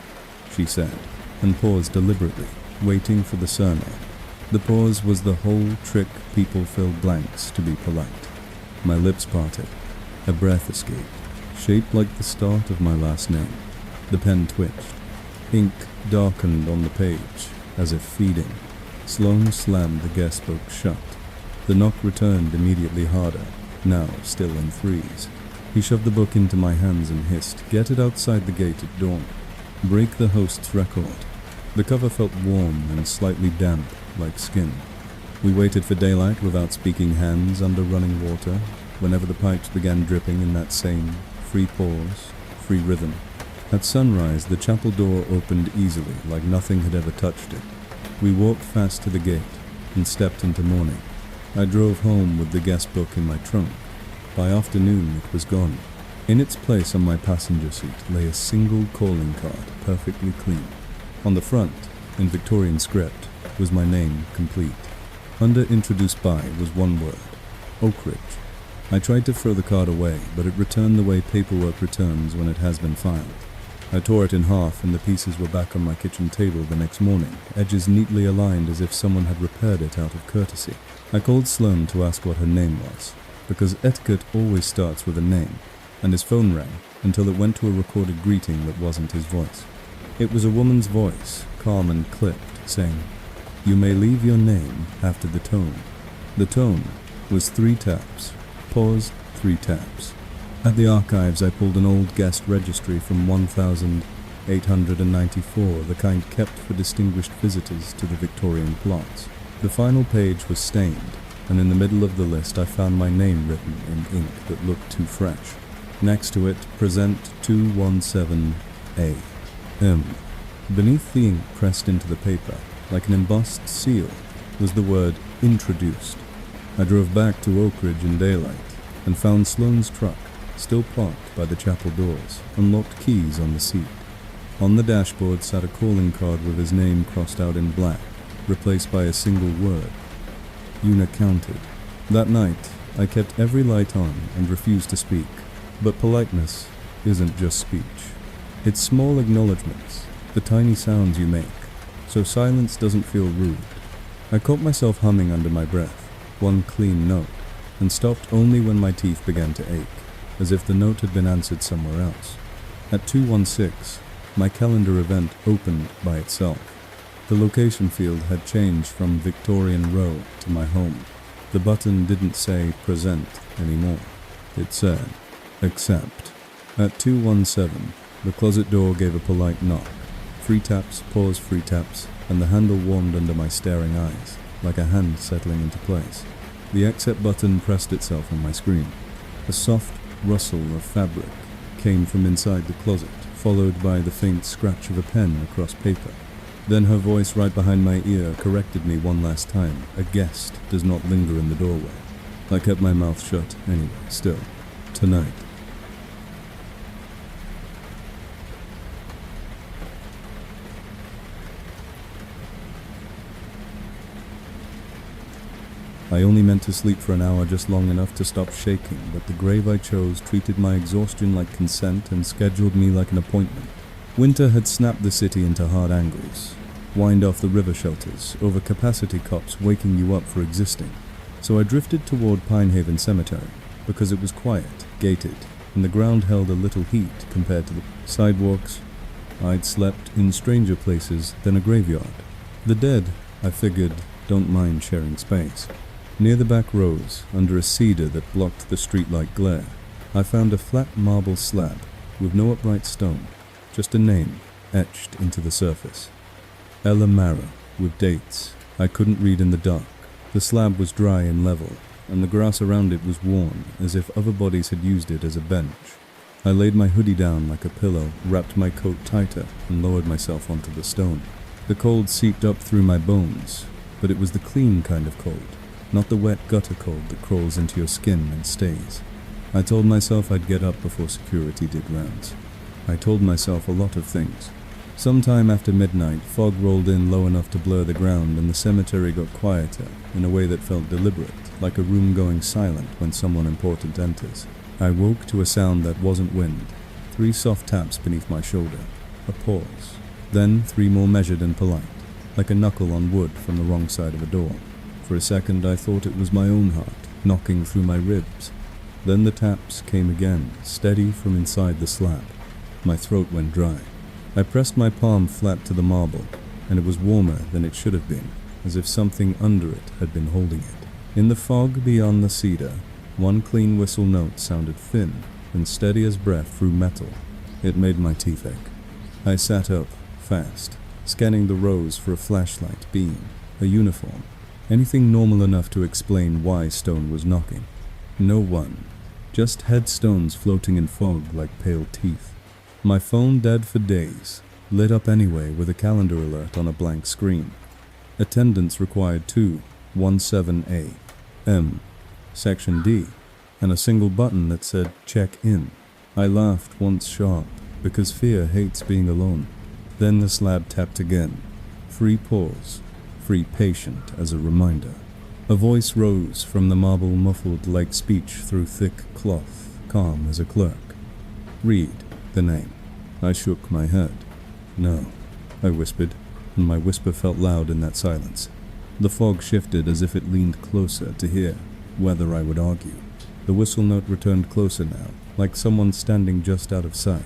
she said, and paused deliberately, waiting for the surname. The pause was the whole trick. People filled blanks to be polite. My lips parted. A breath escaped, shaped like the start of my last name. The pen twitched. Ink darkened on the page, as if feeding. Sloane slammed the guest book shut. The knock returned immediately harder, now still in threes. He shoved the book into my hands and hissed, "Get it outside the gate at dawn. Break the host's record." The cover felt warm and slightly damp, like skin. We waited for daylight without speaking, hands under running water, whenever the pipes began dripping in that same free pause, free rhythm. At sunrise, the chapel door opened easily, like nothing had ever touched it. We walked fast to the gate and stepped into morning. I drove home with the guest book in my trunk. By afternoon, it was gone. In its place on my passenger seat lay a single calling card, perfectly clean. On the front, in Victorian script, was my name complete. Under introduced by was one word, Oak Ridge. I tried to throw the card away, but it returned the way paperwork returns when it has been filed. I tore it in half and the pieces were back on my kitchen table the next morning, edges neatly aligned as if someone had repaired it out of courtesy. I called Sloan to ask what her name was, because etiquette always starts with a name, and his phone rang until it went to a recorded greeting that wasn't his voice. It was a woman's voice, calm and clipped, saying, "You may leave your name after the tone." The tone was 3 taps, pause, 3 taps. At the archives, I pulled an old guest registry from 1894, the kind kept for distinguished visitors to the Victorian plots. The final page was stained, and in the middle of the list I found my name written in ink that looked too fresh. Next to it, present 217A. Beneath the ink pressed into the paper, like an embossed seal, was the word introduced. I drove back to Oak Ridge in daylight and found Sloane's truck, still parked by the chapel doors, unlocked keys on the seat. On the dashboard sat a calling card with his name crossed out in black, replaced by a single word, Una counted. That night, I kept every light on and refused to speak, but politeness isn't just speech. It's small acknowledgements, the tiny sounds you make, so silence doesn't feel rude. I caught myself humming under my breath, one clean note, and stopped only when my teeth began to ache, as if the note had been answered somewhere else. At 216, my calendar event opened by itself. The location field had changed from Victorian Row to my home. The button didn't say present anymore. It said accept. At 217, the closet door gave a polite knock. 3 taps, pause, 3 taps, and the handle warmed under my staring eyes, like a hand settling into place. The accept button pressed itself on my screen. A soft rustle of fabric came from inside the closet, followed by the faint scratch of a pen across paper. Then her voice right behind my ear corrected me one last time. A guest does not linger in the doorway. I kept my mouth shut anyway, still. Tonight. I only meant to sleep for an hour, just long enough to stop shaking, but the grave I chose treated my exhaustion like consent and scheduled me like an appointment. Winter had snapped the city into hard angles, wind off the river shelters, overcapacity cops waking you up for existing. So I drifted toward Pinehaven Cemetery, because it was quiet, gated, and the ground held a little heat compared to the sidewalks. I'd slept in stranger places than a graveyard. The dead, I figured, don't mind sharing space. Near the back rows, under a cedar that blocked the streetlight glare, I found a flat marble slab with no upright stone, just a name etched into the surface. Ella Mara, with dates I couldn't read in the dark. The slab was dry and level, and the grass around it was worn, as if other bodies had used it as a bench. I laid my hoodie down like a pillow, wrapped my coat tighter, and lowered myself onto the stone. The cold seeped up through my bones, but it was the clean kind of cold, not the wet gutter cold that crawls into your skin and stays. I told myself I'd get up before security did rounds. I told myself a lot of things. Sometime after midnight, fog rolled in low enough to blur the ground, and the cemetery got quieter in a way that felt deliberate, like a room going silent when someone important enters. I woke to a sound that wasn't wind. 3 soft taps beneath my shoulder. A pause. Then 3 more measured and polite, like a knuckle on wood from the wrong side of a door. For a second I thought it was my own heart, knocking through my ribs. Then the taps came again, steady from inside the slab. My throat went dry. I pressed my palm flat to the marble, and it was warmer than it should have been, as if something under it had been holding it. In the fog beyond the cedar, one clean whistle note sounded thin and steady as breath through metal. It made my teeth ache. I sat up, fast, scanning the rows for a flashlight, beam, a uniform, anything normal enough to explain why Stone was knocking. No one, just headstones floating in fog like pale teeth. My phone, dead for days, lit up anyway with a calendar alert on a blank screen. Attendance required 217A. M, Section D, and a single button that said check in. I laughed once sharp, because fear hates being alone. Then the slab tapped again. Free pause, free patient as a reminder. A voice rose from the marble muffled like speech through thick cloth, calm as a clerk. Read the name. I shook my head. No, I whispered, and my whisper felt loud in that silence. The fog shifted as if it leaned closer to hear whether I would argue. The whistle note returned closer now, like someone standing just out of sight.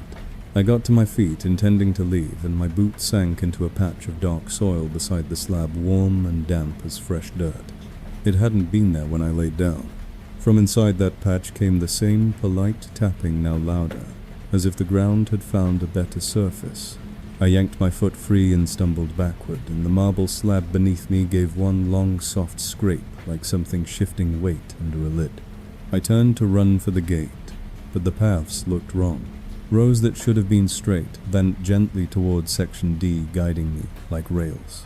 I got to my feet, intending to leave, and my boot sank into a patch of dark soil beside the slab, warm and damp as fresh dirt. It hadn't been there when I laid down. From inside that patch came the same polite tapping, now louder, as if the ground had found a better surface. I yanked my foot free and stumbled backward, and the marble slab beneath me gave one long soft scrape like something shifting weight under a lid. I turned to run for the gate, but the paths looked wrong. Rows that should have been straight bent gently towards Section D, guiding me like rails.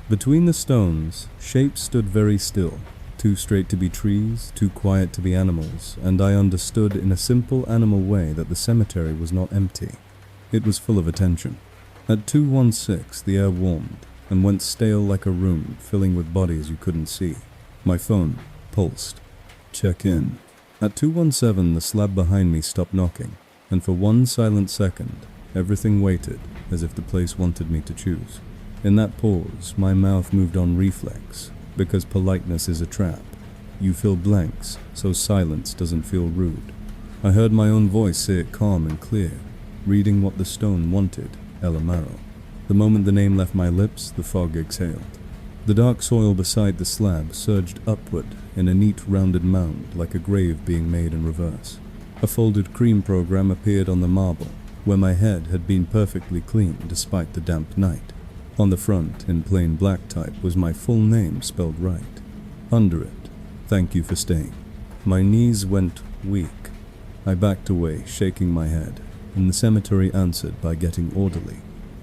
Between the stones, shapes stood very still, too straight to be trees, too quiet to be animals, and I understood in a simple animal way that the cemetery was not empty. It was full of attention. At 216, the air warmed and went stale like a room, filling with bodies you couldn't see. My phone pulsed. Check in. At 217, the slab behind me stopped knocking, and for one silent second, everything waited as if the place wanted me to choose. In that pause, my mouth moved on reflex, because politeness is a trap. You fill blanks, so silence doesn't feel rude. I heard my own voice say it calm and clear, reading what the stone wanted, El Amaro. The moment the name left my lips, the fog exhaled. The dark soil beside the slab surged upward in a neat rounded mound like a grave being made in reverse. A folded cream program appeared on the marble, where my head had been perfectly clean despite the damp night. On the front, in plain black type, was my full name spelled right. Under it, thank you for staying. My knees went weak. I backed away, shaking my head, and the cemetery answered by getting orderly.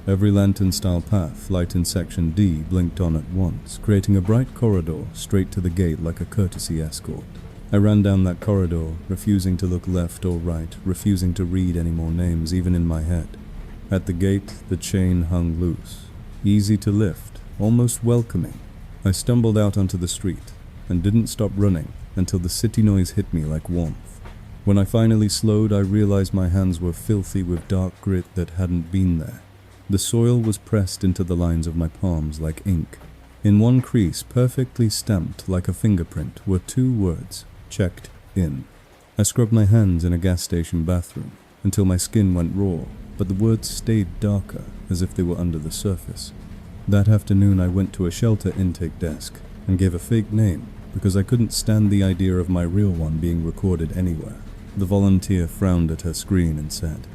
Every lantern-style path, light in Section D, blinked on at once, creating a bright corridor straight to the gate like a courtesy escort. I ran down that corridor, refusing to look left or right, refusing to read any more names, even in my head. At the gate, the chain hung loose, easy to lift, almost welcoming. I stumbled out onto the street, and didn't stop running until the city noise hit me like warmth. When I finally slowed, I realized my hands were filthy with dark grit that hadn't been there. The soil was pressed into the lines of my palms like ink. In one crease, perfectly stamped like a fingerprint, were two words, checked in. I scrubbed my hands in a gas station bathroom until my skin went raw, but the words stayed darker, as if they were under the surface. That afternoon I went to a shelter intake desk and gave a fake name because I couldn't stand the idea of my real one being recorded anywhere. The volunteer frowned at her screen and said,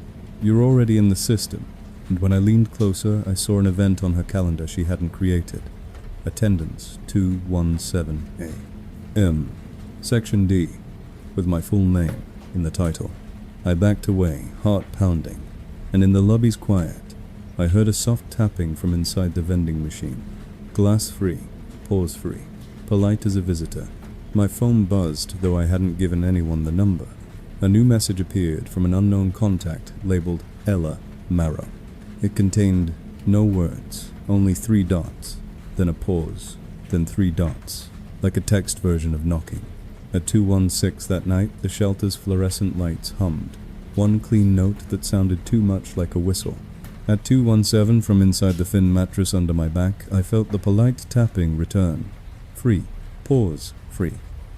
"You're already in the system," and when I leaned closer I saw an event on her calendar she hadn't created. Attendance 217A. M. Section D, with my full name in the title. I backed away, heart pounding, and in the lobby's quiet, I heard a soft tapping from inside the vending machine. Glass-free, pause-free, polite as a visitor. My phone buzzed, though I hadn't given anyone the number. A new message appeared from an unknown contact labeled Ella Marrow. It contained no words, only 3 dots, then a pause, then 3 dots, like a text version of knocking. At 216 that night, the shelter's fluorescent lights hummed, one clean note that sounded too much like a whistle. At 217, from inside the thin mattress under my back, I felt the polite tapping return. Free, pause, free,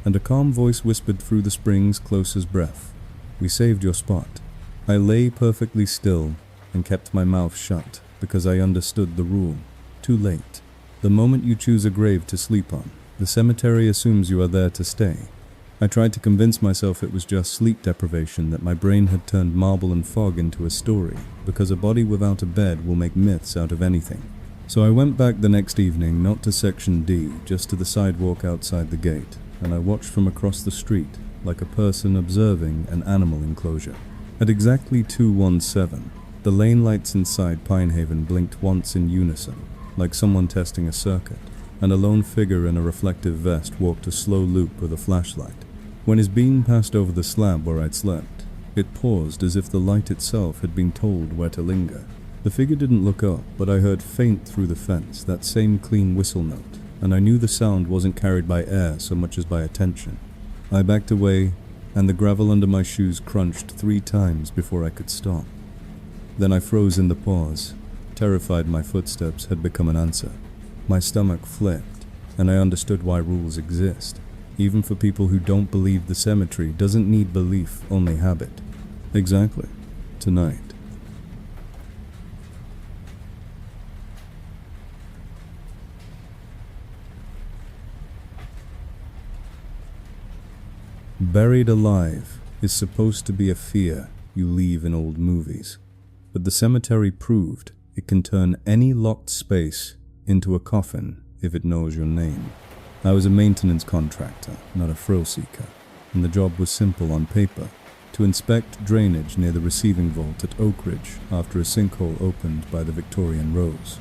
and a calm voice whispered through the springs close as breath. "We saved your spot." I lay perfectly still and kept my mouth shut because I understood the rule. Too late. The moment you choose a grave to sleep on, the cemetery assumes you are there to stay. I tried to convince myself it was just sleep deprivation, that my brain had turned marble and fog into a story, because a body without a bed will make myths out of anything. So I went back the next evening, not to Section D, just to the sidewalk outside the gate, and I watched from across the street, like a person observing an animal enclosure. At exactly 217, the lane lights inside Pinehaven blinked once in unison, like someone testing a circuit. and a lone figure in a reflective vest walked a slow loop with a flashlight. When his beam passed over the slab where I'd slept, it paused as if the light itself had been told where to linger. The figure didn't look up, but I heard faint through the fence that same clean whistle note, and I knew the sound wasn't carried by air so much as by attention. I backed away, and the gravel under my shoes crunched 3 times before I could stop. Then I froze in the pause, terrified my footsteps had become an answer. My stomach flipped, and I understood why rules exist. Even for people who don't believe the cemetery doesn't need belief, only habit. Exactly. Tonight. Buried alive is supposed to be a fear you leave in old movies, but the cemetery proved it can turn any locked space into a coffin if it knows your name. I was a maintenance contractor, not a thrill seeker, and the job was simple on paper: to inspect drainage near the receiving vault at Oak Ridge after a sinkhole opened by the Victorian Rose.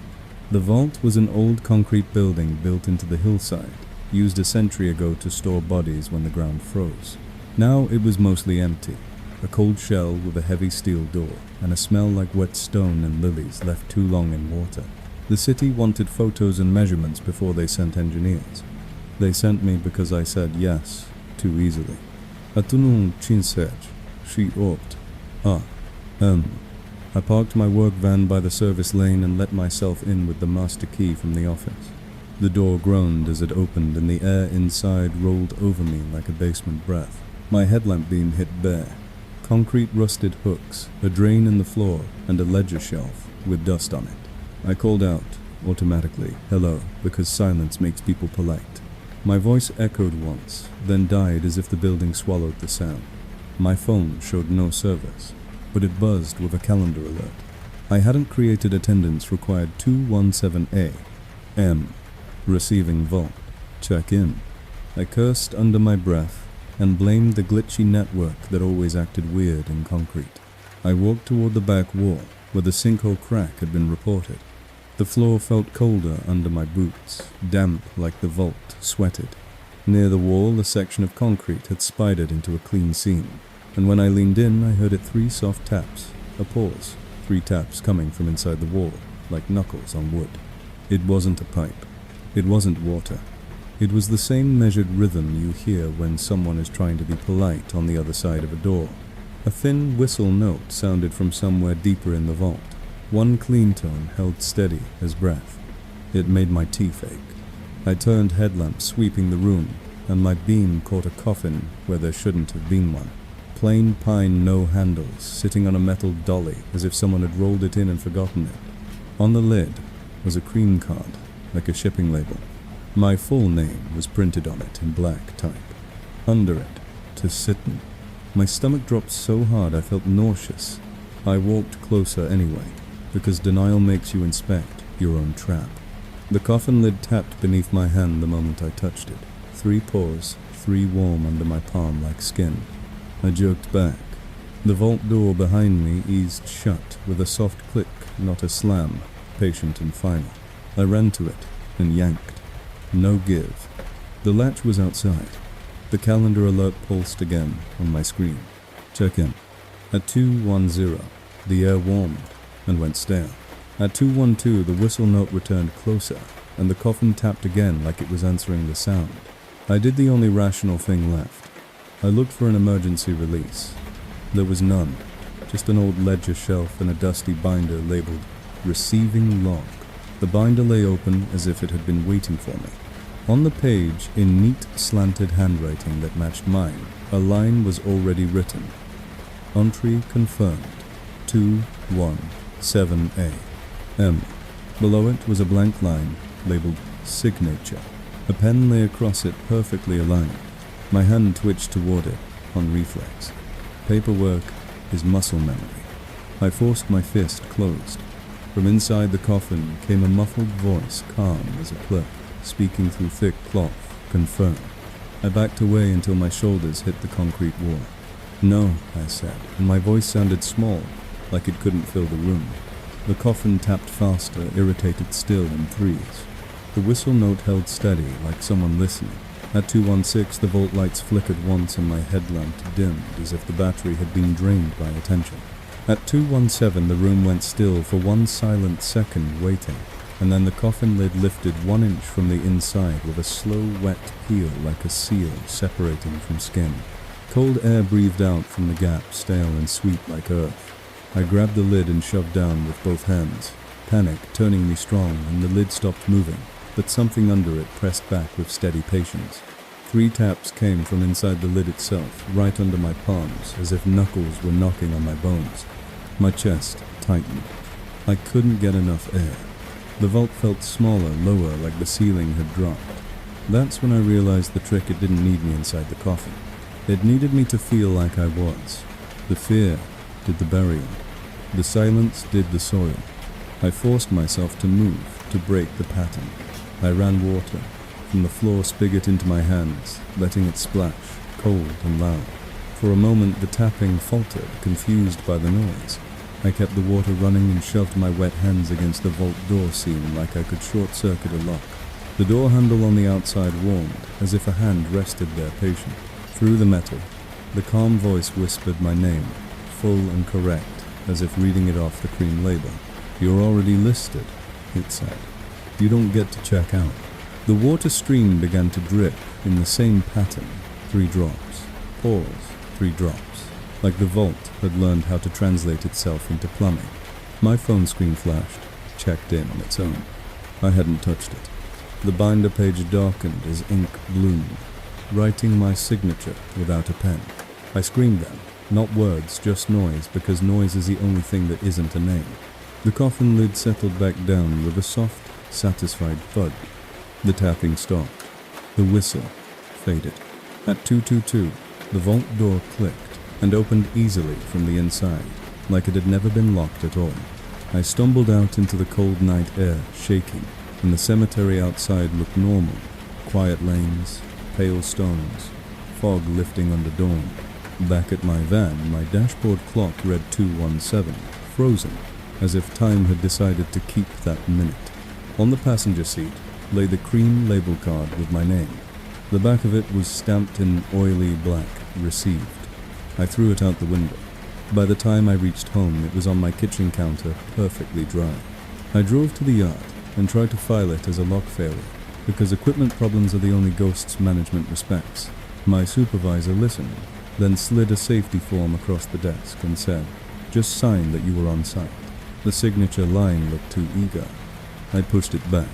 The vault was an old concrete building built into the hillside, used a century ago to store bodies when the ground froze. Now it was mostly empty, a cold shell with a heavy steel door, and a smell like wet stone and lilies left too long in water. The city wanted photos and measurements before they sent engineers. They sent me because I said yes too easily. Atunun chinsej, she opt. I parked my work van by the service lane and let myself in with the master key from the office. The door groaned as it opened and the air inside rolled over me like a basement breath. My headlamp beam hit bare. Concrete rusted hooks, a drain in the floor, and a ledger shelf with dust on it. I called out, automatically, hello, because silence makes people polite. My voice echoed once, then died as if the building swallowed the sound. My phone showed no service, but it buzzed with a calendar alert. I hadn't created attendance required 217A. M. Receiving vault. Check in. I cursed under my breath and blamed the glitchy network that always acted weird in concrete. I walked toward the back wall, where the sinkhole crack had been reported. The floor felt colder under my boots, damp like the vault sweated. Near the wall, a section of concrete had spidered into a clean seam, and when I leaned in, I heard it 3 soft taps, a pause, 3 taps coming from inside the wall, like knuckles on wood. It wasn't a pipe. It wasn't water. It was the same measured rhythm you hear when someone is trying to be polite on the other side of a door. A thin whistle note sounded from somewhere deeper in the vault. One clean tone held steady as breath. It made my teeth ache. I turned headlamp sweeping the room, and my beam caught a coffin where there shouldn't have been one. Plain pine, no handles, sitting on a metal dolly as if someone had rolled it in and forgotten it. On the lid was a cream card, like a shipping label. My full name was printed on it in black type. Under it, to Sitten. My stomach dropped so hard I felt nauseous. I walked closer anyway, because denial makes you inspect your own trap. The coffin lid tapped beneath my hand the moment I touched it. 3 paws, 3 warm under my palm like skin. I jerked back. The vault door behind me eased shut with a soft click, not a slam, patient and final. I ran to it and yanked. No give. The latch was outside. The calendar alert pulsed again on my screen. Check in. At 2:10, the air warmed and went stale. At 2:12, the whistle note returned closer, and the coffin tapped again like it was answering the sound. I did the only rational thing left. I looked for an emergency release. There was none. Just an old ledger shelf and a dusty binder labeled Receiving Log. The binder lay open as if it had been waiting for me. On the page, in neat, slanted handwriting that matched mine, a line was already written. Entry confirmed. 217A. M. Below it was a blank line, labeled Signature. A pen lay across it perfectly aligned. My hand twitched toward it, on reflex. Paperwork is muscle memory. I forced my fist closed. From inside the coffin came a muffled voice, calm as a clerk, speaking through thick cloth, confirmed. I backed away until my shoulders hit the concrete wall. No, I said, and my voice sounded small, like it couldn't fill the room. The coffin tapped faster, irritated still in 3s. The whistle note held steady, like someone listening. At 216, the vault lights flickered once and my headlamp dimmed, as if the battery had been drained by attention. At 217, the room went still for one silent second, waiting, and then the coffin lid lifted 1 inch from the inside with a slow, wet peel like a seal separating from skin. Cold air breathed out from the gap, stale and sweet like earth. I grabbed the lid and shoved down with both hands, panic turning me strong, and the lid stopped moving, but something under it pressed back with steady patience. 3 taps came from inside the lid itself, right under my palms, as if knuckles were knocking on my bones. My chest tightened. I couldn't get enough air. The vault felt smaller, lower, like the ceiling had dropped. That's when I realized the trick. It didn't need me inside the coffin. It needed me to feel like I was. The fear did the burying. The silence did the soil. I forced myself to move, to break the pattern. I ran water from the floor spigot into my hands, letting it splash, cold and loud. For a moment the tapping faltered, confused by the noise. I kept the water running and shoved my wet hands against the vault door seam like I could short-circuit a lock. The door handle on the outside warmed, as if a hand rested there patient. Through the metal, the calm voice whispered my name, full and correct, as if reading it off the cream label. "You're already listed," it said. "You don't get to check out." The water stream began to drip in the same pattern. 3 drops. Pause. 3 drops. Like the vault had learned how to translate itself into plumbing. My phone screen flashed, checked in on its own. I hadn't touched it. The binder page darkened as ink bloomed, writing my signature without a pen. I screamed then, not words, just noise, because noise is the only thing that isn't a name. The coffin lid settled back down with a soft, satisfied thud. The tapping stopped. The whistle faded. At 222, the vault door clicked and opened easily from the inside, like it had never been locked at all. I stumbled out into the cold night air, shaking, and the cemetery outside looked normal. Quiet lanes, pale stones, fog lifting under dawn. Back at my van, my dashboard clock read 217, frozen, as if time had decided to keep that minute. On the passenger seat lay the cream label card with my name. The back of it was stamped in oily black, "Received." I threw it out the window. By the time I reached home, it was on my kitchen counter, perfectly dry. I drove to the yard and tried to file it as a lock failure, because equipment problems are the only Ghost's management respects. My supervisor listened, then slid a safety form across the desk and said, "Just sign that you were on site." The signature line looked too eager. I pushed it back.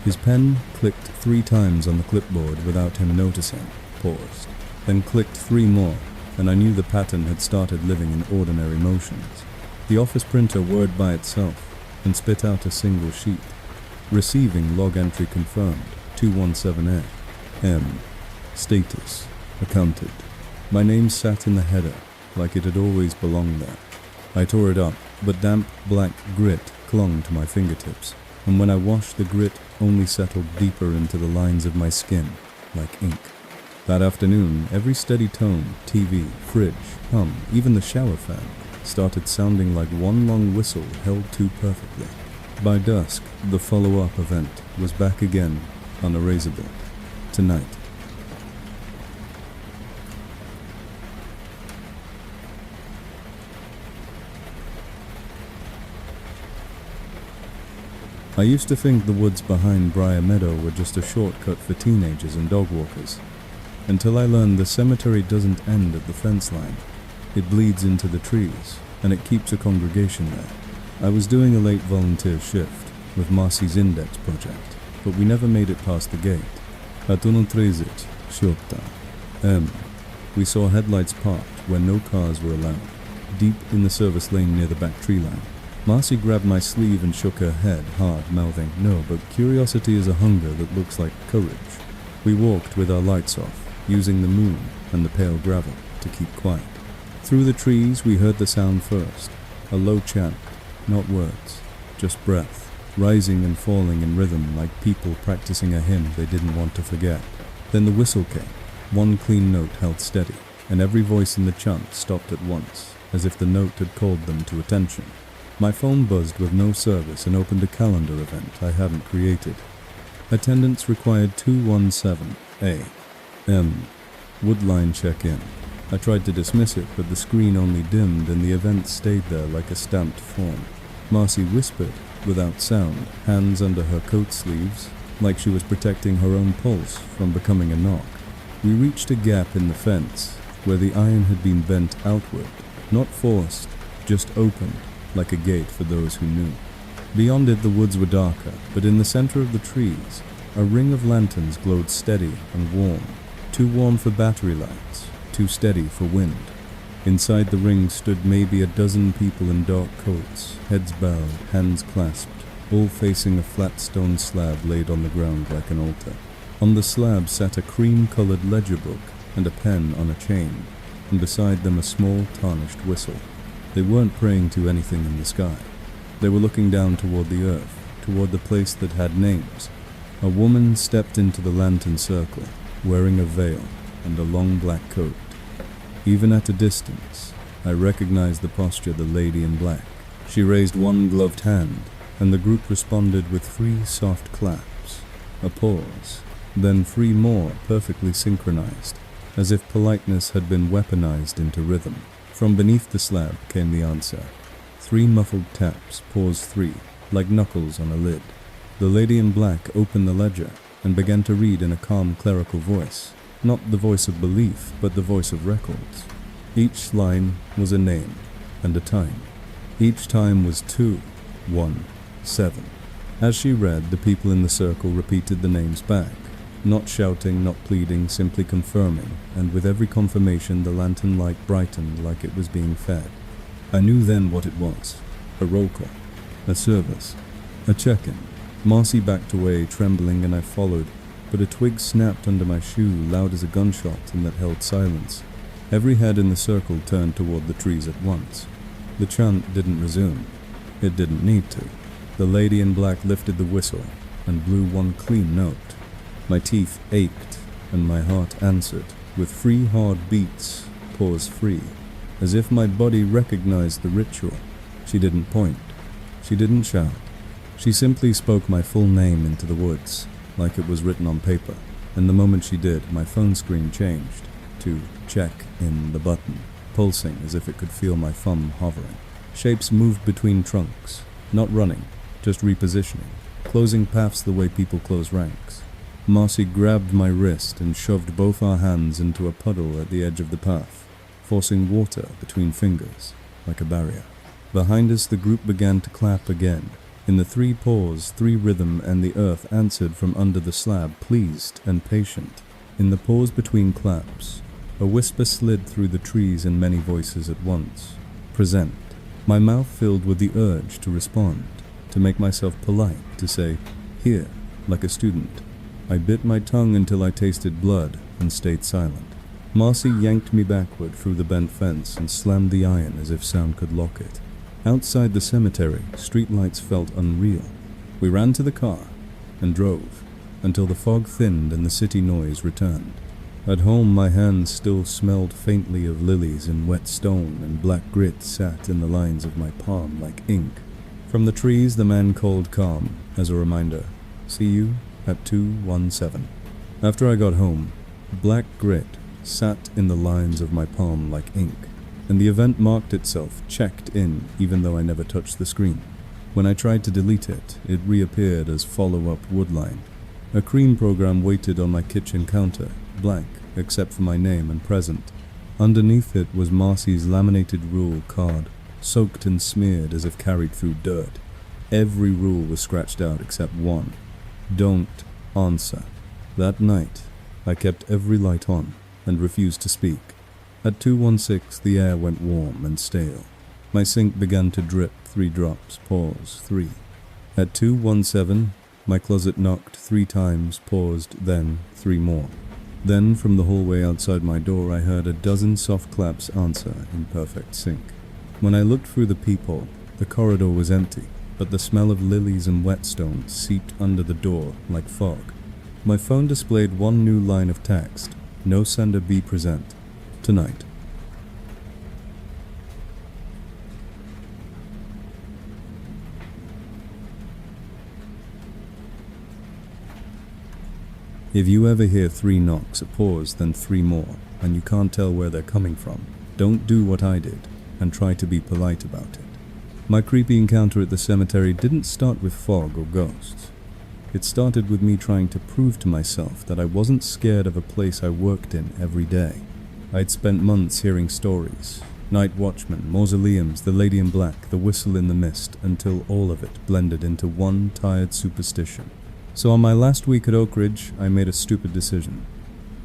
His pen clicked 3 times on the clipboard without him noticing, paused, then clicked 3 more, and I knew the pattern had started living in ordinary motions. The office printer whirred by itself and spit out a single sheet. Receiving log entry confirmed, 217A. M. Status. Accounted. My name sat in the header, like it had always belonged there. I tore it up, but damp black grit clung to my fingertips, and when I washed, the grit only settled deeper into the lines of my skin, like ink. That afternoon, every steady tone, TV, fridge, hum, even the shower fan, started sounding like one long whistle held too perfectly. By dusk, the follow-up event was back again, unerasable. Tonight. I used to think the woods behind Briar Meadow were just a shortcut for teenagers and dog walkers, until I learned the cemetery doesn't end at the fence line. It bleeds into the trees, and it keeps a congregation there. I was doing a late volunteer shift with Marcy's Index project, but we never made it past the gate. At 1:30, Shota. We saw headlights parked where no cars were allowed, deep in the service lane near the back tree line. Marcy grabbed my sleeve and shook her head hard, mouthing, "No, but curiosity is a hunger that looks like courage." We walked with our lights off, using the moon and the pale gravel to keep quiet. Through the trees we heard the sound first, a low chant, not words, just breath, rising and falling in rhythm like people practicing a hymn they didn't want to forget. Then the whistle came, one clean note held steady, and every voice in the chant stopped at once, as if the note had called them to attention. My phone buzzed with no service and opened a calendar event I hadn't created. Attendance required 217A. M. Woodline check-in. I tried to dismiss it, but the screen only dimmed and the event stayed there like a stamped form. Marcy whispered, without sound, hands under her coat sleeves, like she was protecting her own pulse from becoming a knock. We reached a gap in the fence, where the iron had been bent outward, not forced, just opened, like a gate for those who knew. Beyond it the woods were darker, but in the center of the trees, a ring of lanterns glowed steady and warm, too warm for battery lights, too steady for wind. Inside the ring stood maybe a dozen people in dark coats, heads bowed, hands clasped, all facing a flat stone slab laid on the ground like an altar. On the slab sat a cream-colored ledger book and a pen on a chain, and beside them a small tarnished whistle. They weren't praying to anything in the sky. They were looking down toward the earth, toward the place that had names. A woman stepped into the lantern circle, wearing a veil and a long black coat. Even at a distance, I recognized the posture of the lady in black. She raised one gloved hand, and the group responded with 3 soft claps. A pause, then 3 more perfectly synchronized, as if politeness had been weaponized into rhythm. From beneath the slab came the answer. 3 muffled taps, pause 3, like knuckles on a lid. The lady in black opened the ledger and began to read in a calm clerical voice. Not the voice of belief, but the voice of records. Each line was a name and a time. Each time was 217. As she read, the people in the circle repeated the names back, not shouting, not pleading, simply confirming, and with every confirmation the lantern light brightened like it was being fed. I knew then what it was. A roll call. A service. A check-in. Marcy backed away, trembling, and I followed, but a twig snapped under my shoe, loud as a gunshot, and that held silence. Every head in the circle turned toward the trees at once. The chant didn't resume. It didn't need to. The lady in black lifted the whistle and blew one clean note. My teeth ached, and my heart answered, with 3 hard beats, pause 3, as if my body recognized the ritual. She didn't point. She didn't shout. She simply spoke my full name into the woods, like it was written on paper, and the moment she did, my phone screen changed to check in the button, pulsing as if it could feel my thumb hovering. Shapes moved between trunks, not running, just repositioning, closing paths the way people close ranks. Marcy grabbed my wrist and shoved both our hands into a puddle at the edge of the path, forcing water between fingers, like a barrier. Behind us the group began to clap again. In the 3 pause, 3 rhythm, and the earth answered from under the slab, pleased and patient. In the pause between claps, a whisper slid through the trees in many voices at once. Present. My mouth filled with the urge to respond, to make myself polite, to say, here, like a student. I bit my tongue until I tasted blood and stayed silent. Marcy yanked me backward through the bent fence and slammed the iron as if sound could lock it. Outside the cemetery, streetlights felt unreal. We ran to the car and drove until the fog thinned and the city noise returned. At home, my hands still smelled faintly of lilies and wet stone, and black grit sat in the lines of my palm like ink. From the trees, the man called calm, as a reminder, see you at 217. After I got home, black grit sat in the lines of my palm like ink, and the event marked itself, checked in, even though I never touched the screen. When I tried to delete it, it reappeared as follow-up woodline. A cream program waited on my kitchen counter, blank, except for my name and present. Underneath it was Marcy's laminated rule card, soaked and smeared as if carried through dirt. Every rule was scratched out except one. Don't answer. That night, I kept every light on and refused to speak. At 216, the air went warm and stale. My sink began to drip 3 drops, pause 3. At 217, my closet knocked 3 times, paused, then 3 more. Then, from the hallway outside my door, I heard a dozen soft claps answer in perfect sync. When I looked through the peephole, the corridor was empty, but the smell of lilies and whetstones seeped under the door like fog. My phone displayed one new line of text, no sender be present. Tonight. If you ever hear 3 knocks, a pause, then 3 more, and you can't tell where they're coming from, don't do what I did, and try to be polite about it. My creepy encounter at the cemetery didn't start with fog or ghosts. It started with me trying to prove to myself that I wasn't scared of a place I worked in every day. I'd spent months hearing stories. Night Watchman, mausoleums, the lady in black, the whistle in the mist, until all of it blended into one tired superstition. So on my last week at Oak Ridge, I made a stupid decision.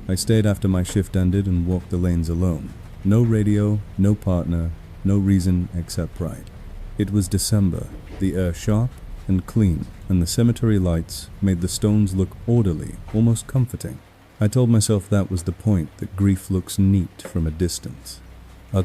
I stayed after my shift ended and walked the lanes alone. No radio, no partner, no reason except pride. It was December, the air sharp and clean, and the cemetery lights made the stones look orderly, almost comforting. I told myself that was the point, that grief looks neat from a distance. My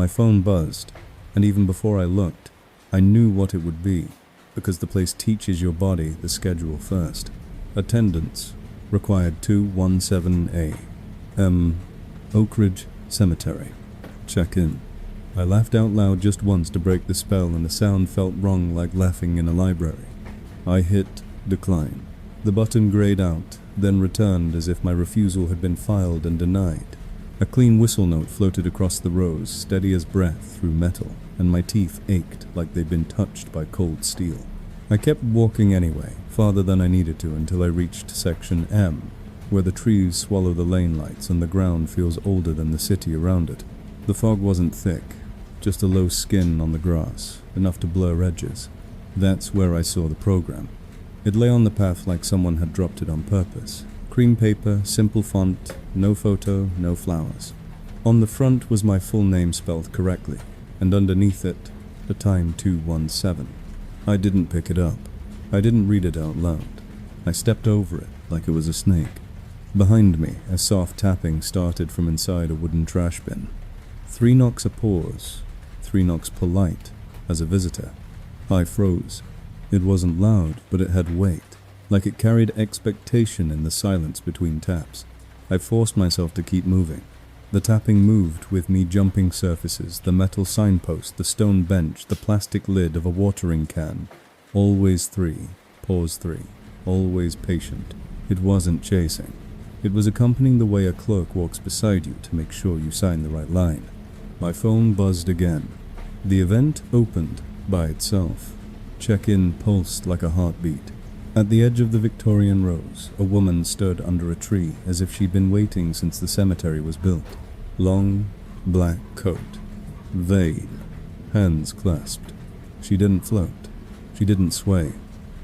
phone buzzed, and even before I looked, I knew what it would be, because the place teaches your body the schedule first. Attendance required 217A. Oak Ridge Cemetery. Check in. I laughed out loud just once to break the spell, and the sound felt wrong, like laughing in a library. I hit decline. The button grayed out, then returned as if my refusal had been filed and denied. A clean whistle note floated across the rows, steady as breath through metal, and my teeth ached like they'd been touched by cold steel. I kept walking anyway, farther than I needed to, until I reached section M, where the trees swallow the lane lights and the ground feels older than the city around it. The fog wasn't thick, just a low skin on the grass, enough to blur edges. That's where I saw the program. It lay on the path like someone had dropped it on purpose. Cream paper, simple font, no photo, no flowers. On the front was my full name spelled correctly, and underneath it, the time 217. I didn't pick it up. I didn't read it out loud. I stepped over it like it was a snake. Behind me, a soft tapping started from inside a wooden trash bin. 3 knocks a pause, 3 knocks polite, as a visitor. I froze. It wasn't loud, but it had weight, like it carried expectation in the silence between taps. I forced myself to keep moving. The tapping moved with me, jumping surfaces, the metal signpost, the stone bench, the plastic lid of a watering can. Always 3, pause 3, always patient. It wasn't chasing. It was accompanying the way a clerk walks beside you to make sure you sign the right line. My phone buzzed again. The event opened by itself. Check-in pulsed like a heartbeat. At the edge of the Victorian rows, a woman stood under a tree as if she'd been waiting since the cemetery was built. Long, black coat. Vague. Hands clasped. She didn't float. She didn't sway.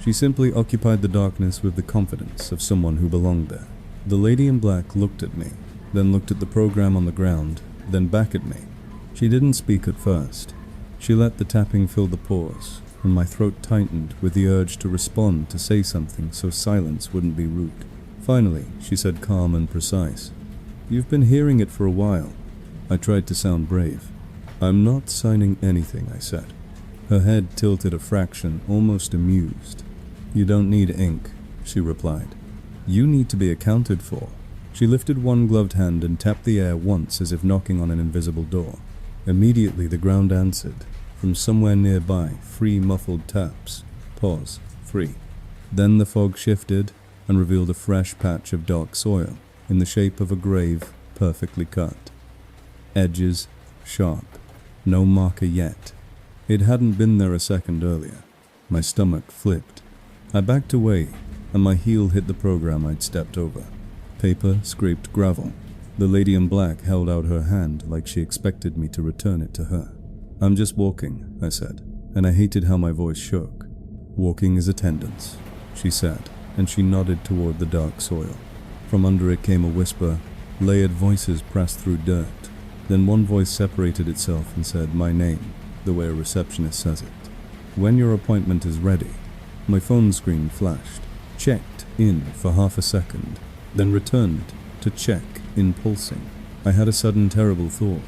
She simply occupied the darkness with the confidence of someone who belonged there. The lady in black looked at me, then looked at the program on the ground, then back at me. She didn't speak at first. She let the tapping fill the pause, and my throat tightened with the urge to respond, to say something so silence wouldn't be rude. Finally, she said, calm and precise, "You've been hearing it for a while." I tried to sound brave. "I'm not signing anything," I said. Her head tilted a fraction, almost amused. "You don't need ink," she replied. "You need to be accounted for." She lifted one gloved hand and tapped the air once as if knocking on an invisible door. Immediately the ground answered. From somewhere nearby, 3 muffled taps. Pause. 3. Then the fog shifted and revealed a fresh patch of dark soil in the shape of a grave perfectly cut. Edges sharp. No marker yet. It hadn't been there a second earlier. My stomach flipped. I backed away, and my heel hit the program I'd stepped over. Paper scraped gravel. The lady in black held out her hand like she expected me to return it to her. "I'm just walking," I said, and I hated how my voice shook. "Walking is attendance," she said, and she nodded toward the dark soil. From under it came a whisper. Layered voices pressed through dirt. Then one voice separated itself and said my name, the way a receptionist says it. "When your appointment is ready." My phone screen flashed, checked in for half a second, then returned to check in pulsing. I had a sudden terrible thought.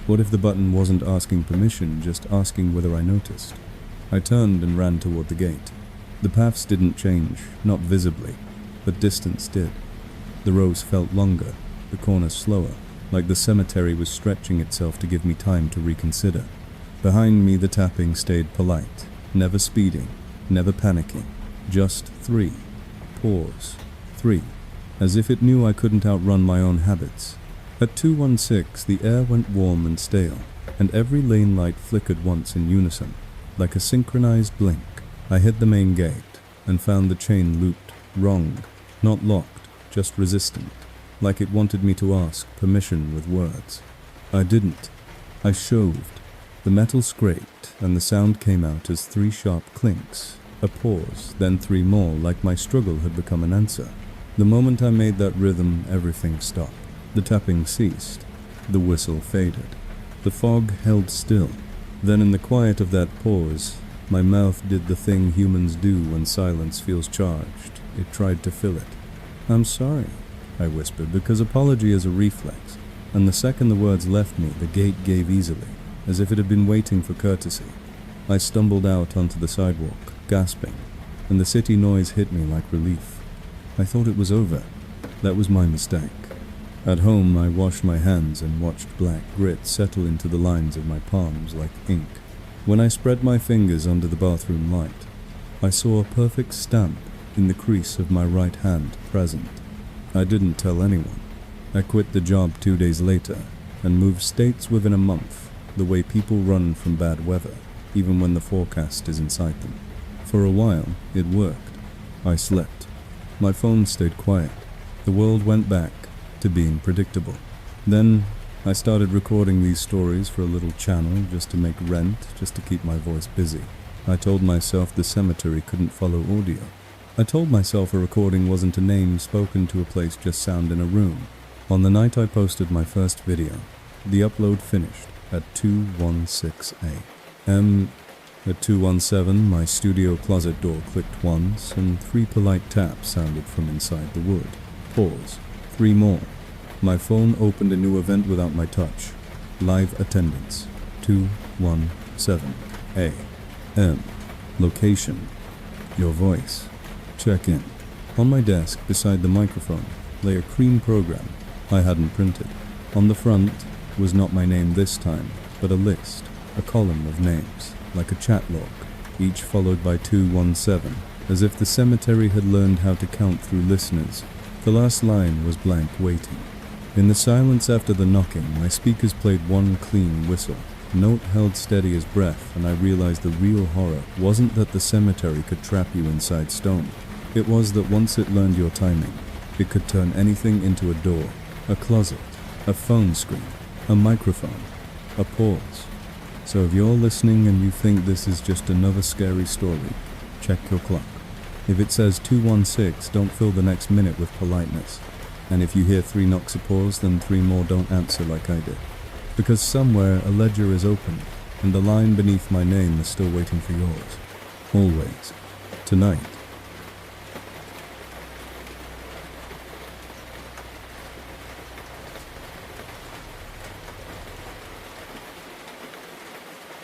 What if the button wasn't asking permission, just asking whether I noticed? I turned and ran toward the gate. The paths didn't change, not visibly, but distance did. The rows felt longer, the corners slower, like the cemetery was stretching itself to give me time to reconsider. Behind me the tapping stayed polite, never speeding, never panicking. Just 3. Pause. 3. As if it knew I couldn't outrun my own habits. At 2:16, the air went warm and stale, and every lane light flickered once in unison. Like a synchronized blink, I hit the main gate and found the chain looped, wrong, not locked, just resistant, like it wanted me to ask permission with words. I didn't. I shoved. The metal scraped, and the sound came out as 3 sharp clinks, a pause, then 3 more, like my struggle had become an answer. The moment I made that rhythm, everything stopped. The tapping ceased. The whistle faded. The fog held still. Then in the quiet of that pause, my mouth did the thing humans do when silence feels charged. It tried to fill it. "I'm sorry," I whispered, because apology is a reflex, and the second the words left me, the gate gave easily, as if it had been waiting for courtesy. I stumbled out onto the sidewalk, gasping, and the city noise hit me like relief. I thought it was over. That was my mistake. At home, I washed my hands and watched black grit settle into the lines of my palms like ink. When I spread my fingers under the bathroom light, I saw a perfect stamp in the crease of my right hand present. I didn't tell anyone. I quit the job 2 days later and moved states within a month, the way people run from bad weather, even when the forecast is inside them. For a while, it worked. I slept. My phone stayed quiet. The world went back to being predictable. Then I started recording these stories for a little channel just to make rent, just to keep my voice busy. I told myself the cemetery couldn't follow audio. I told myself a recording wasn't a name spoken to a place, just sound in a room. On the night I posted my first video, the upload finished at 2:16 a.m. At 2:17, my studio closet door clicked once, and 3 polite taps sounded from inside the wood. Pause. 3 more. My phone opened a new event without my touch. Live attendance. 2:17 a.m. Location. Your voice. Check in. On my desk, beside the microphone, lay a cream program I hadn't printed. On the front was not my name this time, but a list, a column of names, like a chat log, each followed by 217, as if the cemetery had learned how to count through listeners. The last line was blank waiting. In the silence after the knocking, my speakers played one clean whistle. Note held steady as breath, and I realized the real horror wasn't that the cemetery could trap you inside stone. It was that once it learned your timing, it could turn anything into a door, a closet, a phone screen, a microphone, a pause. So if you're listening and you think this is just another scary story, check your clock. If it says 2:16, don't fill the next minute with politeness. And if you hear 3 knocks of pause, then 3 more, don't answer like I did. Because somewhere a ledger is open, and the line beneath my name is still waiting for yours. Always. Tonight.